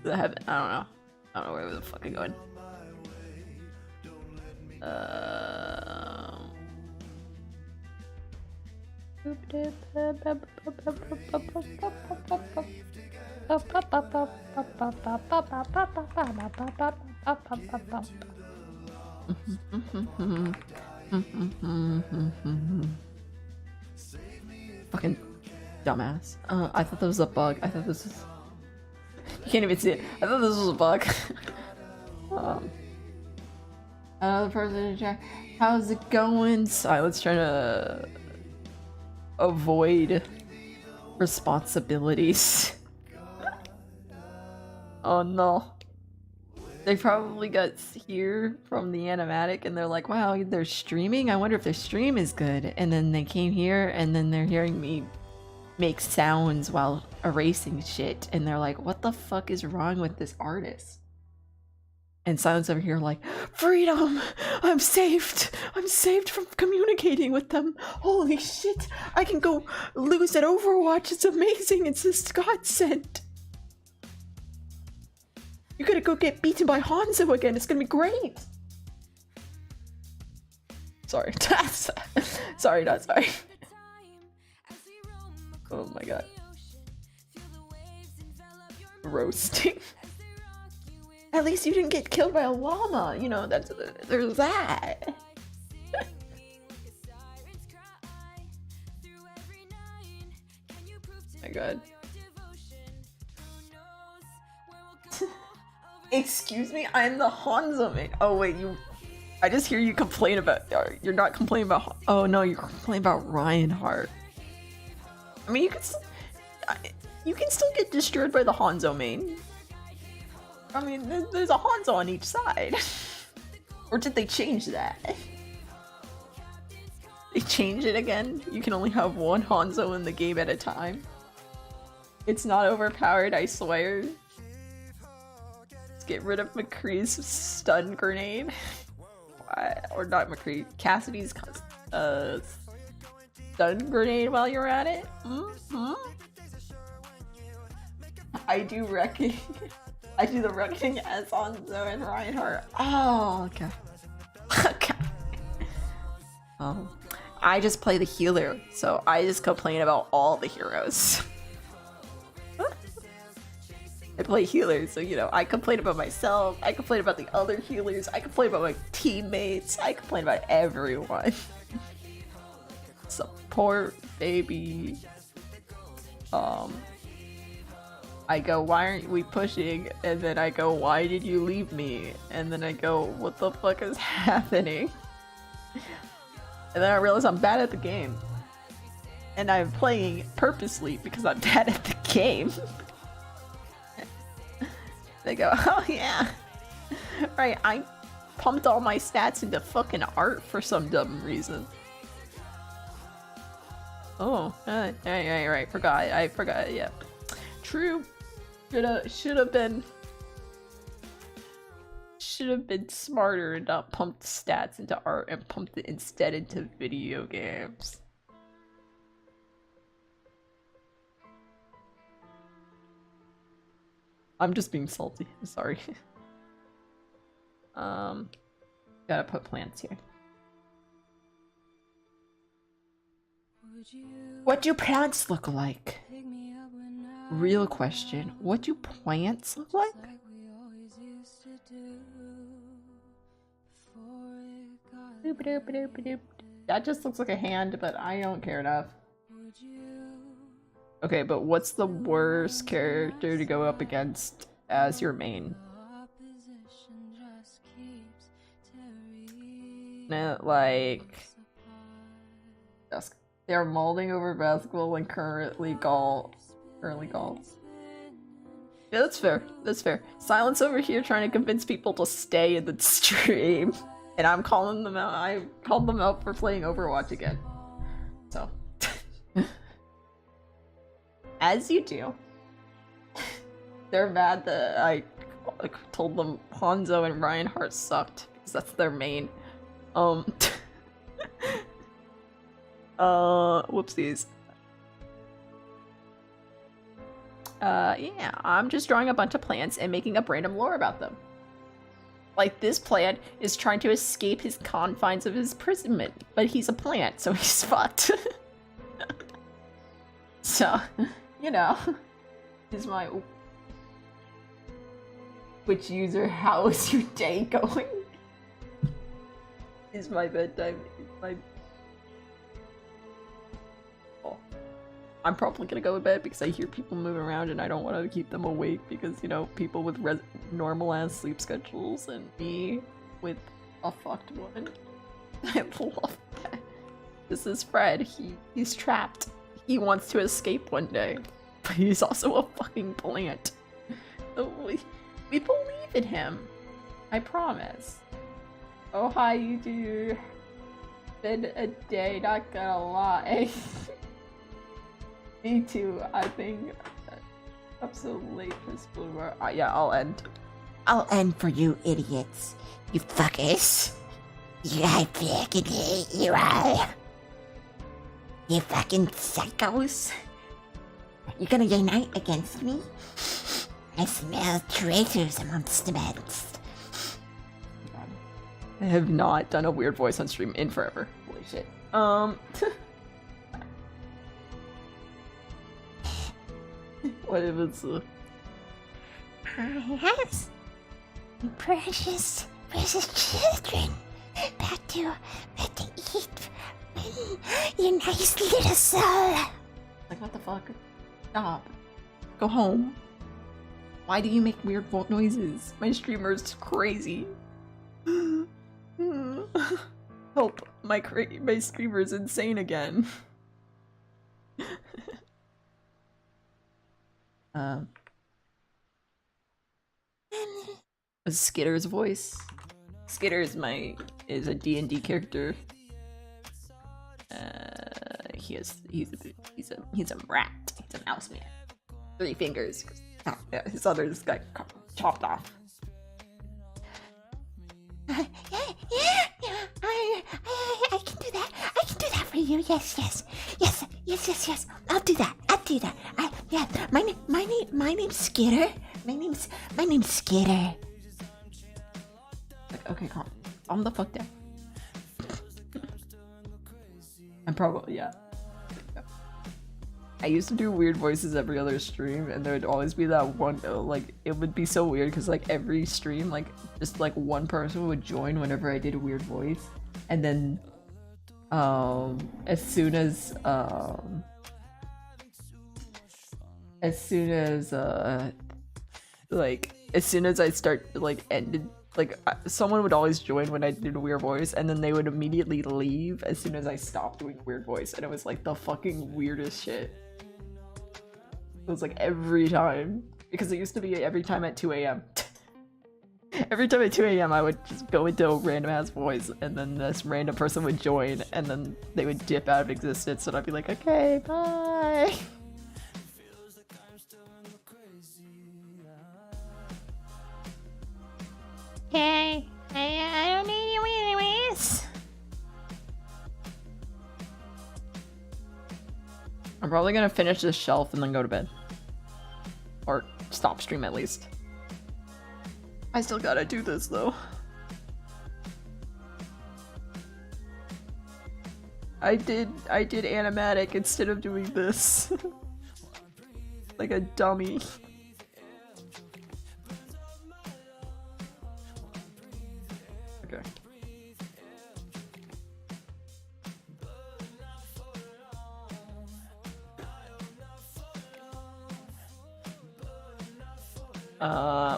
the heaven. I don't know where the fuck I'm going. Fucking dumbass. I thought that was a bug. I thought this was... You can't even see it. I thought this was a bug. Another person in chat. How's it going? Silence trying to avoid responsibilities. Oh no. They probably got here from the animatic and they're like, wow, they're streaming? I wonder if their stream is good. And then they came here and then they're hearing me make sounds while erasing shit. And they're like, what the fuck is wrong with this artist? And Silence over here like, freedom! I'm saved! I'm saved from communicating with them! Holy shit! I can go lose at Overwatch! It's amazing! It's this godsend! You're gonna go get beaten by Hanzo again! It's gonna be great! Sorry. Sorry, not sorry. Oh my god. Roasting. At least you didn't get killed by a llama, you know, there's that. My god. Excuse me, I'm the Hanzo man. Oh wait, I just hear you complain about, you're not complaining about, oh no, you're complaining about Reinhardt. I mean, you can still get destroyed by the Hanzo main. I mean, there's a Hanzo on each side. Or did they change that? They changed it again? You can only have one Hanzo in the game at a time. It's not overpowered, I swear. Let's get rid of McCree's stun grenade. Or not McCree, Cassidy's stun grenade while you're at it. I do the wrecking as Hanzo and Reinhardt. Oh, okay. Okay. I just play the healer, so I just complain about all the heroes. I play healer, so you know, I complain about myself, I complain about the other healers, I complain about my teammates, I complain about everyone. Support, baby. I go, why aren't we pushing? And then I go, why did you leave me? And then I go, what the fuck is happening? And then I realize I'm bad at the game. And I'm playing purposely because I'm bad at the game. They go, oh yeah. Right, I pumped all my stats into fucking art for some dumb reason. Oh, right, I forgot, yeah. True. Should have been smarter and not pumped stats into art and pumped it instead into video games. I'm just being salty. I'm sorry. Gotta put plants here. What do plants look like? Real question. What do plants look like? That just looks like a hand, but I don't care enough. Okay, but what's the worst character to go up against as your main? No, like... They're molding over basketball and currently golf. Yeah, that's fair. That's fair. Silence over here trying to convince people to stay in the stream. And I'm calling them out. I called them out for playing Overwatch again. So. As you do. They're mad that I told them Hanzo and Reinhardt sucked. Because that's their main. Whoopsies. Yeah, I'm just drawing a bunch of plants and making up random lore about them. Like, this plant is trying to escape his confines of his imprisonment, but he's a plant, so he's fucked. So, you know, is my... Which user, how is your day going? Is my bedtime, I'm probably gonna go to bed because I hear people moving around and I don't want to keep them awake because, you know, people with normal ass sleep schedules and me with a fucked one. I love that. This is Fred. He's trapped. He wants to escape one day, but he's also a fucking plant. So we believe in him. I promise. Oh hi you two. Been a day, not gonna lie. Me too, I think I'm so late for school. Yeah, I'll end.
I'll end for you idiots. You fuckers. I fucking hate you all. You fucking psychos. You're gonna unite against me? I smell traitors amongst the midst.
I have not done a weird voice on stream in forever. Holy shit. What if it's
yes, precious children, back to eat, you nice little soul.
like, what the fuck? Stop. Go home. Why do you make weird noises? My streamer's crazy. Help! My streamer's insane again. Skitter's voice. Skitter is a D&D character. He's a rat. He's a mouse man. 3 fingers. Oh, yeah, his other just got chopped off.
Yeah, I can do that. I can do that for you. Yes. I'll do that. Yeah, my name's Skitter. My name's Skitter.
Like, okay, calm the fuck down. I'm probably, yeah. I used to do weird voices every other stream, and there would always be that one, like, it would be so weird because, like, every stream, like, just, like, one person would join whenever I did a weird voice, and then, as soon as as soon as as soon as I start ended someone would always join when I did a weird voice, and then they would immediately leave as soon as I stopped doing a weird voice, and it was like the fucking weirdest shit. It was like every time, because it used to be every time at 2 a.m. Every time at 2 a.m. I would just go into a random ass voice, and then this random person would join, and then they would dip out of existence, and I'd be like, okay, bye.
Hey, I don't need you anyways.
I'm probably gonna finish this shelf and then go to bed. Or stop stream at least. I still gotta do this though. I did animatic instead of doing this. Like a dummy. Okay.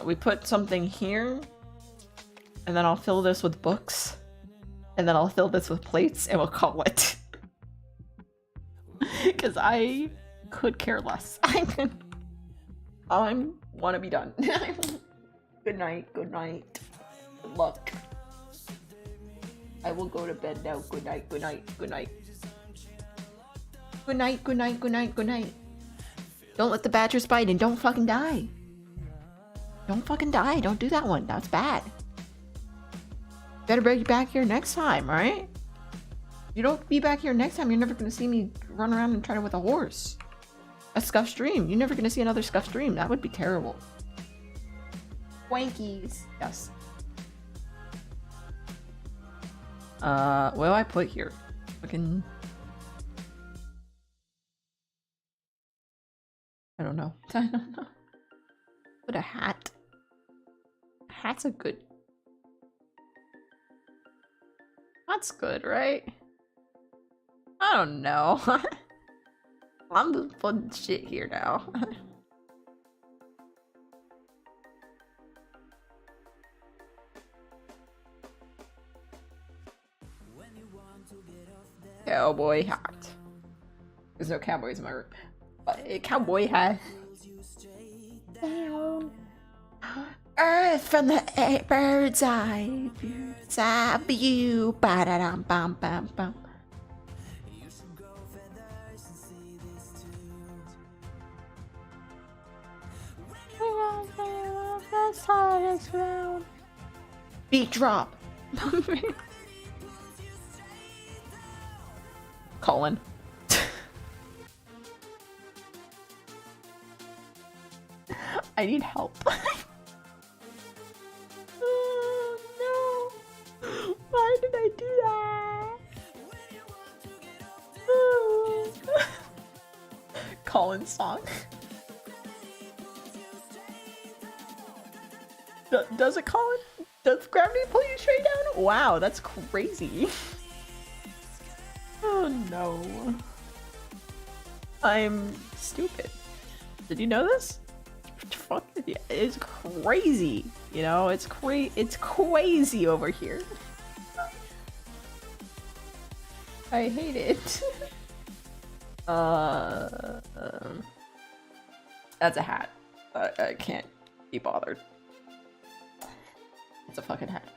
We put something here, and then I'll fill this with books, and then I'll fill this with plates, and we'll call it. Because I could care less. I want to be done. Good night, good night. Good luck. I will go to bed now. Good night, good night, good night. Good night, good night, good night, good night. Don't let the badgers bite and don't fucking die. Don't fucking die. Don't do that one. That's bad. Better be back here next time, right? You don't be back here next time, you're never gonna see me run around and try to with a horse. A scuff stream. You're never gonna see another scuff stream. That would be terrible. Wankies. Yes. What do I put here? Fucking... I don't know. I don't know. Put a hat. A hat's a good... That's good, right? I don't know. I'm just putting shit here now. Cowboy hat. There's no cowboys in my room. A cowboy hat. Down. Earth from the bird's eye view. Ba-da-dum, bum, bum, bum. Beat drop. Colin. I need help. Oh no. Why did I do that? Oh. Colin's song. Does it, Colin? Does gravity pull you straight down? Wow, that's crazy. Oh no. I'm stupid. Did you know this? Fuck, it's crazy. You know, it's crazy over here. I hate it. That's a hat. I can't be bothered. It's a fucking hat.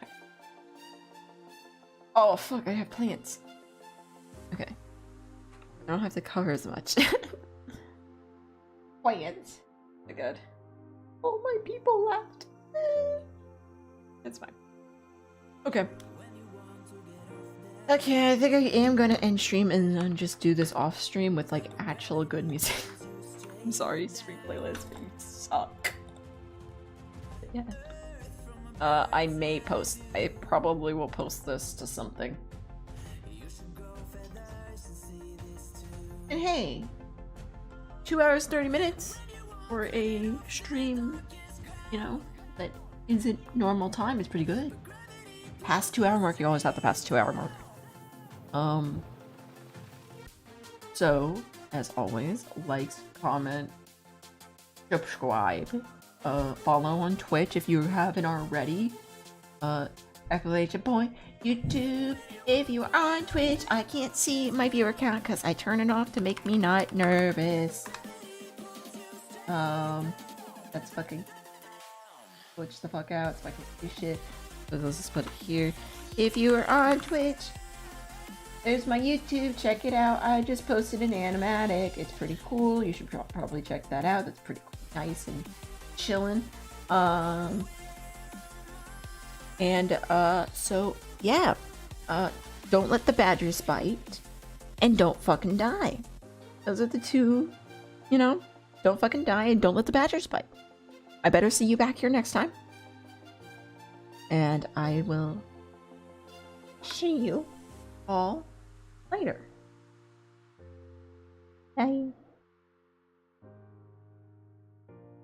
Oh fuck, I have plants. Okay. I don't have to cover as much. Plants. Oh good. All my people left. It's fine. Okay. Okay, I think I am gonna end stream and then just do this off stream with like actual good music. I'm sorry, stream playlist, but you suck. But yeah. I may post. I probably will post this to something. And hey, 2 hours 30 minutes for a stream, you know, that isn't normal time is pretty good. Past 2 hour mark, you always have to pass 2 hour mark. So, as always, likes, comment, subscribe, follow on Twitch if you haven't already. Exclamation point, YouTube. If you are on Twitch, I can't see my viewer count because I turn it off to make me not nervous. That's fucking glitch the fuck out so I can do shit. So let's just put it here. If you are on Twitch, there's my YouTube. Check it out. I just posted an animatic. It's pretty cool. You should probably check that out. That's pretty cool. Nice and chilling. So yeah. Don't let the badgers bite, and don't fucking die. Those are the two, you know. Don't fucking die and don't let the badgers bite. I better see you back here next time. And I will see you all later. Bye.